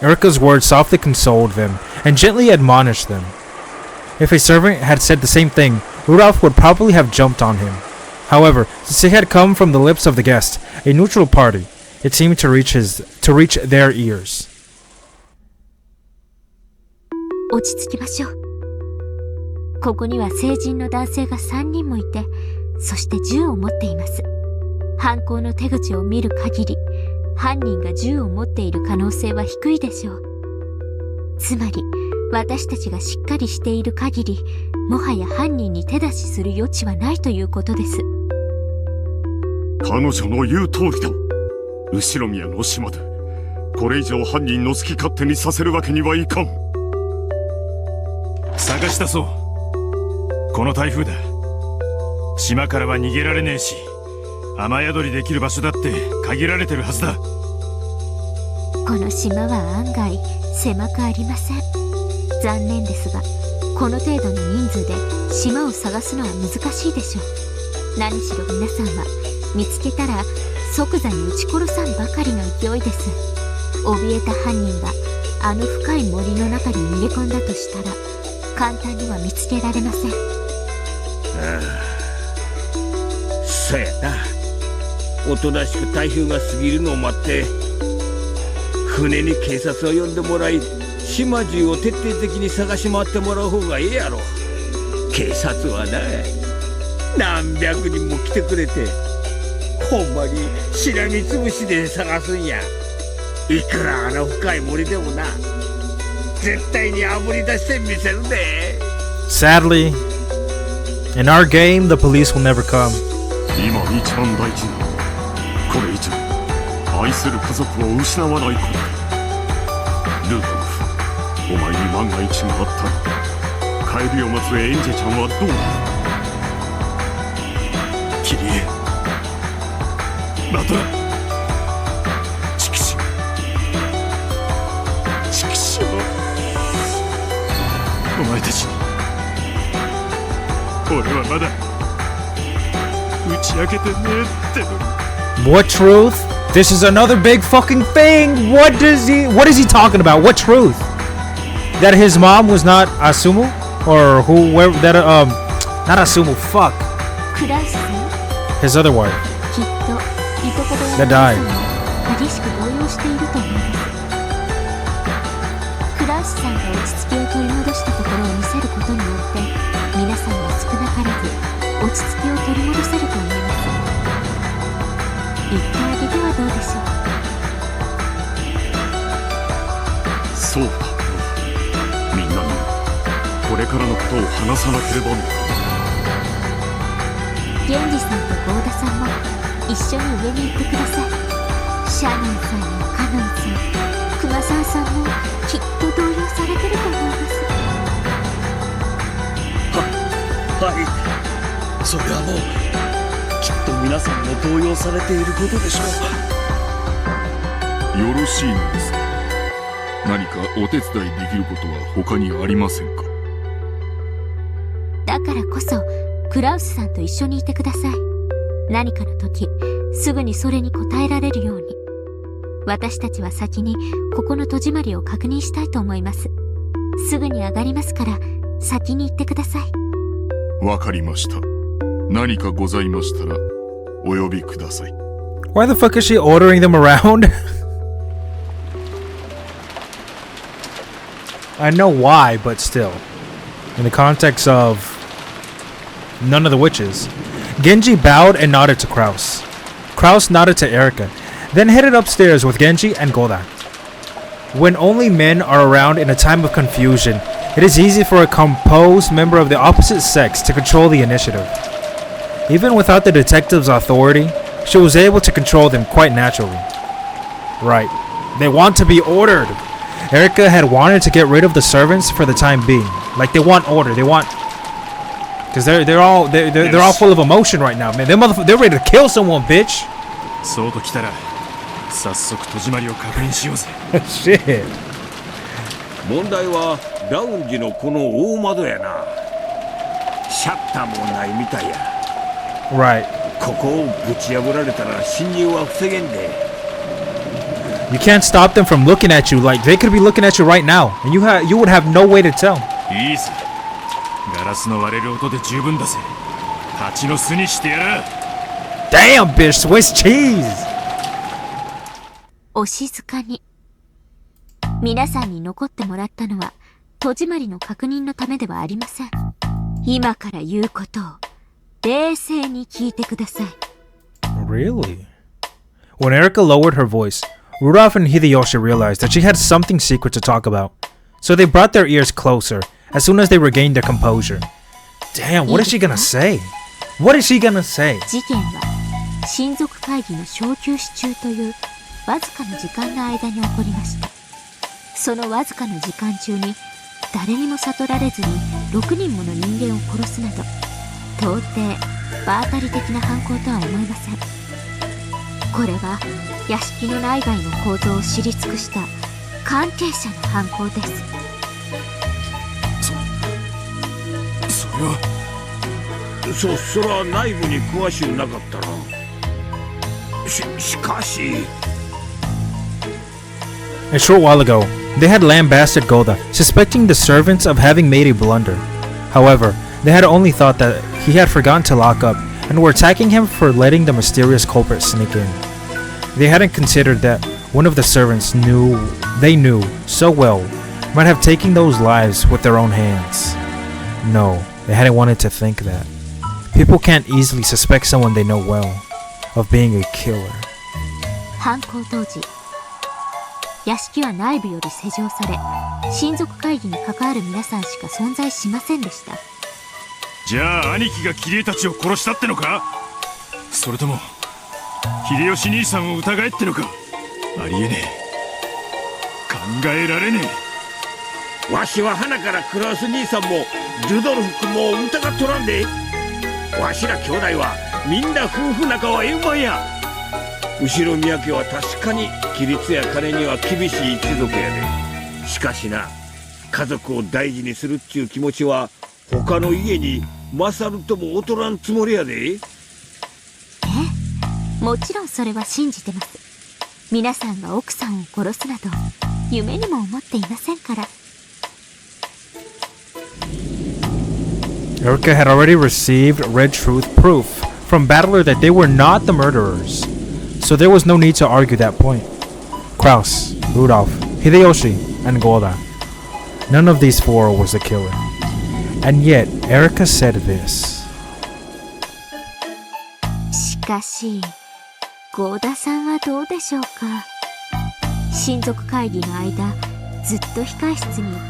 Erica's words softly consoled them and gently admonished them. If a servant had said the same thing, Rudolph would probably have jumped on him. However, since it had come from the lips of the guest, a neutral party, it seemed to reach their ears. 落ち着きましょう。ここには成人の男性が3人もいて、そして銃を持っています。犯行の手口を見る限り、犯人が銃を持っている可能性は低いでしょう。つまり、私たちがしっかりしている限り、もはや犯人に手出しする余地はないということです。彼女の言う通りだ。後ろ宮の島で、これ以上犯人の好き勝手にさせるわけにはいかん。探し出そう。この台風だ。島からは逃げられねえし、雨宿りできる場所だって限られてるはずだ。この島は案外狭くありません。残念ですが、この程度の人数で島を探すのは難しいでしょう。何しろ皆さんは見つけたら即座に撃ち殺さんばかりの勢いです。怯えた犯人があの深い森の中に逃げ込んだとしたら、簡単には見つけられません。そうやな。おとなしく台風が過ぎるのを待って、船に警察を呼んでもらい、島中を徹底的に探し回ってもらう方がええやろ。警察はな、何百人も来てくれて、ほんまにしらみつぶしで探すんや。いくらあの深い森でもな、絶対にあぶり出してみせるで。 Sadly, in our game, the police will never come. 今一番大事なのは、これ以上愛する家族を失わないこと。ルードルフ、お前に万が一があったら、帰りを待つエンジェちゃんはどうなる？キリエ、バトラ、チクショウ、チクショウ、お前たちに俺はまだ打ち明けてねえってのに。What truth? This is another big fucking thing. What is he talking about? What truth? That his mom was not Asumu? Or whoever that not Asumu, fuck. His other wife. That died. クラウスさんが落ち着きを取り戻したところを見せることによって皆さんも少なからず落ち着きを取り戻せると思います。言ってあげてはどうでしょう。そうだ、みんなにこれからのことを話さなければな。源氏さんと郷田さんも一緒に上に行ってください。シャノンさんやカノンさん、熊沢さんもきっと動揺されてると思います。はい、それはもうきっと皆さんも動揺されていることでしょう。よろしいのですか。何かお手伝いできることは他にありませんか。だからこそクラウスさんと一緒にいてください。何かの時すぐにそれに応えられるように。私たちは先にここの戸締まりを確認したいと思います。すぐに上がりますから先に行ってください。わかりました。何かございましたらお呼びください。 Why the fuck is she ordering them around? I know why, but still. In the context of none of the witches. Genji bowed and nodded to Kraus. Kraus nodded to Erika, then headed upstairs with Genji and Goda. When only men are around in a time of confusion, it is easy for a composed member of the opposite sex to control the initiative. Even without the detective's authority, she was able to control them quite naturally. Right. They want to be ordered. Erika had wanted to get rid of the servants for the time being. Like, they want order. They want... Because they're all full of emotion right now, man. They're ready to kill someone, bitch. そうと来たら早速戸締まりを確認しようぜ。Shit. 問題はラウンジのこの大窓やな。シャッターもないみたいや。Right. ここをぶち破られたら侵入は防げんで。You can't stop them from looking at you. Like, they could be looking at you right now, and you would have no way to tell. いいさ。ガラスの割れる音で十分だぜ。蜂の巣にしてやる。Damn, bitch, Swiss cheese. お静かに。皆さんに残ってもらったのは戸締まりの確認のためではありません。今から言うことを冷静に聞いてください。Really? When Erika lowered her voice, Rudolph and Hideyoshi realized that she had something secret to talk about, so they brought their ears closer as soon as they regained their composure. Damn, what is she gonna say? What is she gonna say? 事件は親族会議の小休止中というわずかの時間の間に起こりました。そのわずかの時間中に誰にも悟られずに6人もの人間を殺すなど到底場当たり的な犯行とは思えません。これは屋敷の内外の構造を知り尽くした関係者の犯行です。それはそら内部に詳しゅうなかったな。しかし A short while ago, they had lambasted Golda, suspecting the servants of having made a blunder. However, they had only thought that he had forgotten to lock up and were attacking him for letting the mysterious culprit sneak in. They hadn't considered that one of the servants knew so well might have taken those lives with their own hands. No, they hadn't wanted to think that. People can't easily suspect someone they know well of being a killer. 犯行当時、屋敷は内部より施錠され、親族会議に関わる皆さんしか存在しませんでした。じゃあ兄貴がキリエたちを殺したってのか？それとも秀吉兄さんを疑えってのか？ありえねえ。考えられねえ。わしは花からクラウス兄さんもルドルフ君も疑っとらんで。わしら兄弟はみんな夫婦仲は円満や。後ろ宮家は確かに規律や金には厳しい一族やで。しかしな、家族を大事にするっちゅう気持ちは他の家に勝るとも劣らんつもりやで。もちろんそれは信じてます。皆さんが奥さんを殺すなど夢にも思っていませんから。 Erica had already received Red Truth proof from Battler that they were not the murderers, so there was no need to argue that point. Kraus, Rudolph, Hideyoshi, and Golda. None of these four was the killer. And yet, Erica said this. しかし、ゴーダさんはどうでしょうか。親族会議の間、ずっと控室にいて、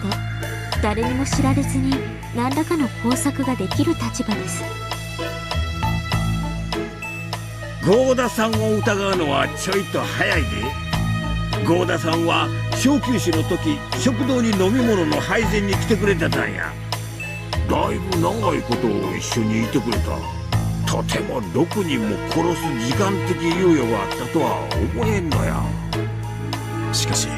誰にも知られずに何らかの工作ができる立場です。ゴーダさんを疑うのはちょいと早いで。ゴーダさんは小休止の時、食堂に飲み物の配膳に来てくれてたんや。だいぶ長いことを一緒にいてくれた。とても6人も殺す時間的猶予があったとは思えんのや。しかし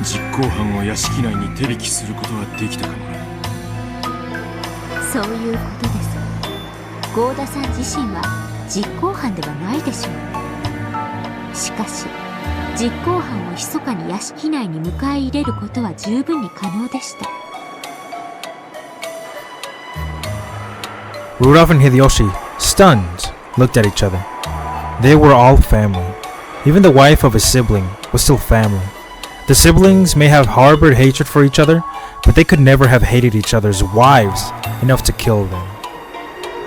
実行犯を屋敷内に手引きすることはできたかもな。そういうことです。ゴーダさん自身は実行犯ではないでしょう。しかし実行犯を密かに屋敷内に迎え入れることは十分に可能でした。 Rudolph and Hideyoshi, stunned, looked at each other. They were all family. Even the wife of his sibling was still family. The siblings may have harbored hatred for each other, but they could never have hated each other's wives enough to kill them.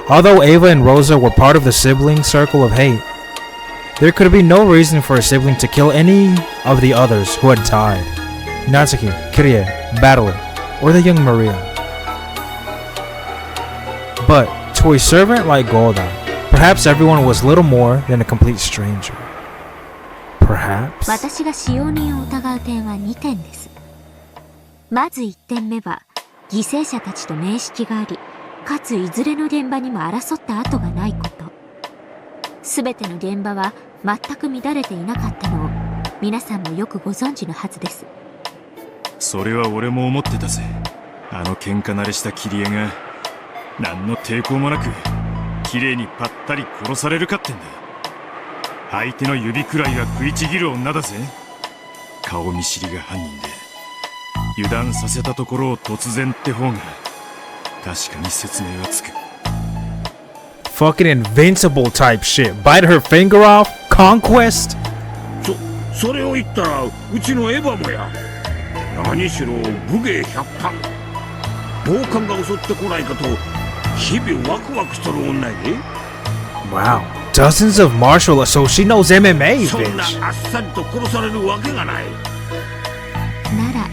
Although Ava and Rosa were part of the sibling circle of hate, there could be no reason for a sibling to kill any of the others who had died. Natsuki, Kirie, Battler, or the young Maria. But to a servant like Golda, perhaps everyone was little more than a complete stranger. Perhaps? 私が使用人を疑う点は2点です。まず1点目は、犠牲者たちと面識があり、かついずれの現場にも争った跡がないこと。すべての現場は全く乱れていなかったのを、皆さんもよくご存知のはずです。それは俺も思ってたぜ。あの喧嘩慣れしたキリエが何の抵抗もなく綺麗にパッタリ殺されるかってんだ。相手の指くらいが食いちぎる女だぜ。顔見知りが犯人で油断させたところを突然って方が確かに説明はつく。 Fucking invincible type shit. Bite her finger off? Conquest? それを言ったらうちのエヴァもや。何しろ武芸百般。暴漢が襲ってこないかと日々ワクワクしとる女やで。 Wow. Dozens of martial arts, so she knows MMA, そん bitch. なあっさりと殺されるわけがない。なら、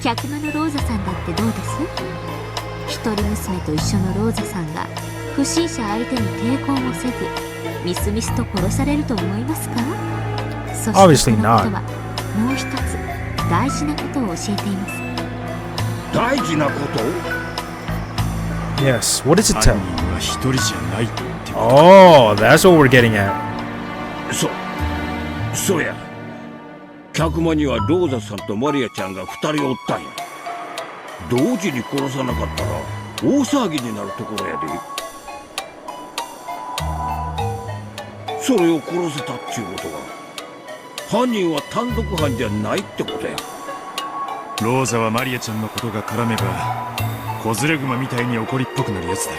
客間のローザさんだってどうです？一人娘と一緒のローザさんが不審者相手に抵抗もせずみすみすと殺されると思いますか？そしてこのことはもう一つ大事なことを教えています。大事なこと？ Yes, what does it tell? 犯人は一人じゃないって。 Oh, that's what we're getting at. そうや。客間にはローザさんとマリアちゃんが2人おったんや。同時に殺さなかったら大騒ぎになるところやで。それを殺せたっちゅうことが犯人は単独犯じゃないってことや。ローザはマリアちゃんのことが絡めば子連れ熊みたいに怒りっぽくなるやつだ。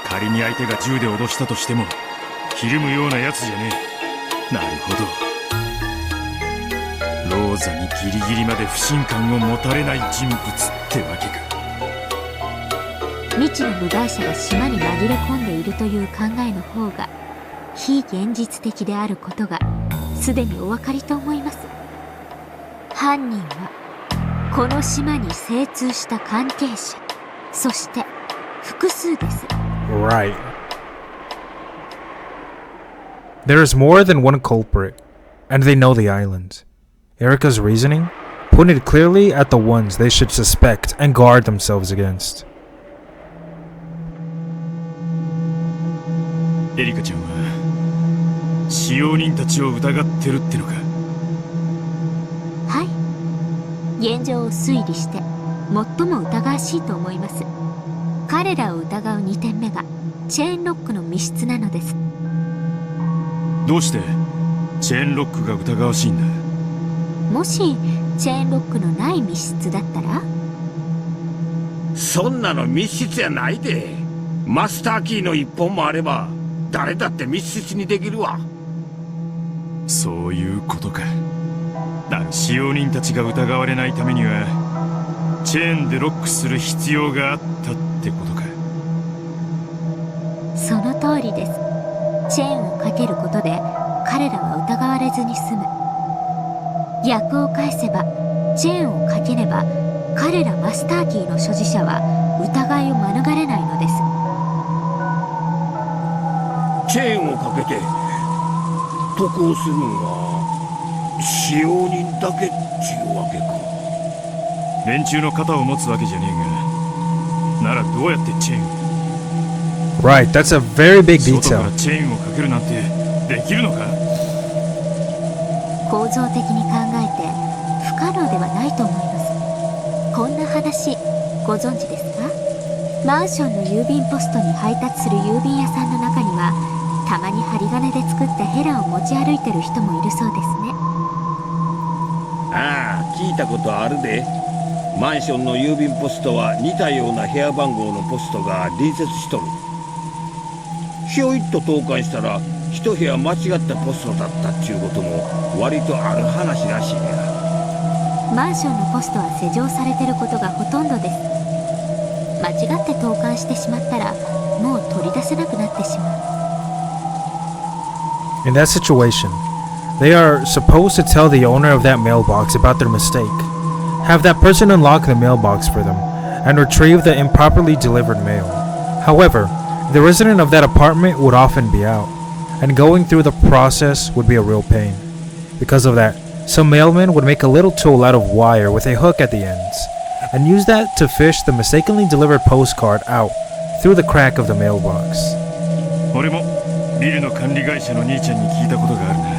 仮に相手が銃で脅したとしてもひるむようなやつじゃねえ。なるほど、ローザにギリギリまで不信感を持たれない人物ってわけか。未知の部外者が島に紛れ込んでいるという考えの方が非現実的であることがすでにお分かりと思います。犯人はこの島に精通した関係者、そして複数です。 Right. There is more than one culprit, and they know the island. Erica's reasoning pointed clearly at the ones they should suspect and guard themselves against. エリカちゃんは使用人たちを疑ってるってのか？はい。現状を推理して最も疑わしいと思います。彼らを疑う2点目がチェーンロックの密室なのです。どうしてチェーンロックが疑わしいんだ？もしチェーンロックのない密室だったら？そんなの密室やないで。マスターキーの一本もあれば誰だって密室にできるわ。そういうことか。使用人たちが疑われないためにはチェーンでロックする必要があったってことか。その通りです。チェーンをかけることで彼らは疑われずに済む。逆を返せばチェーンをかければ彼らマスターキーの所持者は疑いを免れないのです。チェーンをかけて渡航するんは使用人だけっちゅうわけか。連中の肩を持つわけじゃねえが、ならどうやってチェーン？ Right, that's a very big 外か detail. らチェーンをかけるなんてできるのか？構造的に考えて不可能ではないと思います。こんな話ご存知ですか？マンションの郵便ポストに配達する郵便屋さんの中にはたまに針金で作ったヘラを持ち歩いてる人もいるそうですね。ああ、聞いたことあるで。マンションの郵便ポストは似たような部屋番号のポストが隣接しとる。ひょいっと投函したら一部屋間違ったポストだったっちゅうことも割とある話らしいや。マンションのポストは施錠されてることがほとんどです。間違って投函してしまったらもう取り出せなくなってしまう。 In that situation, they are supposed to tell the owner of that mailbox about their mistake, have that person unlock the mailbox for them, and retrieve the improperly delivered mail. However, the resident of that apartment would often be out, and going through the process would be a real pain. Because of that, some mailmen would make a little tool out of wire with a hook at the ends, and use that to fish the mistakenly delivered postcard out through the crack of the mailbox. 俺もビルの管理会社の兄ちゃんに聞いたことがあるな。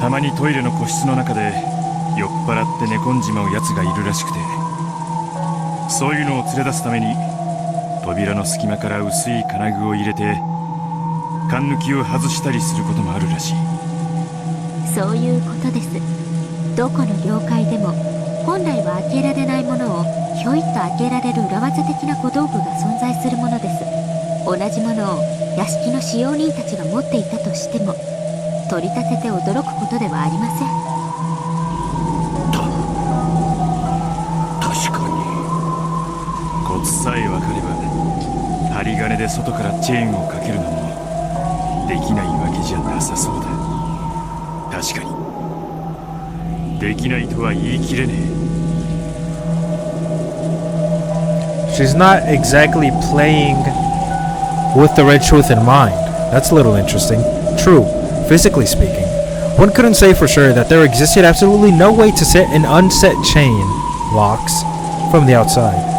たまにトイレの個室の中で酔っ払って寝込んじまうやつがいるらしくて、そういうのを連れ出すために扉の隙間から薄い金具を入れて缶抜きを外したりすることもあるらしい。そういうことです。どこの業界でも本来は開けられないものをひょいっと開けられる裏技的な小道具が存在するものです。同じものを屋敷の使用人たちが持っていたとしても取り立てて驚くことではありません。確かにコツさえ分かれば針金で外からチェーンをかけるのもできないわけじゃなさそうだ。確かにできないとは言い切れねえ。 She's not exactly playing with the red truth in mind. That's a little interesting. True, physically speaking, one couldn't say for sure that there existed absolutely no way to set an unset chain locks from the outside.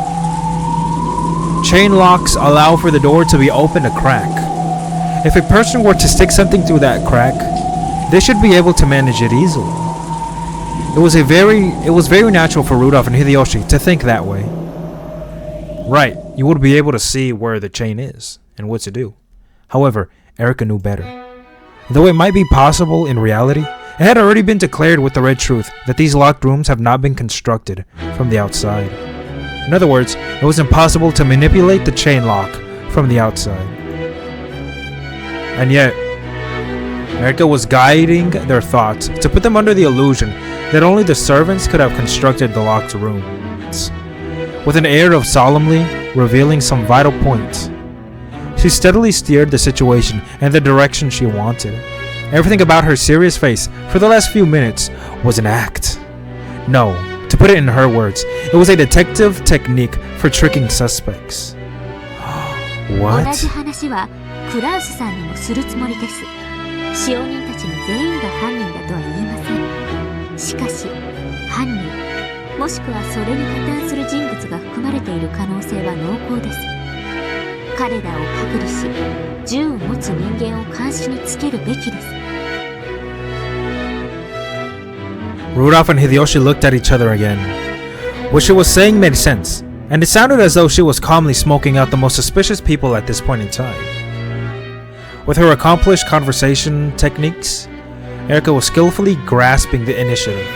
Chain locks allow for the door to be opened a crack. If a person were to stick something through that crack, they should be able to manage it easily. It was very natural for Rudolph and Hideyoshi to think that way. Right, you would be able to see where the chain is and what to do. However, Erica knew better. Though it might be possible in reality, it had already been declared with the red truth that these locked rooms have not been constructed from the outside. In other words, it was impossible to manipulate the chain lock from the outside. And yet, Erica was guiding their thoughts to put them under the illusion that only the servants could have constructed the locked rooms. With an air of solemnly revealing some vital points, she steadily steered the situation in the direction she wanted. Everything about her serious face for the last few minutes was an act. No, to put it in her words, it was a detective technique for tricking suspects. 同 What? じ話はクラウスさんにもするつもりです。使用人たちの全員が犯人だとは言いません。しかし犯人もしくはそれに加担する人物が含まれている可能性は濃厚です。彼らを隔離し銃を持つ人間を監視につけるべきです。 Rudolph and Hideyoshi looked at each other again. What she was saying made sense, and it sounded as though she was calmly smoking out the most suspicious people at this point in time. With her accomplished conversation techniques, Erika was skillfully grasping the initiative.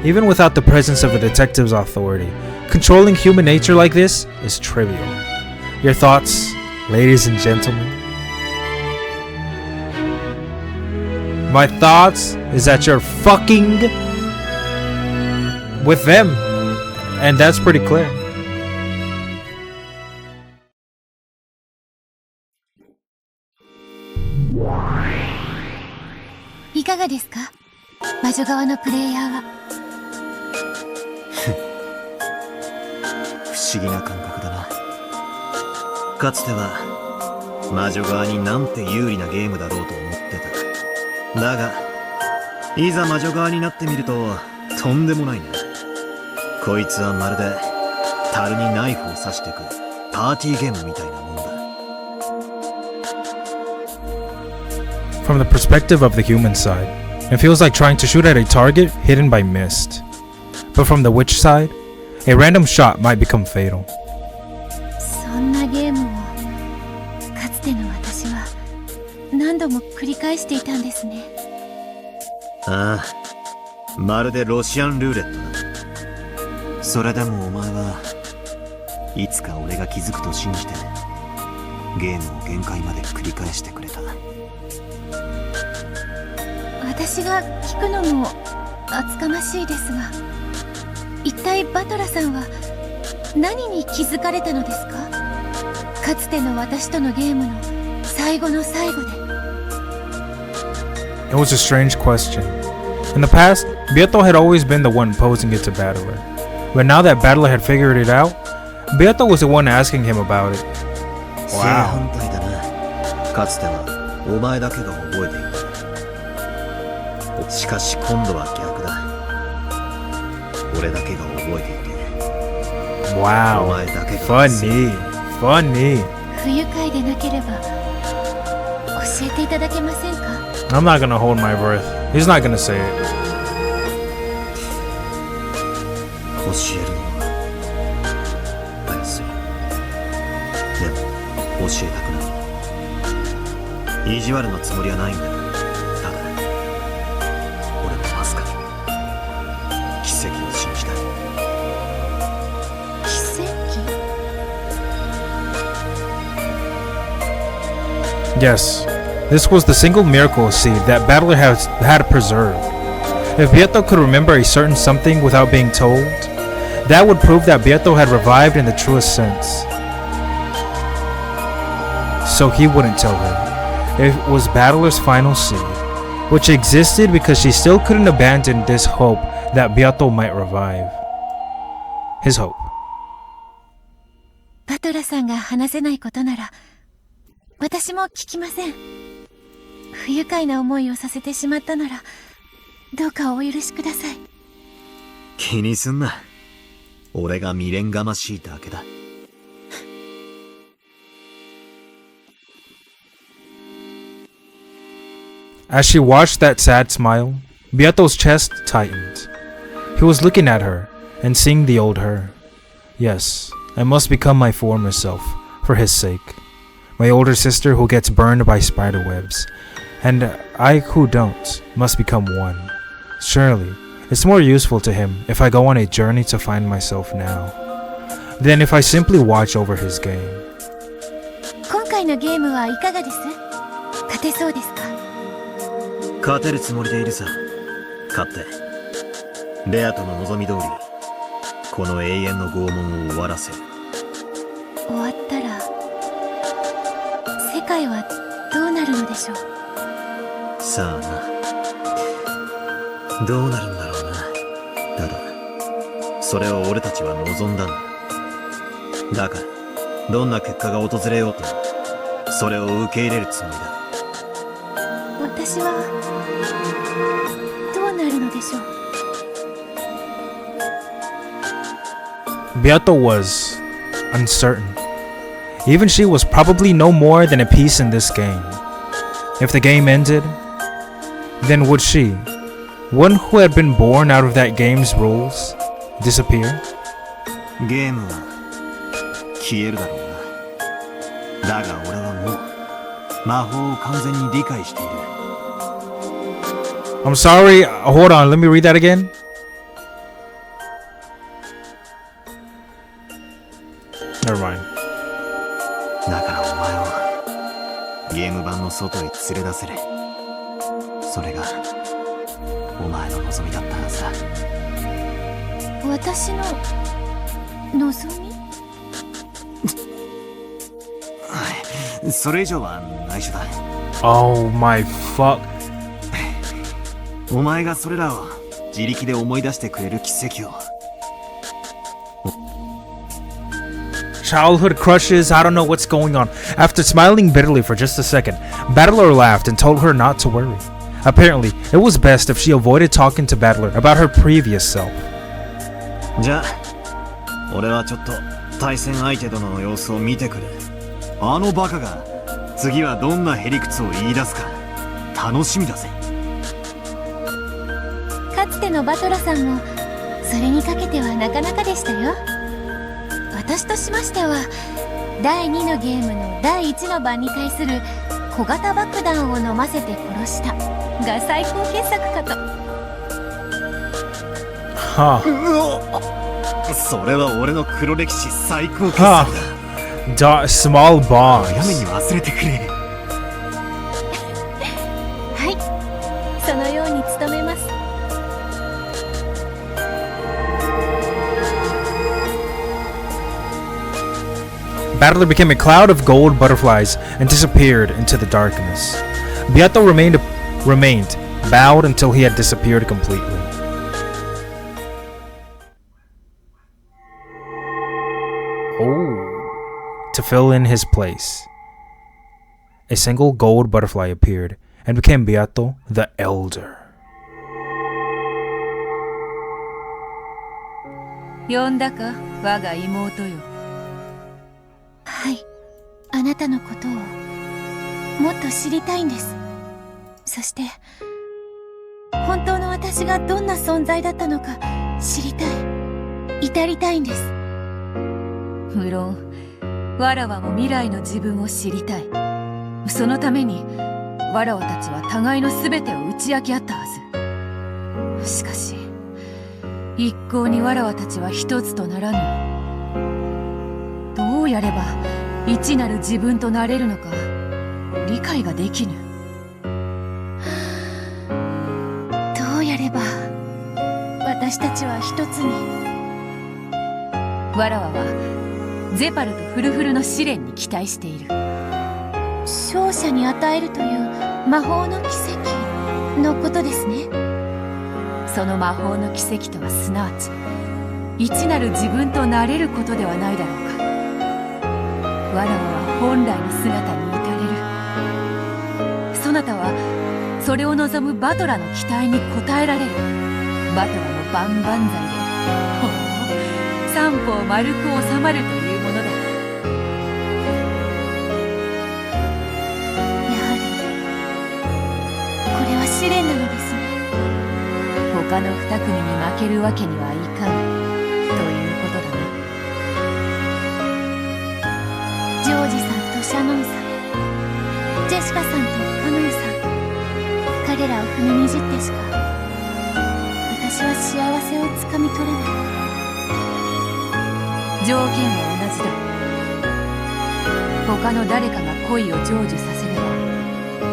Even without the presence of the detective's authority, controlling human nature like this is trivial. Your thoughts, ladies and gentlemen? My thoughts is that you're fucking with them, and that's pretty clear.いかがですか、魔女側のプレイヤーは。不思議な感覚だな。かつては魔女側になんて有利なゲームだろうと思ってた。だがいざ魔女側になってみるととんでもないね。こいつはまるで樽にナイフを刺してくパーティーゲームみたいなもんだ。 From the perspective of the human side, it feels like trying to shoot at a target hidden by mist. But from the witch side, a random shot might become fatal. そんなゲームをかつての私は何度も繰り返していたんですね。ああ、まるでロシアンルーレットだ。それでもお前はいつか俺が気づくと信じてゲームを限界まで繰り返してくれた。私が聞くのも厚かましいですが、一体バトラさんは何に気づかれたのですか？かつての私とのゲームの最後の最後で。 It was a strange question. In the past, Beato had always been the one posing it to Battler. But now that Battler had figured it out, Beato was the one asking him about it. 正反対だな。かつてはお前だけが覚えていた。しかし今度は逆だ。俺だけが覚えていて。Wow. お前だけが。Funny. Funny. 不愉快でなければ教えていただけませんか？ I'm not gonna hold my breath. He's not gonna say it. 教えるのは安い。でも教えたくない。意地悪のつもりはないんだ。ただ俺もわずかに奇跡を信じたい。奇跡？ Yes. This was the single miracle seed that Battler had preserved. If Beato could remember a certain something without being told, that would prove that Beato had revived in the truest sense. So he wouldn't tell her. It was Battler's final seed, which existed because she still couldn't abandon this hope that Beato might revive. His hope. バトラさんが話せないことなら私も聞きません。不愉快な思いをさせてしまったならどうかお許しください。気にすんな。俺が未練がましいだけだ。As she watched that sad smile, Beato's chest tightened. He was looking at her and seeing the old her. Yes, I must become my former self for his sake. My older sister who gets burned by spiderwebs, and I who don't must become one. Surely, it's more useful to him if I go on a journey to find myself now, than if I simply watch over his game. 今回のゲームはいかがです？勝てそうですか？勝てるつもりでいるさ。勝ってレアとの望み通りこの永遠の拷問を終わらせる。終わったら世界はどうなるのでしょう？さあな。どうなるんだろうな。ただそれを俺たちは望んだんだ。だからどんな結果が訪れようとそれを受け入れるつもりだ。私はどうなるのでしょう？ Beato was uncertain. Even she was probably no more than a piece in this game. If the game ended, then would she, one who had been born out of that game's rules, disappear? ゲームは消えるだろうな。だが俺はもう魔法を完全に理解している。 I'm sorry, hold on, let me read that again. Never mind. だからお前をゲーム版の外へ連れ出せる。それがお前の望みだったはずだ。私の望みそれ以上は内緒だ。 Oh my fuck. お前がそれらを自力で思い出してくれる奇跡を。 Childhood crushes, I don't know what's going on. After smiling bitterly for just a second, Battler laughed and told her not to worry. Apparently, it was best if she avoided talking to Battler about her previous self. じゃあ俺はちょっと対戦相手殿の様子を見てくる。あのバカが次はどんなへりくつを言い出すか楽しみだぜ。かつてのバトラさんもそれにかけてはなかなかでしたよ。私としましては第2のゲームの第1の番に対する小型爆弾を飲ませて殺したが最高傑作かと。はあ、それは俺の黒歴史最高傑作だ。Small bombs. 早めに忘れてくれ。はい、そのように努めます。Battler became a cloud of gold butterflies and disappeared into the darkness. Beato remained bowed until he had disappeared completely. Oh, to fill in his place, a single gold butterfly appeared and became Beato the Elder. 呼んだか、我が妹よ。はい、あなたのことをもっと知りたいんです。そして本当の私がどんな存在だったのか知りたい、至りたいんです。無論わらわも未来の自分を知りたい。そのためにわらわたちは互いの全てを打ち明け合ったはず。しかし一向にわらわたちは一つとならぬ。どうやれば一なる自分となれるのか理解ができぬ。どうやれば私たちは一つに。わらわはゼパルとフルフルの試練に期待している。勝者に与えるという魔法の奇跡のことですね。その魔法の奇跡とはすなわち一なる自分となれることではないだろうか。わらわは本来の姿に至れる。そなたはそれを望むバトラの期待に応えられる。バトラの万々歳でほう三方丸く収まるというものだ。やはりこれは試練なのですね。他の二組に負けるわけにはいかんということだな。ジョージさんとシャノンさん、ジェシカさんとカノンさん、彼らを踏みにじってしか私は幸せをつかみ取れない。条件は同じだ。他の誰かが恋を成就させれば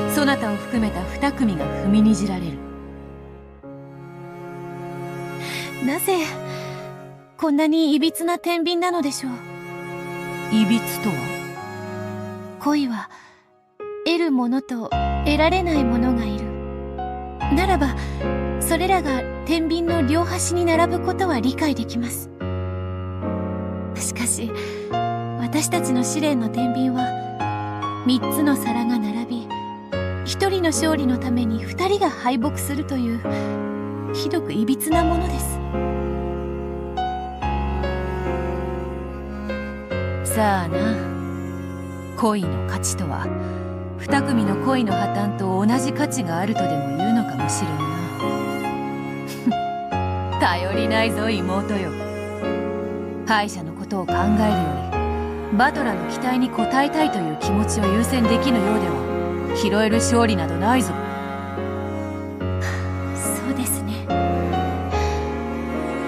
そなたを含めた二組が踏みにじられる。なぜこんなにいびつな天秤なのでしょう。いびつとは？恋は得るものと得られないものがいる。ならばそれらが天秤の両端に並ぶことは理解できます。しかし私たちの試練の天秤は3つの皿が並び、1人の勝利のために2人が敗北するというひどくいびつなものです。さあな、恋の価値とは二組の恋の破綻と同じ価値があるとでも言うのかもしれんな。頼りないぞ妹よ。敗者のことを考えるよりバトラの期待に応えたいという気持ちを優先できぬようでは拾える勝利などないぞ。そうですね。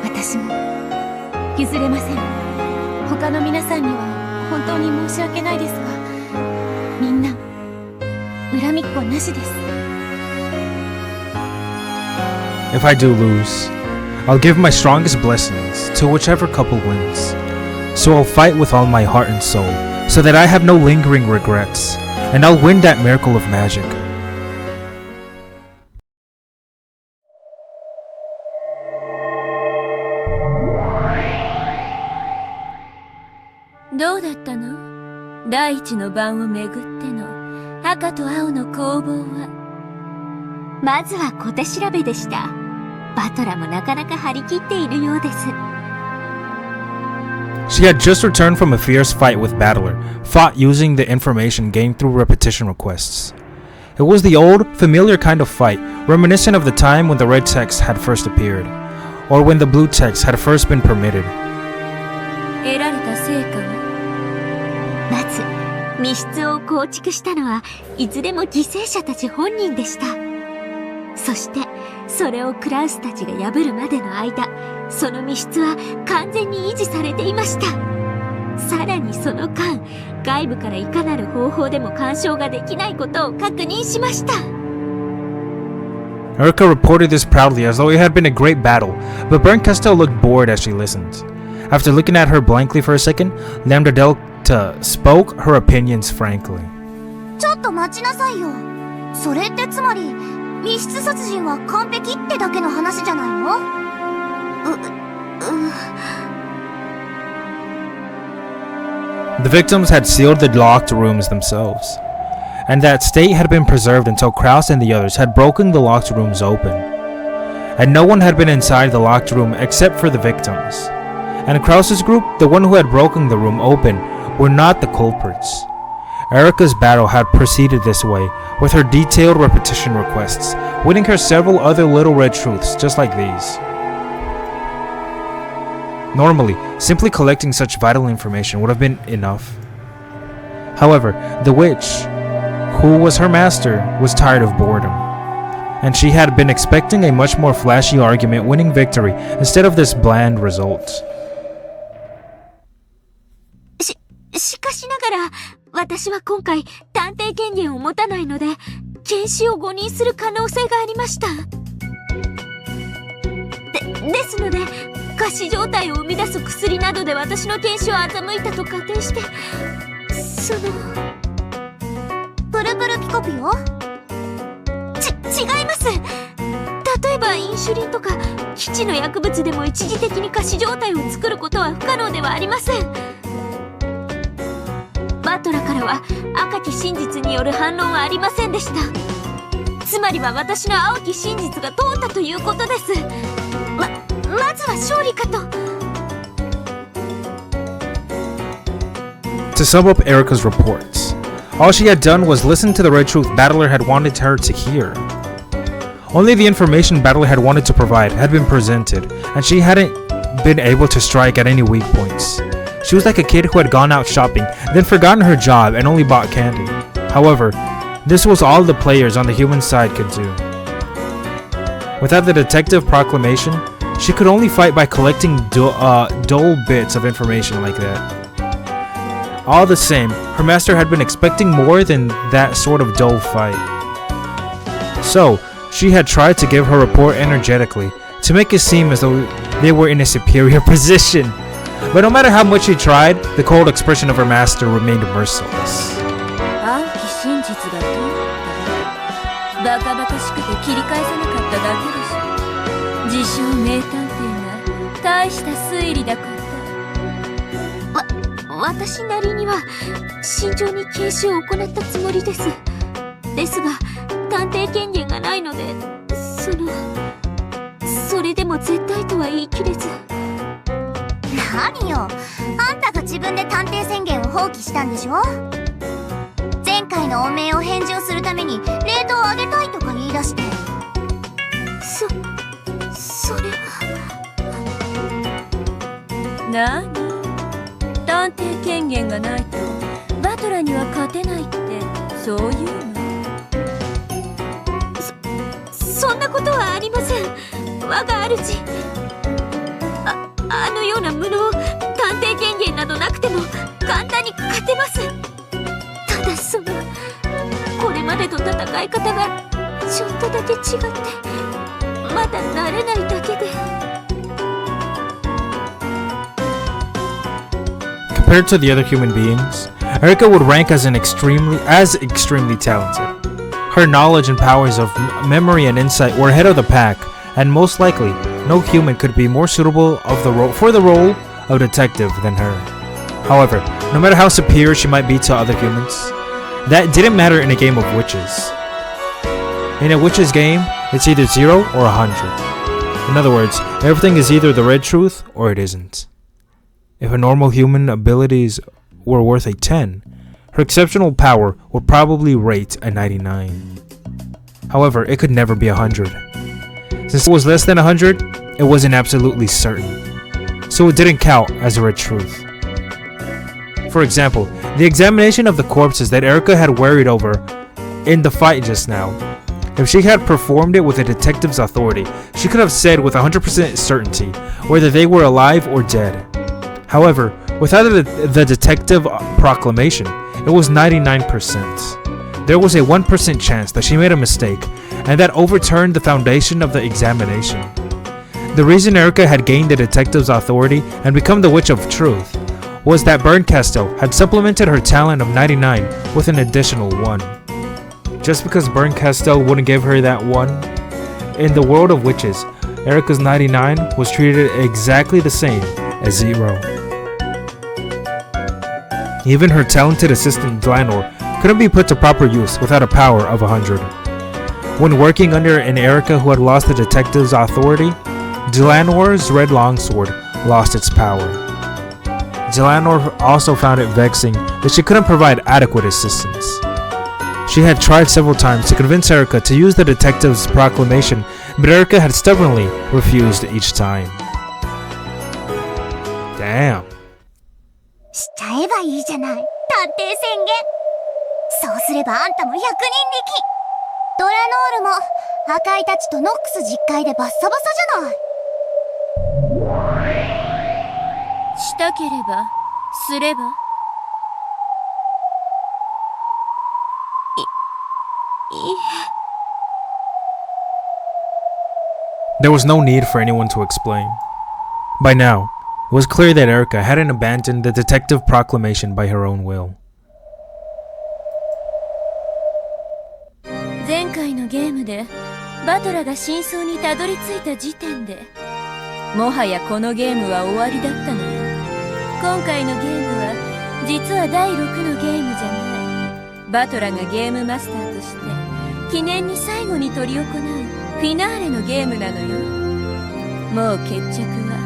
私も譲れません。他の皆さんには本当に申し訳ないですが、みんな恨みっこなしです。 If I do lose, I'll give my strongest blessings to whichever couple wins. So I'll fight with all my heart and soul, so that I have no lingering regrets, and I'll win that miracle of magic. どうだったの？第一の晩をめぐっての赤と青の攻防は。まずは小手調べでした。バトラもなかなか張り切っているようです。 She had just returned from a fierce fight with Battler, fought using the information gained through repetition requests. It was the old, familiar kind of fight, reminiscent of the time when the red text had first appeared, or when the blue text had first been permitted. 得られた成果は？まず密室を構築したのはいずれも犠牲者たち本人でした。そしてそれをクラウスたちが破るまでの間、その密室は完全に維持されていました。さらにその間、外部からいかなる方法でも干渉ができないことを確認しました。 Erica reported this proudly as though it had been a great battle, but Bernkastel looked bored as she listened. After looking at her blankly for a second, Lambda Delta spoke her opinions frankly. ちょっと待ちなさいよ。それってつまり密室殺人は完璧ってだけの話じゃないの？The victims had sealed the locked rooms themselves, and that state had been preserved until Kraus and the others had broken the locked rooms open. And no one had been inside the locked room except for the victims. And Kraus's group, the one who had broken the room open, were not the culprits. Erica's battle had proceeded this way, with her detailed repetition requests, winning her several other little red truths just like these. Normally, simply collecting such vital information would have been enough. However, the witch, who was her master, was tired of boredom, and she had been expecting a much more flashy argument-winning victory instead of this bland result. しかしながら、私は今回探偵権限を持たないので、検視を誤認する可能性がありました。ですので、仮死状態を生み出す薬などで私の検視を欺いたと仮定して、プルプルピコピオ？違います。例えばインシュリンとか基地の薬物でも一時的に仮死状態を作ることは不可能ではありません。バトラからは赤き真実による反論はありませんでした。つまりは私の青き真実が通ったということです。まずは勝利かと。 To sum up Erica's reports, all she had done was listen to the red truth Battler had wanted her to hear. Only the information Battler had wanted to provide had been presented, and she hadn't been able to strike at any weak points. She was like a kid who had gone out shopping, then forgotten her job and only bought candy. However, this was all the players on the human side could do. Without the detective proclamation, she could only fight by collecting dull bits of information like that. All the same, her master had been expecting more than that sort of dull fight. So, she had tried to give her report energetically, to make it seem as though they were in a superior position. But no matter how much she tried, the cold expression of her master remained merciless. 青き真実が通ったらバカバカしくて切り返さなかっただけでしょ。自称名探偵が大した推理だから。私なりには慎重に検視を行ったつもりです。ですが探偵権限がないので、それでも絶対とは言い切れず。何よ、あんたが自分で探偵宣言を放棄したんでしょ。前回の汚名を返上するためにレートを上げたいとか言い出して。それは。なに、探偵権限がないとバトラには勝てないって、そういうの？そんなことはありません。我が主、あのような無能、探偵権限などなくても簡単に勝てます。ただこれまでと戦い方がちょっとだけ違って、まだ慣れないだけで。Compared to the other human beings, Erika would rank as extremely talented. Her knowledge and powers of memory and insight were ahead of the pack, and most likely, no human could be more suitable for the role of detective than her. However, no matter how superior she might be to other humans, that didn't matter in a game of witches. In a witch's game, it's either 0 or 100. In other words, everything is either the red truth or it isn't. If a normal human abilities were worth a 10, her exceptional power would probably rate a 99. However, it could never be 100. Since it was less than 100, it wasn't absolutely certain, so it didn't count as a red truth. For example, the examination of the corpses that Erika had worried over in the fight just now, if she had performed it with a detective's authority, she could have said with 100% certainty whether they were alive or dead. However, without the detective proclamation, it was 99%. There was a 1% chance that she made a mistake, and that overturned the foundation of the examination. The reason Erika had gained the detective's authority and become the Witch of Truth was that Bernkastel had supplemented her talent of 99 with an additional 1. Just because Bernkastel wouldn't give her that 1, in the world of witches, Erika's 99 was treated exactly the same as 0. Even her talented assistant Dlanor couldn't be put to proper use without a power of 100. When working under an Erika who had lost the detective's authority, Dlanor's red longsword lost its power. Dlanor also found it vexing that she couldn't provide adequate assistance. She had tried several times to convince Erika to use the detective's proclamation, but Erika had stubbornly refused each time. Damn. しちゃえばいいじゃない、探偵宣言。そうすればあんたも100人力。ドラノールも赤いたちとノックス実会でバッサバサじゃない。したければすれば。There was no need for anyone to explain. By now, it was clear that Erika hadn't abandoned the detective proclamation by her own will. 前回のゲームでバトラが真相にたどり着いた時点でもはやこのゲームは終わりだったのよ。今回のゲームは実は第6のゲームじゃない。バトラがゲームマスターとして記念に最後に執り行うフィナーレのゲームなのよ。もう決着は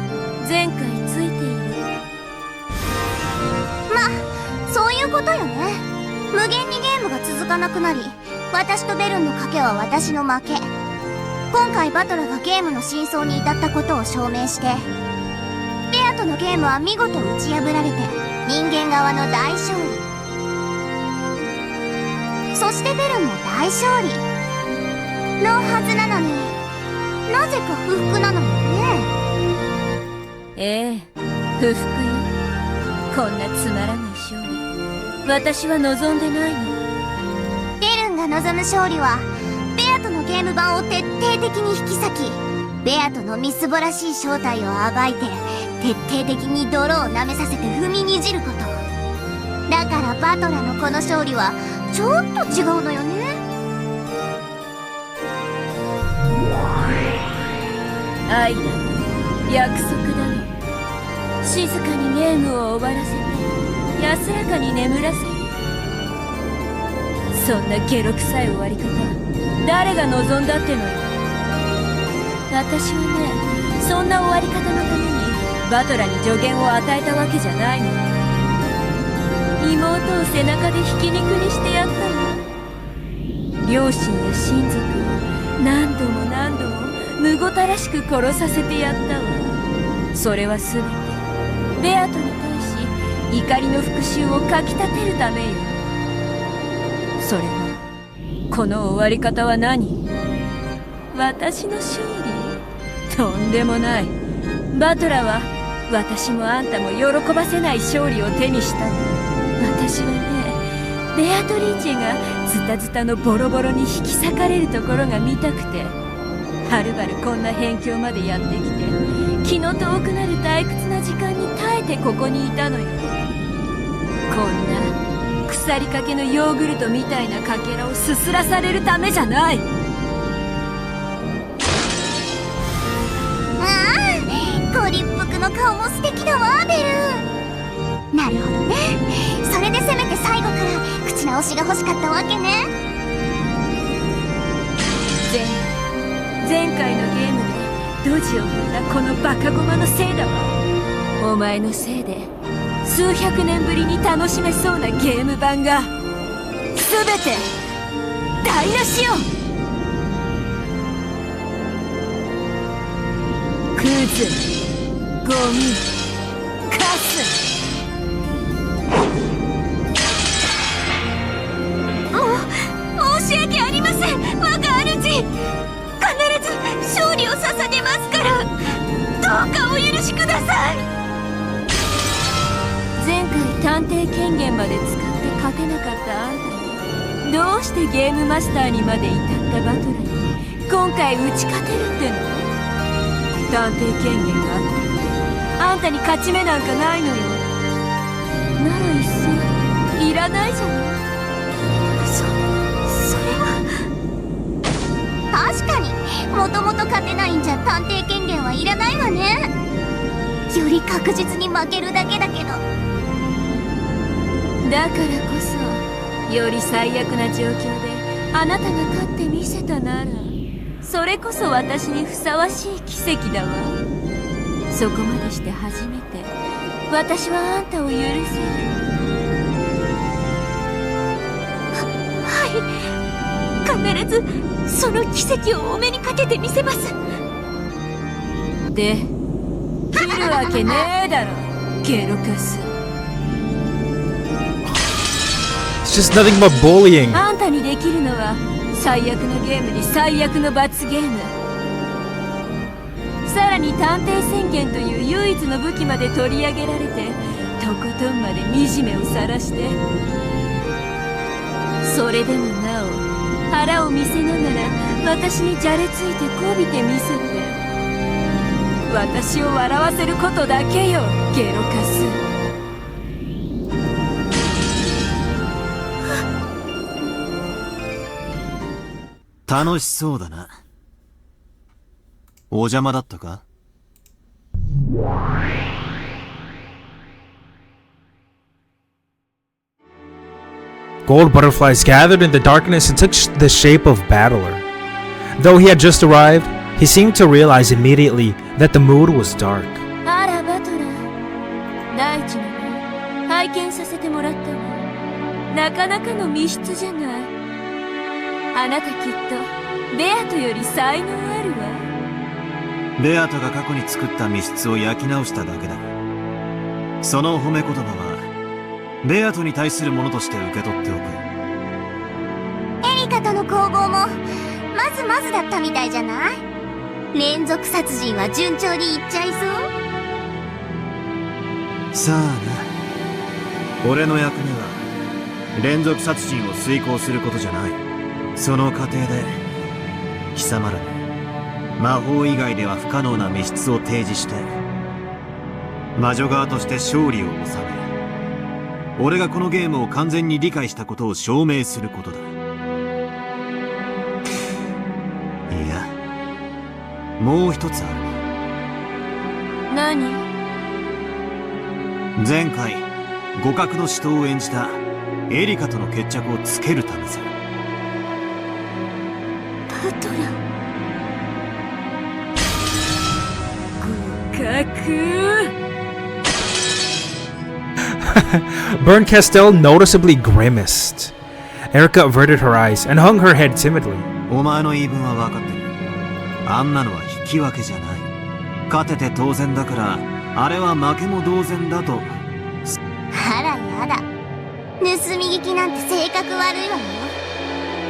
前回ついている。まあそういうことよね。無限にゲームが続かなくなり、私とベルンの賭けは私の負け。今回バトラがゲームの真相に至ったことを証明して、ベアとのゲームは見事打ち破られて人間側の大勝利。そしてベルンも大勝利のはずなのに、なぜか不服なのよね。ええ、不服よ。こんなつまらない勝利、私は望んでないの。ベルンが望む勝利は、ベアとのゲーム版を徹底的に引き裂き、ベアとのみすぼらしい正体を暴いて、徹底的に泥を舐めさせて踏みにじること。だからバトラのこの勝利は、ちょっと違うのよね。愛だの、約束だの。静かにゲームを終わらせて安らかに眠らせる。そんなゲロ臭い終わり方、誰が望んだってのよ。私はね、そんな終わり方のためにバトラに助言を与えたわけじゃないの。妹を背中でひき肉にしてやったの。両親や親族を何度も何度もむごたらしく殺させてやったわ。それは全てベアトに対し怒りの復讐をかきたてるためよ。それもこの終わり方は何？私の勝利？とんでもない。バトラは私もあんたも喜ばせない勝利を手にしたの。私はね、ベアトリーチェがズタズタのボロボロに引き裂かれるところが見たくて、はるばるこんな辺境までやってきて、気の遠くなる退屈な時間に耐えてここにいたのよ。こんな腐りかけのヨーグルトみたいなかけらをすすらされるためじゃない。ご立腹の顔も素敵だわ、ベル。なるほどね。それでせめて最後から口直しが欲しかったわけね。前回のゲームでドジを踏んだこのバカゴマのせいだわ。お前のせいで数百年ぶりに楽しめそうなゲーム版が全て台無しよ。クズ、ゴミ、カス。申し訳ありません、我が主。必ず勝利を捧げますから、どうかお許しください。前回探偵権限まで使って勝てなかったあんたに、どうしてゲームマスターにまで至ったバトラに今回打ち勝てるっての？探偵権限があってあんたに勝ち目なんかないのよ。ならいっそいらないじゃない。それは確かに、もともと勝てないんじゃ探偵権限はいらないわね。より確実に負けるだけだけど。だからこそより最悪な状況であなたが勝ってみせたなら、それこそ私にふさわしい奇跡だわ。そこまでして初めて私はあんたを許せる。はい、必ずその奇跡をお目にかけてみせます。で、来るわけねえだろ、ゲロカス。It's just nothing but bullying. あんたにできるのは最悪のゲームに最悪の罰ゲーム。さらに探偵宣言という唯一の武器まで取り上げられて、とことんまで惨めを晒して、それでもなお腹を見せながら私にじゃれついてこびてみせて、私を笑わせることだけよ、ゲロカス。楽しそうだな。お邪魔だったか？ Gold butterflies gathered in the darkness and took the shape of Battler. Though he had just arrived, he seemed to realize immediately that the mood was dark. あらバトラー、第一のね、拝見させてもらったわ。なかなかの密室じゃない。あなたきっとベアトより才能あるわ。ベアトが過去に作った密室を焼き直しただけだ。その褒め言葉はベアトに対するものとして受け取っておく。エリカとの攻防もまずまずだったみたいじゃない？連続殺人は順調にいっちゃいそう？さあな。俺の役目は連続殺人を遂行することじゃない。その過程で貴様らに魔法以外では不可能な密室を提示して、魔女側として勝利を収め、俺がこのゲームを完全に理解したことを証明することだ。いや、もう一つある。何？前回互角の死闘を演じたエリカとの決着をつけるためさ。バトラ互角。Bern Castell noticeably grimaced. Erica averted her eyes and hung her head timidly. お前の言い分は分かってる。あんなのは引き分けじゃない。勝てて当然だから、あれは負けも同然だと。はやだ。盗み聞きなんて性格悪いわよ。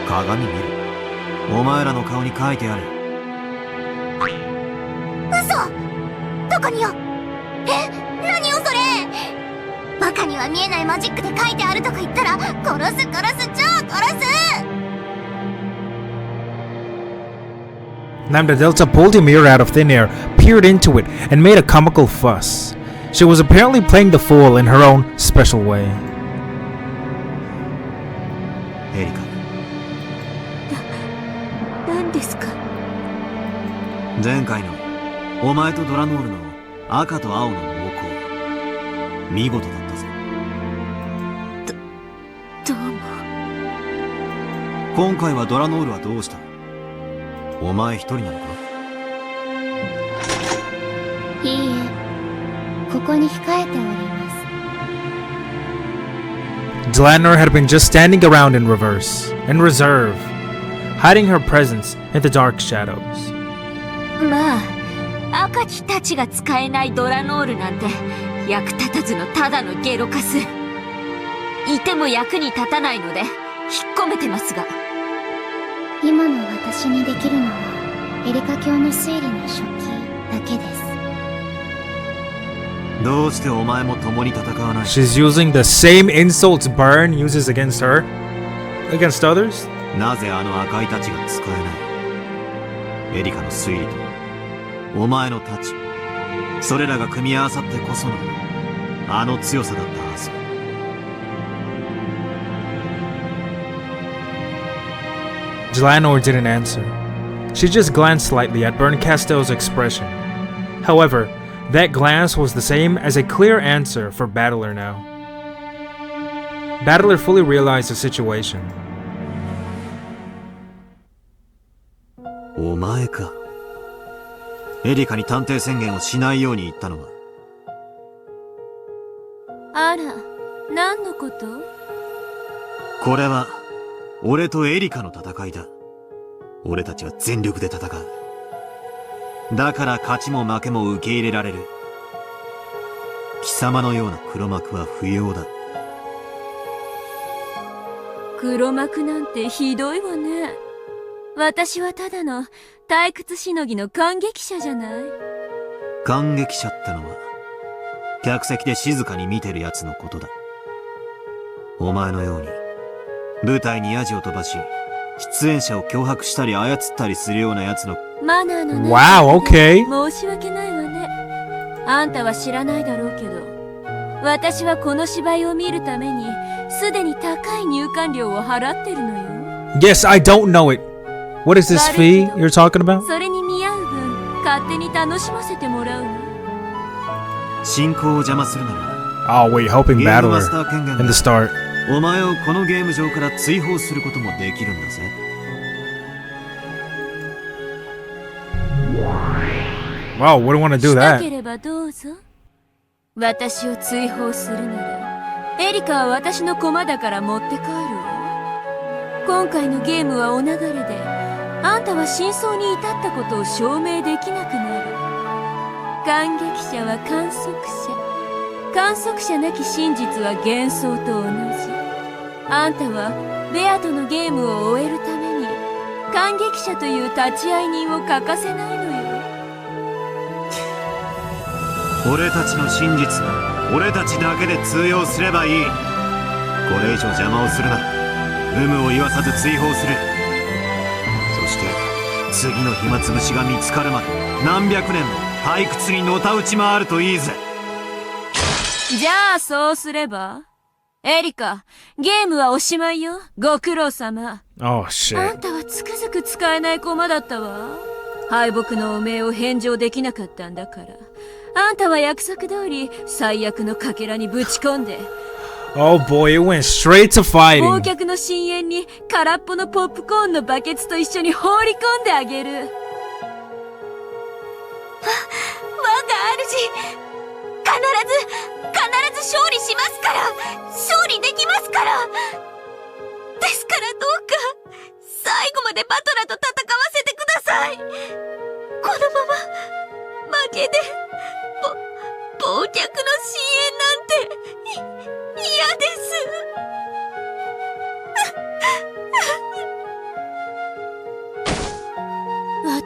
鏡見る。お前らの顔に書いてある。嘘！どこによ？え？何よそれ！バカには見えないマジックで書いてあるとか言ったら、殺す超殺す！ Lambda Delta pulled a mirror out of thin air, peered into it, and made a comical fuss. She was apparently playing the fool in her own special way. エリカ。何ですか？前回のお前とドラノールの赤と青の猛攻、見事だったぜ。どうも。今回はドラノールはどうした？お前一人なのか？いいえ、ここに控えております。 Dlanor had been just standing around in reverse, in reserve, hiding her presence in the dark shadows. まあ、赤きたちが使えないドラノールなんて役立たずのただのゲロカス。いても役に立たないので引っ込めてますが。今の私にできるのはエリカ教の推理の初期だけです。どうしてお前も共に戦わない？ She's using the same insults Burn uses against her, against others? なぜあの赤いたちが使えない？エリカの推理とお前の太刀、それらが組み合わさってこそのあの強さだったはず。Dlanor didn't answer. She just glanced slightly at Burn Castell's expression. However, that glance was the same as a clear answer for Battler now. Battler fully realized the situation. お前か。エリカに探偵宣言をしないように言ったのは。あら、何のこと？これは俺とエリカの戦いだ。俺たちは全力で戦う。だから勝ちも負けも受け入れられる。貴様のような黒幕は不要だ。黒幕なんてひどいわね。私はただの退屈しのぎの感激者じゃない。感激者ってのは客席で静かに見てるやつのことだ。お前のように舞台にヤジを飛ばし出演者を脅迫したり操ったりするようなやつのマナーのない。 Wow, okay. 申し訳ないわね。あんたは知らないだろうけど、私はこの芝居を見るためにすでに高い入館料を払ってるのよ。 Yes, I don't know it. What is this fee you're talking about? それに見合う分勝手に楽しませてもらうの。進行を邪魔するなら Oh, wait, helping Battler in the start. お前をこのゲーム上から追放することもできるんだぜ。Wow, wouldn't want to do した that. ければどうぞ。私を追放するなら、エリカは私の駒だから持って帰るわ。今回のゲームはお流れで、あんたは真相に至ったことを証明できなくなる。感激者は観測者。観測者なき真実は幻想と同じ。あんたはベアとのゲームを終えるために感激者という立ち会い人を欠かせないのよ。俺たちの真実は俺たちだけで通用すればいい。これ以上邪魔をするなら有無を言わさず追放する。そして次の暇つぶしが見つかるまで何百年も退屈にのたうち回るといいぜ。じゃあそうすれば。エリカ、ゲームはおしまいよ。ご苦労様。Oh, あ shit. んたはつくづく使えない駒だったわ。敗北の汚名を返上できなかったんだから。あんたは約束通り最悪のかけらにぶち込んで。Oh boy, it went straight to 忘 fighting. 却の深淵に空っぽのポップコーンのバケツと一緒に放り込んであげる。我が主、必ず勝利しますから。勝利できますから。ですからどうか最後までバトラと戦わせてください。このまま負けで忘却の深淵なんて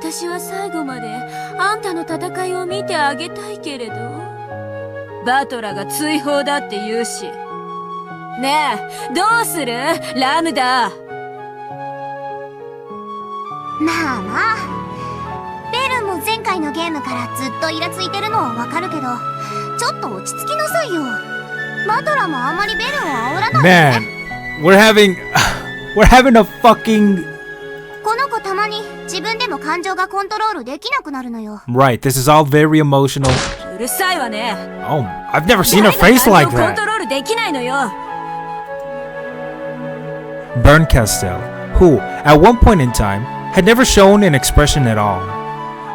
私は最後まであんたの戦いを見てあげたいけれど、バトラが追放だって言うし。ねえ、どうするラムダ。まあまあ、ベルンも前回のゲームからずっとイラついてるのはわかるけど、ちょっと落ち着きなさいよ。バトラもあんまりベルンを煽らないでね。 Man, we're having a fucking... この子たまに自分でも感情がコントロールできなくなるのよ。 Right, this is all very emotional. うるさいわね。 Oh, I've never seen her face like コント that. ロールできないのよ。Berncastel, who, at one point in time, had never shown an expression at all,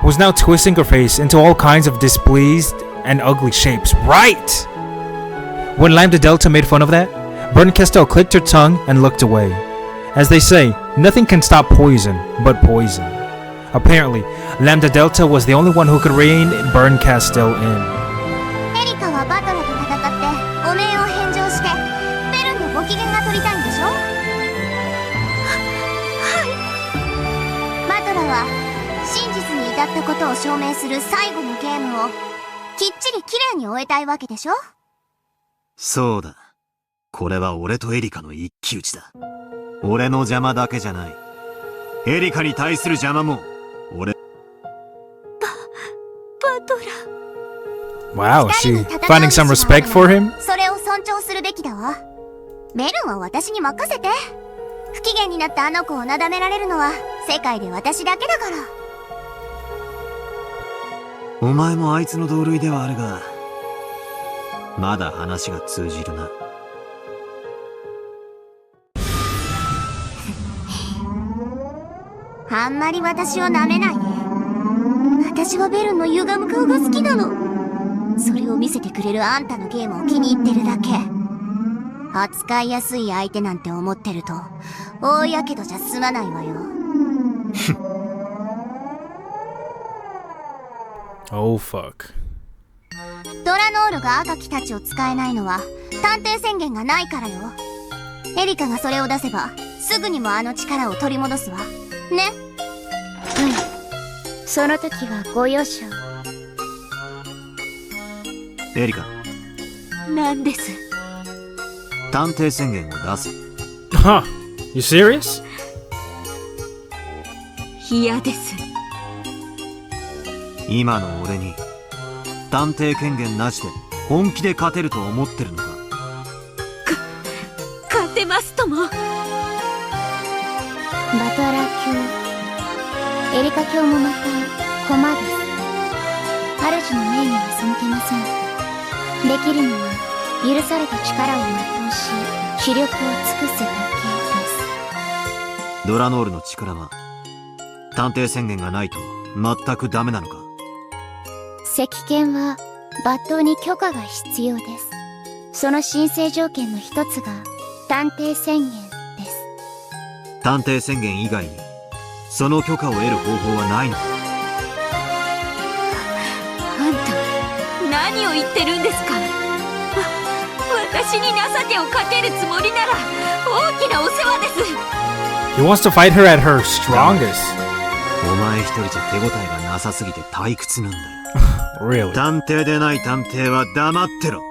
was now twisting her face into all kinds of displeased and ugly shapes. Right! When Lambda Delta made fun of that, Berncastel clicked her tongue and looked away. As they say, nothing can stop poison but poison. Apparently, Lambda Delta was the only one who could rein Berncastel in. エリカはバトラと戦ってお面を返上してベルンのご機嫌が取りたいんでしょ。バトラは真実に至ったことを証明する最後のゲームをきっちり綺麗に終えたいわけでしょ。そうだ。これは俺とエリカの一騎打ちだ。俺の邪魔だけじゃない。エリカに対する邪魔も俺。バトラ。Wow, she finding some respect for him? それを尊重するべきだわ。ベルンは私に任せて。不機嫌になったあの子をなだめられるのは世界で私だけだから。お前もあいつの同類ではあるが、まだ話が通じるな。あんまり私を舐めないで。私はベルンの歪む顔が好きなの。それを見せてくれるあんたのゲームを気に入ってるだけ。扱いやすい相手なんて思ってると大やけどじゃ済まないわよ。Oh fuck. ドラノールが赤木たちを使えないのは探偵宣言がないからよ。エリカがそれを出せばすぐにもあの力を取り戻すわね。うん、その時はご容赦を。エリカ、なんです。探偵宣言を出せ。Huh? You serious? 嫌です。今の俺に探偵権限なしで本気で勝てると思ってるのか。勝てますとも。バトラ卿、エリカ卿もまた駒です。主の命には背けません。できるのは許された力を全うし気力を尽くすだけです。ドラノールの力は探偵宣言がないと全くダメなのか。石剣は抜刀に許可が必要です。その申請条件の一つが探偵宣言です。探偵宣言以外にその許可を得る方法はないのか。あんた何を言ってるんですか。私に情けをかけるつもりなら大きなお世話です。 He wants to fight her at her strongest. お前一人じゃ手応えがなさすぎて退屈なんだよ。Really? 探偵でない探偵は黙ってろ。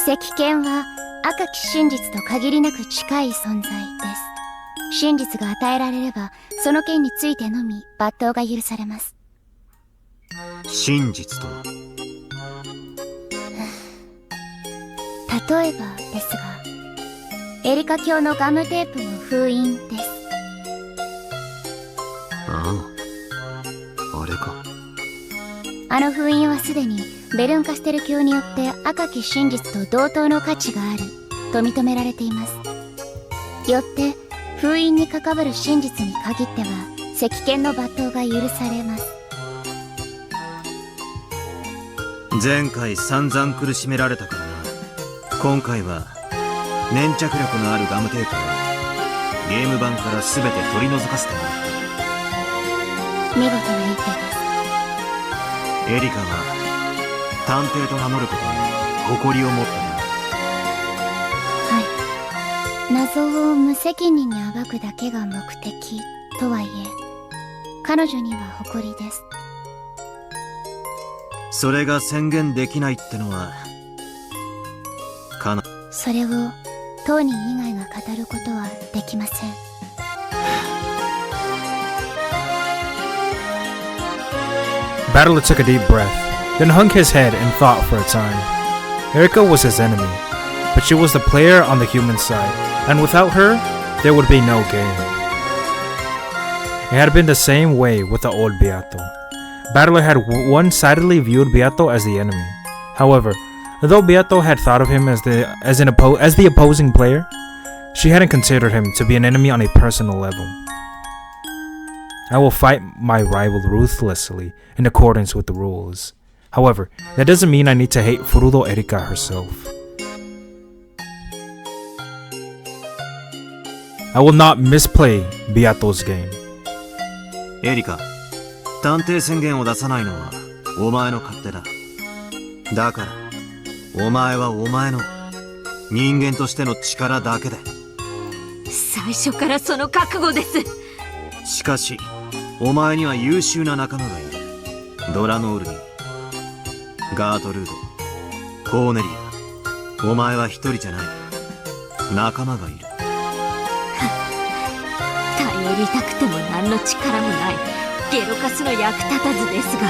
石剣は赤き真実と限りなく近い存在です。真実が与えられればその件についてのみ抜刀が許されます。真実とは例えばですが、エリカ卿のガムテープの封印です。ああ、あれか。あの封印はすでにベルンカステル卿によって赤き真実と同等の価値があると認められています。よって封印に関わる真実に限っては石剣の抜刀が許されます。前回散々苦しめられたからな。今回は粘着力のあるガムテープをゲーム版から全て取り除かせてもらった。見事な一手です。エリカは探偵と名乗ることに誇りを持ってる。謎を無責任に暴くだけが目的とはいえ、彼女には誇りです。それが宣言できないってのはそれを当人以外が語ることはできません。Battler took a deep breath, then hung his head and thought for a time. Erika was his enemy, but she was the player on the human side, and without her, there would be no game. It had been the same way with the old Beato. Battler had one-sidedly viewed Beato as the enemy. However, though Beato had thought of him as the opposing player, she hadn't considered him to be an enemy on a personal level. I will fight my rival ruthlessly in accordance with the rules. However, that doesn't mean I need to hate Furudo Erika herself. I will not misplay Beato's game. エリカ、探偵宣言を出さないのはお前の勝手だ。だから、お前はお前の人間としての力だけで。最初からその覚悟です。しかし、お前には優秀な仲間がいる。ドラノールに、ガートルード、コーネリア。お前は一人じゃない。仲間がいる。頼りたくても何の力もないゲロカスの役立たずですが。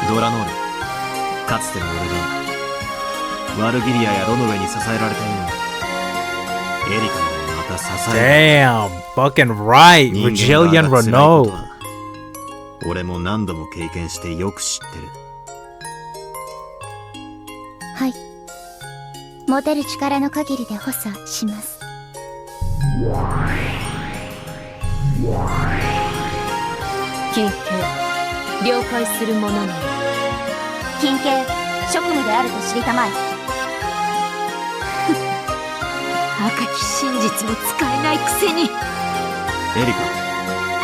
ドラノール、かつての俺がワルギリアやロノウェに支えられたように、エリカにもまた支えられる。 Damn, fucking right, Virgilian Renault. 俺も何度も経験してよく知ってる。はい、持てる力の限りで補佐します。近景、了解する者のみ。近景、職務であると知りたまえ。赤き真実も使えないくせに。エリカ、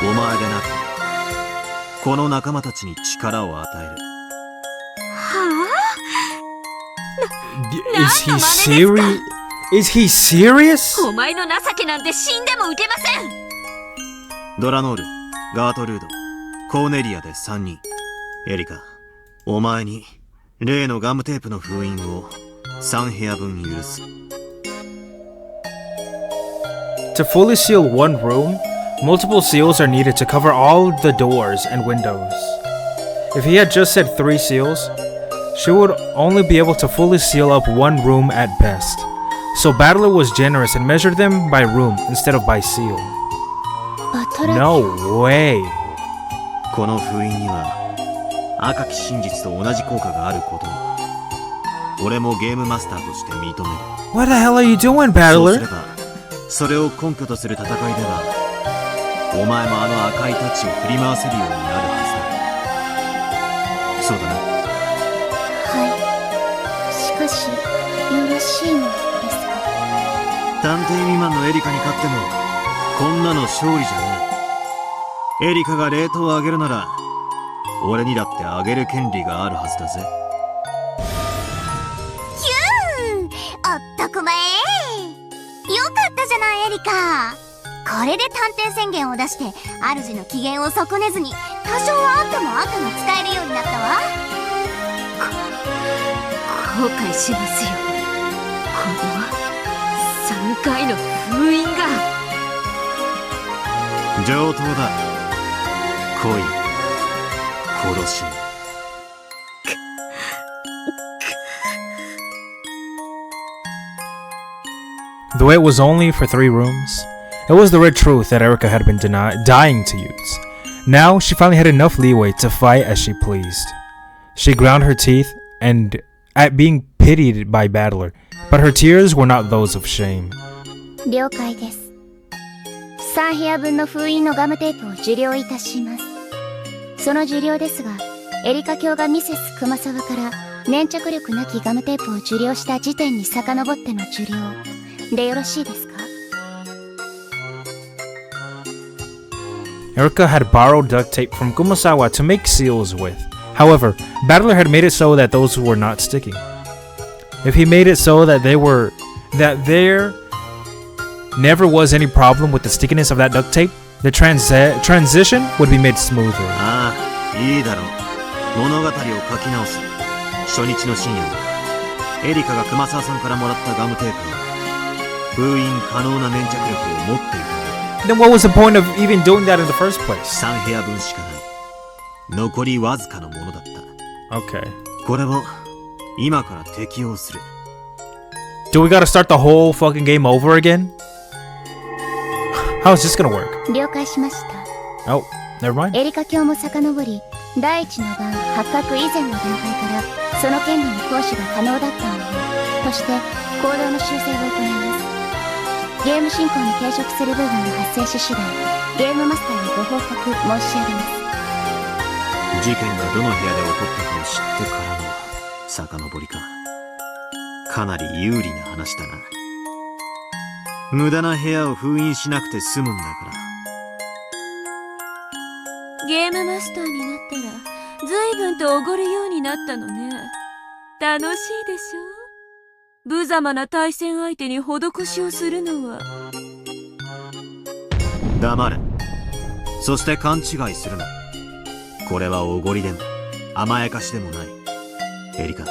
お前でなくこの仲間たちに力を与える。Is he serious? Is he serious? お前の情けなんて死んでも受けません。ドラノール、ガートルード、コーネリアで3人。エリカ、お前に例のガムテープの封印を3部屋分許す。To fully seal one room, multiple seals are needed to cover all the doors and windows. If he had just said 3 seals, she would only be able to fully seal up one room at best. So Battler was generous and measured them by room instead of by seal. No way. この封印には赤き真実と同じ効果があることを俺もゲームマスターとして認める。 What the hell are you doing, そう Battler? すればそれを根拠とする戦いではお前もあの赤いタッチを振り回せるようになるはずだ。そうだな。はい、しかしよろしいのですか。探偵未満のエリカに勝ってもこんなの勝利じゃない。エリカがレートを上げるなら俺にだって上げる権利があるはずだぜ。ヒューン、おっとこまえ。よかったじゃないエリカ。これで探偵宣言を出して主の機嫌を損ねずに多少はあっても赤が使えるようになったわ。後悔しますよ。この3回の封印が。上等だ。恋、殺し。Though it was only for 3 rooms, it was the red truth that Erika had been dying to use. Now she finally had enough leeway to fight as she pleased. She ground her teeth and at being pitied by Battler, but her tears were not those of shame. 了解です。3部屋分の封印のガムテープを受領いたします。その受領ですが、エリカ卿がミセス熊沢から粘着力なきガムテープを受領した時点に遡っての受領でよろしいですか。Erika had borrowed duct tape from Kumasawa to make seals with. However, Battler had made it so that those were not sticking. If he made it so that there never was any problem with the stickiness of that duct tape, the transition would be made smoother. ああ、いいだろう。物語を書き直す。初日の深夜にエリカが熊沢さんからもらったガムテープは封印可能な粘着力を持っていた。 Then what was the point of even doing that in the first place? 3部屋分しかない。残りわずかのものだった。Okay. これを今から適用する。 Do we gotta start the whole fucking game over again? How is this gonna work? 了解しました。 Oh, never mind. エリカ教も遡り、第一の晩発覚以前の段階からその権利の行使が可能だったものとして行動の修正を行います。ゲーム進行に抵触する部分が発生し次第、ゲームマスターにご報告申し上げます。事件がどの部屋で起こったかを知ってからの遡りか。かなり有利な話だな。無駄な部屋を封印しなくて済むんだから。ゲームマスターになったら随分とおごるようになったのね。楽しいでしょ。無様な対戦相手に施しをするのは。黙れ。そして勘違いするな。これはおごりでも甘やかしでもない。エリカ、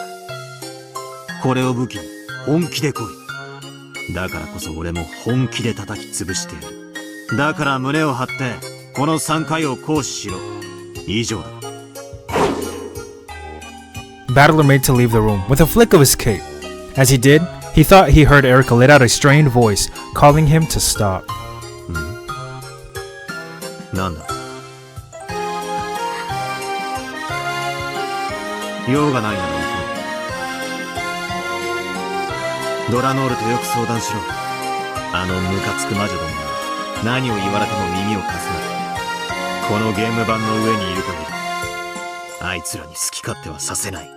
これを武器に本気で来い。だからこそ俺も本気で叩き潰してやる。だから胸を張ってこの3回を行使しろ。以上だ。 Battler made to leave the room with a flick of his cape. As he did, he thought he heard Erica let out a strained voice calling him to stop. なんだ。用がないなら行く。ドラノールとよく相談しろ。あのムカつく魔女どもに何を言われても耳を貸すな。このゲーム盤の上にいる限りあいつらに好き勝手はさせない。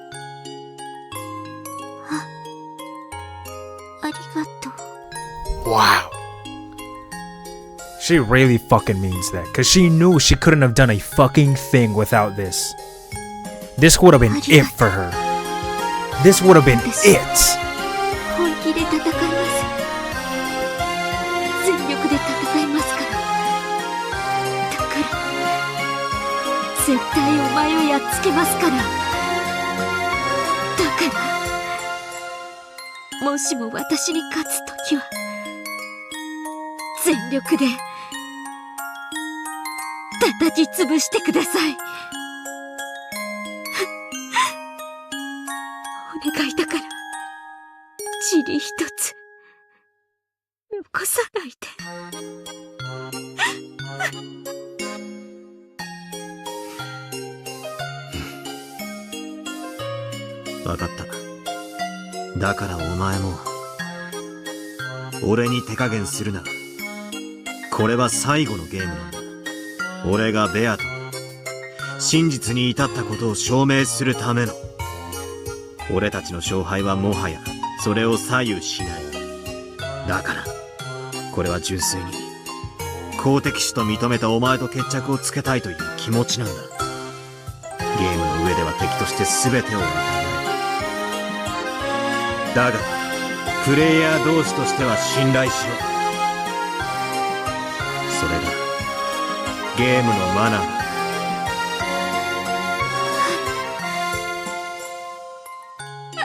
ありがとう。 Wow. She really fucking means that, because she knew she couldn't have done a fucking thing without this. This would have been it for her. This would have been it. 本気で戦います。全力で戦いますから。だから絶対お前をやっつけますから。だからもしも私に勝つときは全力で叩き潰してください。お願いだから塵一つ残さないで。わかった。だからお前も俺に手加減するな。これは最後のゲームなんだ。俺がベアと真実に至ったことを証明するための。俺たちの勝敗はもはやそれを左右しない。だからこれは純粋に好敵手と認めたお前と決着をつけたいという気持ちなんだ。ゲームの上では敵として全てを認める。だがプレイヤー同士としては信頼しろ。それがゲームのマナーだ。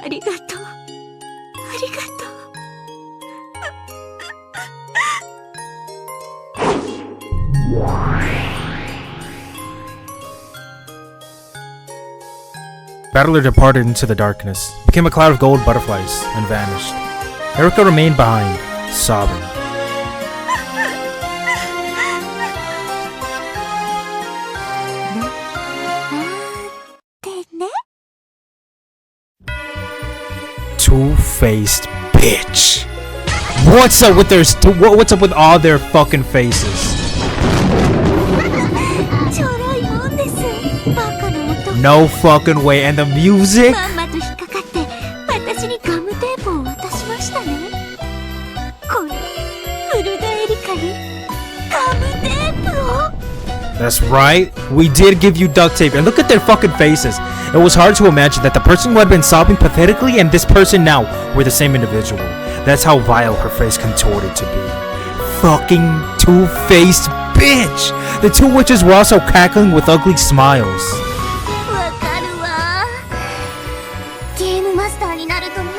ありがとう。ありがとう。Battler departed into the darkness, became a cloud of gold butterflies, and vanished. Erica remained behind, sobbing. Two-faced bitch. What's up with what's up with all their fucking faces? No fucking way. And the music? まんまと引っかかって私にガムテープを渡しましたね。このフルダエリカにガムテープを。That's right, we did give you duct tape, and look at their fucking faces. It was hard to imagine that the person who had been sobbing pathetically and this person now were the same individual. That's how vile her face contorted to be. Fucking two-faced bitch! The two witches were also cackling with ugly smiles. わかるわ。ゲームマスターになるとね、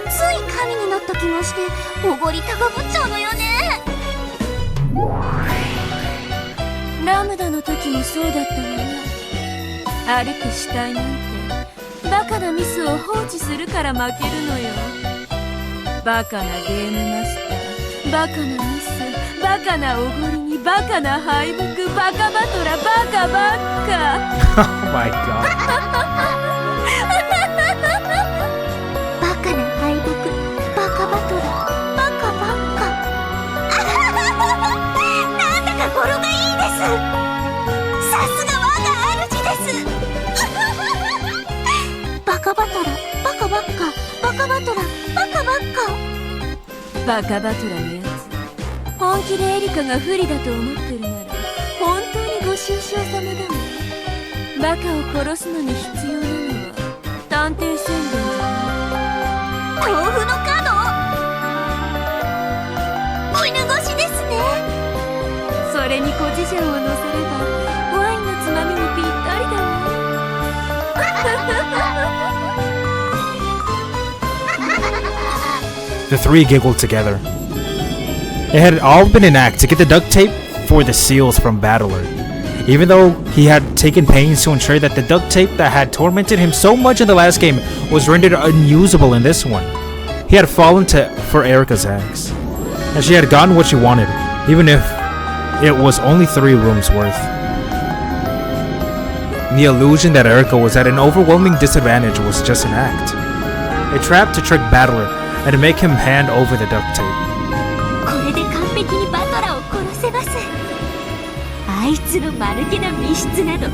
つい神になった気がしておごり高ぶっちゃうのよね。ラムダの時もそうだったわね。歩く死体なんてバカなミスを放置するから負けるのよ。バカなゲームマスター、バカなミス、バカなおごりにバカな敗北、バカバトラ、バカばっか。Oh my god. バカな敗北、バカバトラ、バカばっか。なんだか語呂がいいです。さすが我が主です。バカバトラ、バカばっか、バカバトラ、バカばっか。バカバトラのやつ、本気でエリカが不利だと思ってるなら本当にご愁傷様だわ。バカを殺すのに必要なのは探偵宣言じゃない。豆腐の角、絹ごしですね。それに小事情を乗せればワインのつまみにぴったりだわ。The three giggled together. It had all been an act to get the duct tape for the seals from Battler. Even though he had taken pains to ensure that the duct tape that had tormented him so much in the last game was rendered unusable in this one, he had fallen for Erica's axe. And she had gotten what she wanted, even if it was only 3 rooms worth. The illusion that Erica was at an overwhelming disadvantage was just an act. A trap to trick Battler and to make him hand over the duct tape. これで完璧にバトラを殺せます。あいつの間抜けな密室などと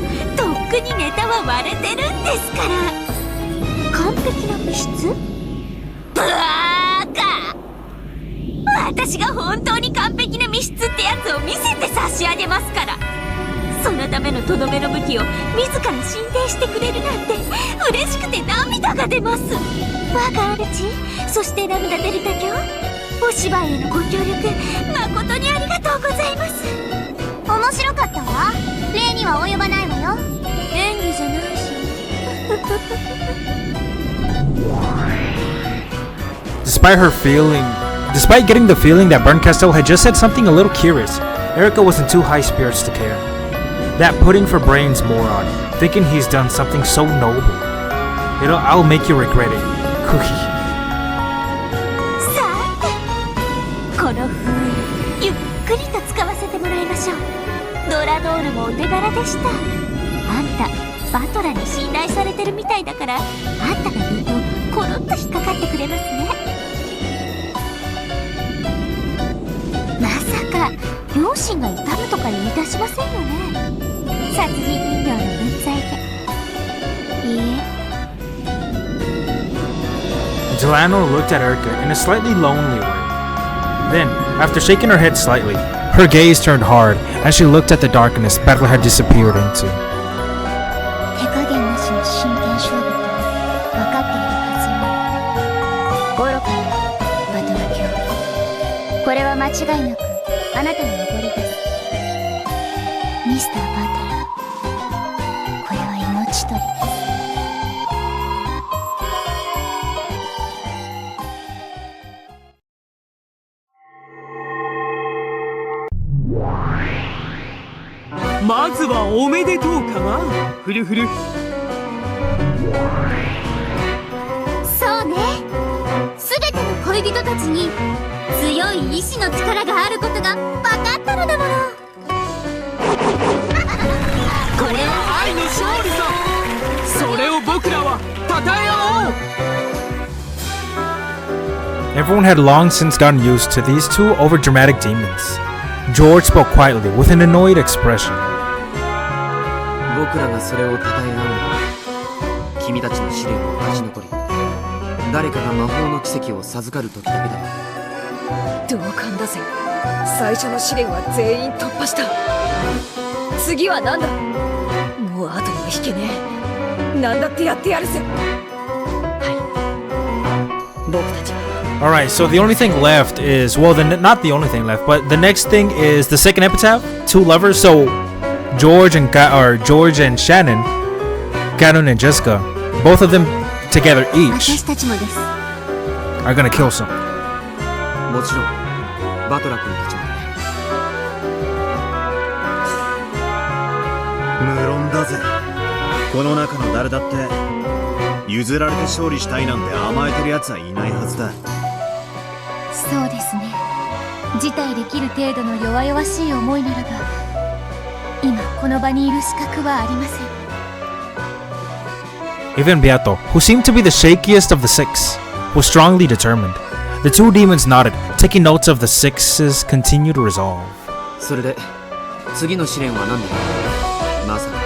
っくにネタは割れてるんですから。完璧な密室？バーカ！私が本当に完璧な密室ってやつを見せて差し上げますから。そのためのとどめの武器を自ら進呈してくれるなんて嬉しくて涙が出ます。我が主、そしてラムダデルタ卿、お芝居へのご協力誠にありがとうございます。面白かったわ。礼には及ばないわよ。演技じゃないし。Despite getting the feeling that Bernkastel had just said something a little curious, Erica was in too high spirits to care. That pudding for brains moron, thinking he's done something so noble. I'll make you regret it. Cookie. さて、この封印ゆっくりと使わせてもらいましょう。ドラドールもお手柄でした。あんたバトラに信頼されてるみたいだから、あんたが言うとコロッと引っかかってくれますね。まさか両親が痛むとか言い出しませんよね。殺人人形の分際で。いいえ。Delano looked at Erica in a slightly lonely way. Then, after shaking her head slightly, her gaze turned hard as she looked at the darkness Battler had disappeared into. 手加減なしの真剣勝負と分かっているはずよ。愚かなバトラ卿。これは間違いなくあなたのおごりです。ミスター・バトラー、これは命取りです。まずはおめでとうかな、フルフル。そうね。すべての恋人たちに強い意志の力があることが分かったのだもの。これは愛の勝利さ。それを僕らは称え合おう。 Everyone had long since gotten used to these two overdramatic demons. George spoke quietly with an annoyed expression. 僕らがそれを称え合うのは、君たちの試練を勝ち残り、誰かが魔法の奇跡を授かる時だけだよ。同感だぜ。最初の試練は全員突破した。次は何だ。もう後には引けねえ。何だってやってやるぜ。はい、僕たちは。Alright, so the only thing left is, well, not the only thing left, but the next thing is the second epitaph, two lovers. So George and Shannon, Ganon and Jessica, both of them together each 私たちもです。 are gonna kill some. もちろんバトラ君たちもね。無論だぜ。この中の誰だって譲られて勝利したいなんて甘えてるやつはいないはずだ。そうですね。辞退できる程度の弱々しい思いならば、今この場にいる資格はありません。 Even Beato, who seemed to be the shakiest of the six, was strongly determined. The two demons nodded, taking notes of the six's continued resolve. それで次の試練は何だろう。まさか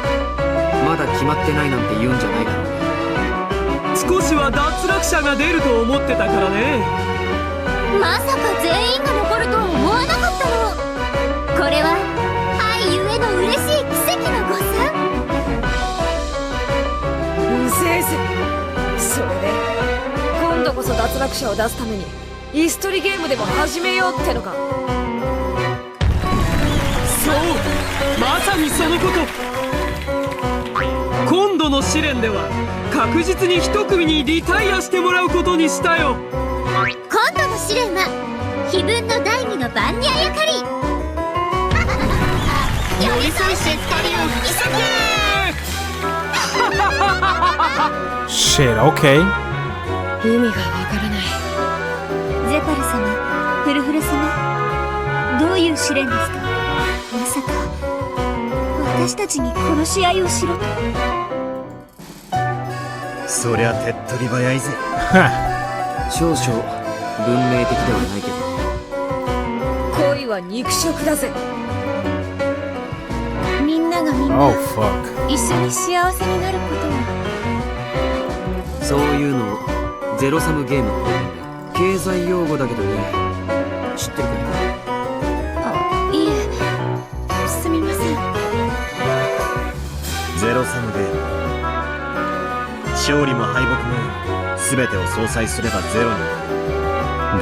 まだ決まってないなんて言うんじゃないだろうね。少しは脱落者が出ると思ってたからね。まさか全員が残るとは思わなかったの。これは愛ゆえの嬉しい奇跡の誤算。うせえぜ。それで今度こそ脱落者を出すために椅子取りゲームでも始めようってのか。そう、まさにそのこと。今度の試練では確実に一組にリタイアしてもらうことにしたよ。今度の試練は非分の第二の番にあやかり。寄り添いしっかりを引き裂け。Shit, okay. 意味がわからない。ゼパル様、フルフル様、どういう試練ですか。まさか私たちに殺し合いをしろと。そりゃ手っ取り早いぜ。少々文明的ではないけど。恋は肉食だぜ。みんながみんな Oh, fuck. 一緒に幸せになることを。そういうのをゼロサムゲームって言うんだ。経済用語だけどね。知ってるかい。あ、いえ、すみません。ゼロサムゲーム。勝利も敗北も全てを相殺すればゼロになる。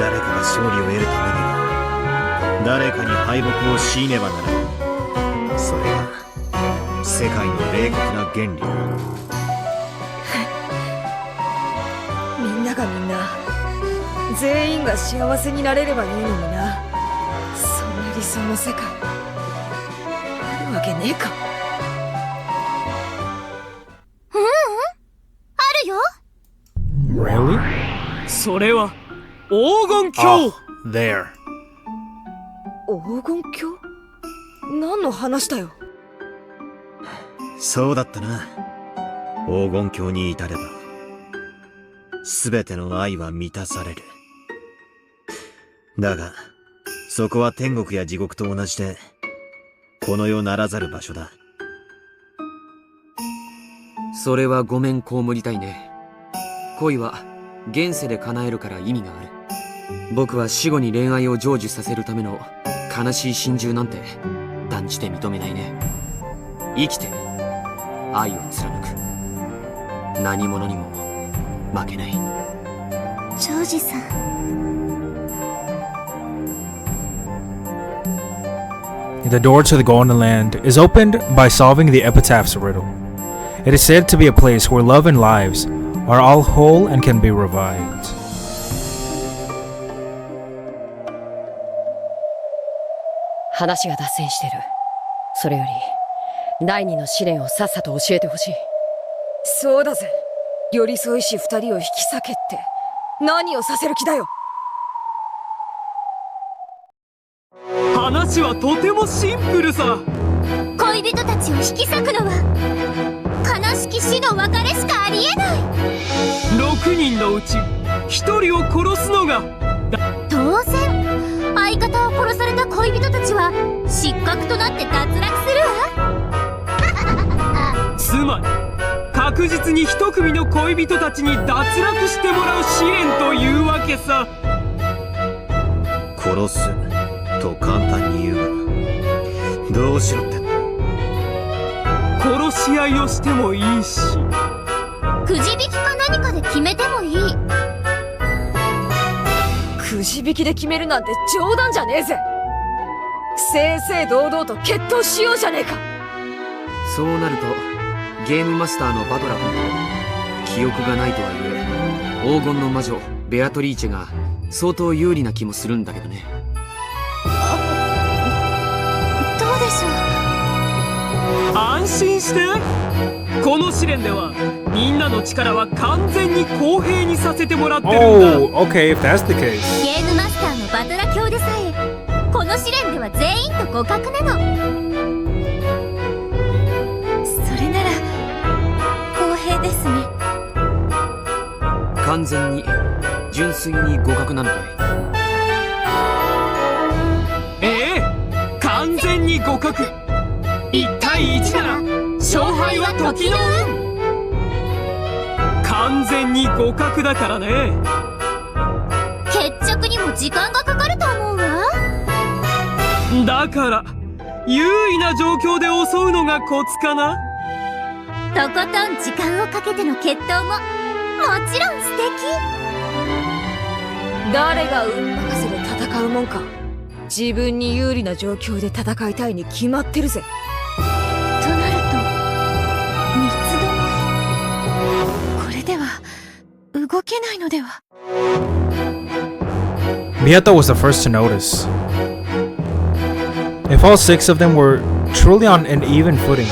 誰かが勝利を得るためには誰かに敗北を強いねばならない。それが世界の冷酷な原理だ。みんながみんな全員が幸せになれればいいのにな。そんな理想の世界あるわけねえか。あるよ。 Really? それは黄金鏡。 There. 黄金鏡？何の話だよ。そうだったな。黄金鏡に至れば全ての愛は満たされる。だがそこは天国や地獄と同じでこの世ならざる場所だ。それはごめん被りたいね。恋は現世で叶えるから意味がある。僕は死後に恋愛を成就させるための悲しい心中なんて断じて認めないね。生きて愛を貫く。何者にも負けない。ジョージさん。The door to the Golden Land is opened by solving the epitaph's riddle. It is said to be a place where love and lives are all whole and can be revived. 話が脱線してる。それより第二の試練をさっさと教えてほしい。そうだぜ。寄り添いし二人を引き裂けって何をさせる気だよ。話はとてもシンプルさ。恋人たちを引き裂くのは悲しき死の別れしかありえない。6人のうち1人を殺すのが当然相方を殺された恋人たちは失格となって脱落するわ。つまり確実に一組の恋人たちに脱落してもらう試練というわけさ。殺すと簡単に言うがどうしろってんだ。の試合をしてもいいし、くじ引きか何かで決めてもいい。くじ引きで決めるなんて冗談じゃねえぜ。正々堂々と決闘しようじゃねえか。そうなるとゲームマスターのバトラ君と記憶がないとはいえ黄金の魔女ベアトリーチェが相当有利な気もするんだけどね。どうでしょう。安心して。この試練ではみんなの力は完全に公平にさせてもらってるんだ。Oh, okay, if that's the case. ゲームマスターのバトラ卿でさえこの試練では全員と互角なの。それなら公平ですね。完全に純粋に互角なのかい？ええ、完全に互角。1対1なら勝敗は時の運。完全に互角だからね。決着にも時間がかかると思うわ。だから優位な状況で襲うのがコツかな。とことん時間をかけての決闘ももちろん素敵。誰が運任せで戦うもんか。自分に有利な状況で戦いたいに決まってるぜ。となると三つどもえ。これでは動けないのでは。 Miyato was the first to notice. If all 6 of them were truly on an even footing,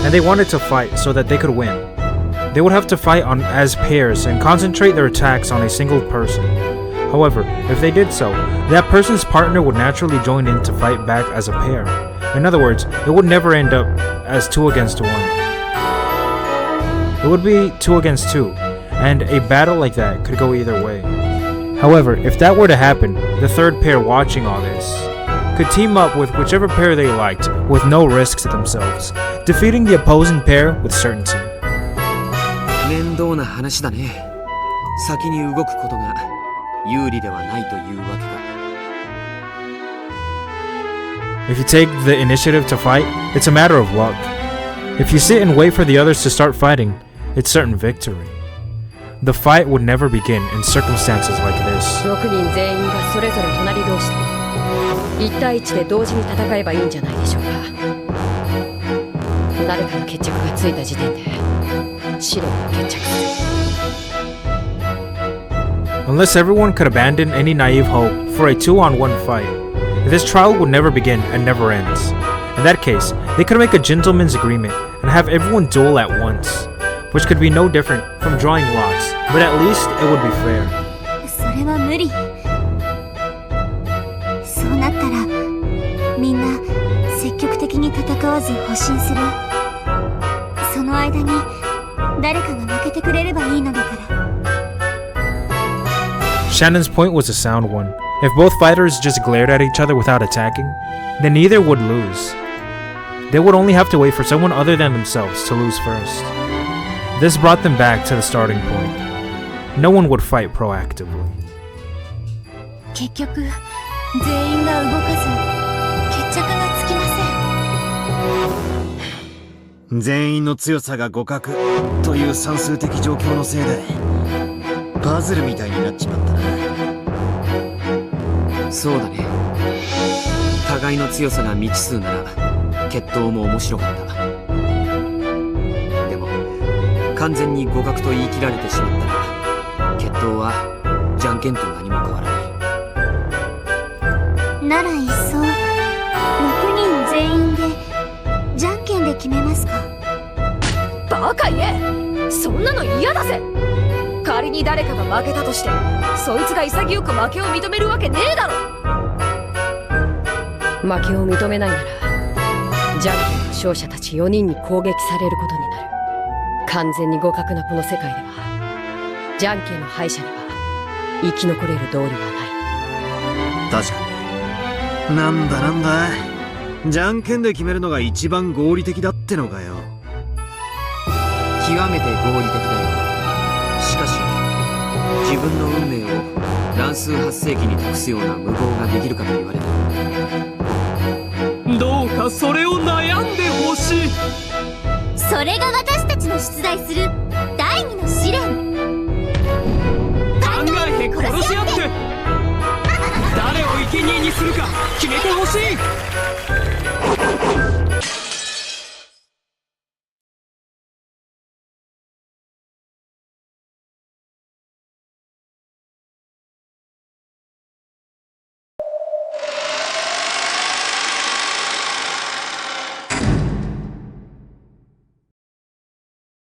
and they wanted to fight so that they could win, they would have to fight as pairs and concentrate their attacks on a single person. However, if they did so, that person's partner would naturally join in to fight back as a pair. In other words, it would never end up as 2 against 1. It would be 2 against 2, and a battle like that could go either way. However, if that were to happen, the third pair watching all this could team up with whichever pair they liked with no risk to themselves, defeating the opposing pair with certainty. 面倒な話だね。先に動くことが有利ではないというわけか。If you take the initiative to fight, it's a matter of luck. If you sit and wait for the others to start fighting, it's certain victory. The fight would never begin in circumstances like this. 6人全員がそれぞれ隣同士で1対1で同時に戦えばいいんじゃないでしょうか。誰かの決着がついた時点で試練は決着する。 Unless everyone could abandon any naive hope for a 2-on-1 fight, this trial would never begin and never ends. In that case, they could make a gentleman's agreement and have everyone duel at once, which could be no different from drawing lots, but at least it would be fair. それは無理。そうなったらみんな積極的に戦わず保身する。その間に誰かが負けてくれればいいのだから。 Shannon's point was a sound one. If both fighters just glared at each other without attacking, then neither would lose. They would only have to wait for someone other than themselves to lose first. This brought them back to the starting point. No one would fight proactively. 結局全員が動かず決着がつきません。全員の強さが互角という算数的状況のせいでパズルみたいになっちまったな。そうだね。互いの強さが未知数なら決闘も面白かった。でも完全に互角と言い切られてしまったら決闘はじゃんけんと何も変わらない。ならいっそ6人全員でじゃんけんで決めますか。バカ言え。そんなの嫌だぜ。仮に誰かが負けたとしてそいつが潔く負けを認めるわけねえだろ。負けを認めないならじゃんけんの勝者たち4人に攻撃されることになる。完全に互角なこの世界ではじゃんけんの敗者には生き残れる道理はない。確かに。なんだじゃんけんで決めるのが一番合理的だってのかよ。極めて合理的だよ。しかし自分の運命を乱数発生器に託すような無謀ができるかと言われた。どうかそれを悩んでほしい。それそれが私たちの出題する第二の試練。考えて殺し合って誰を生贄にするか決めてほしい。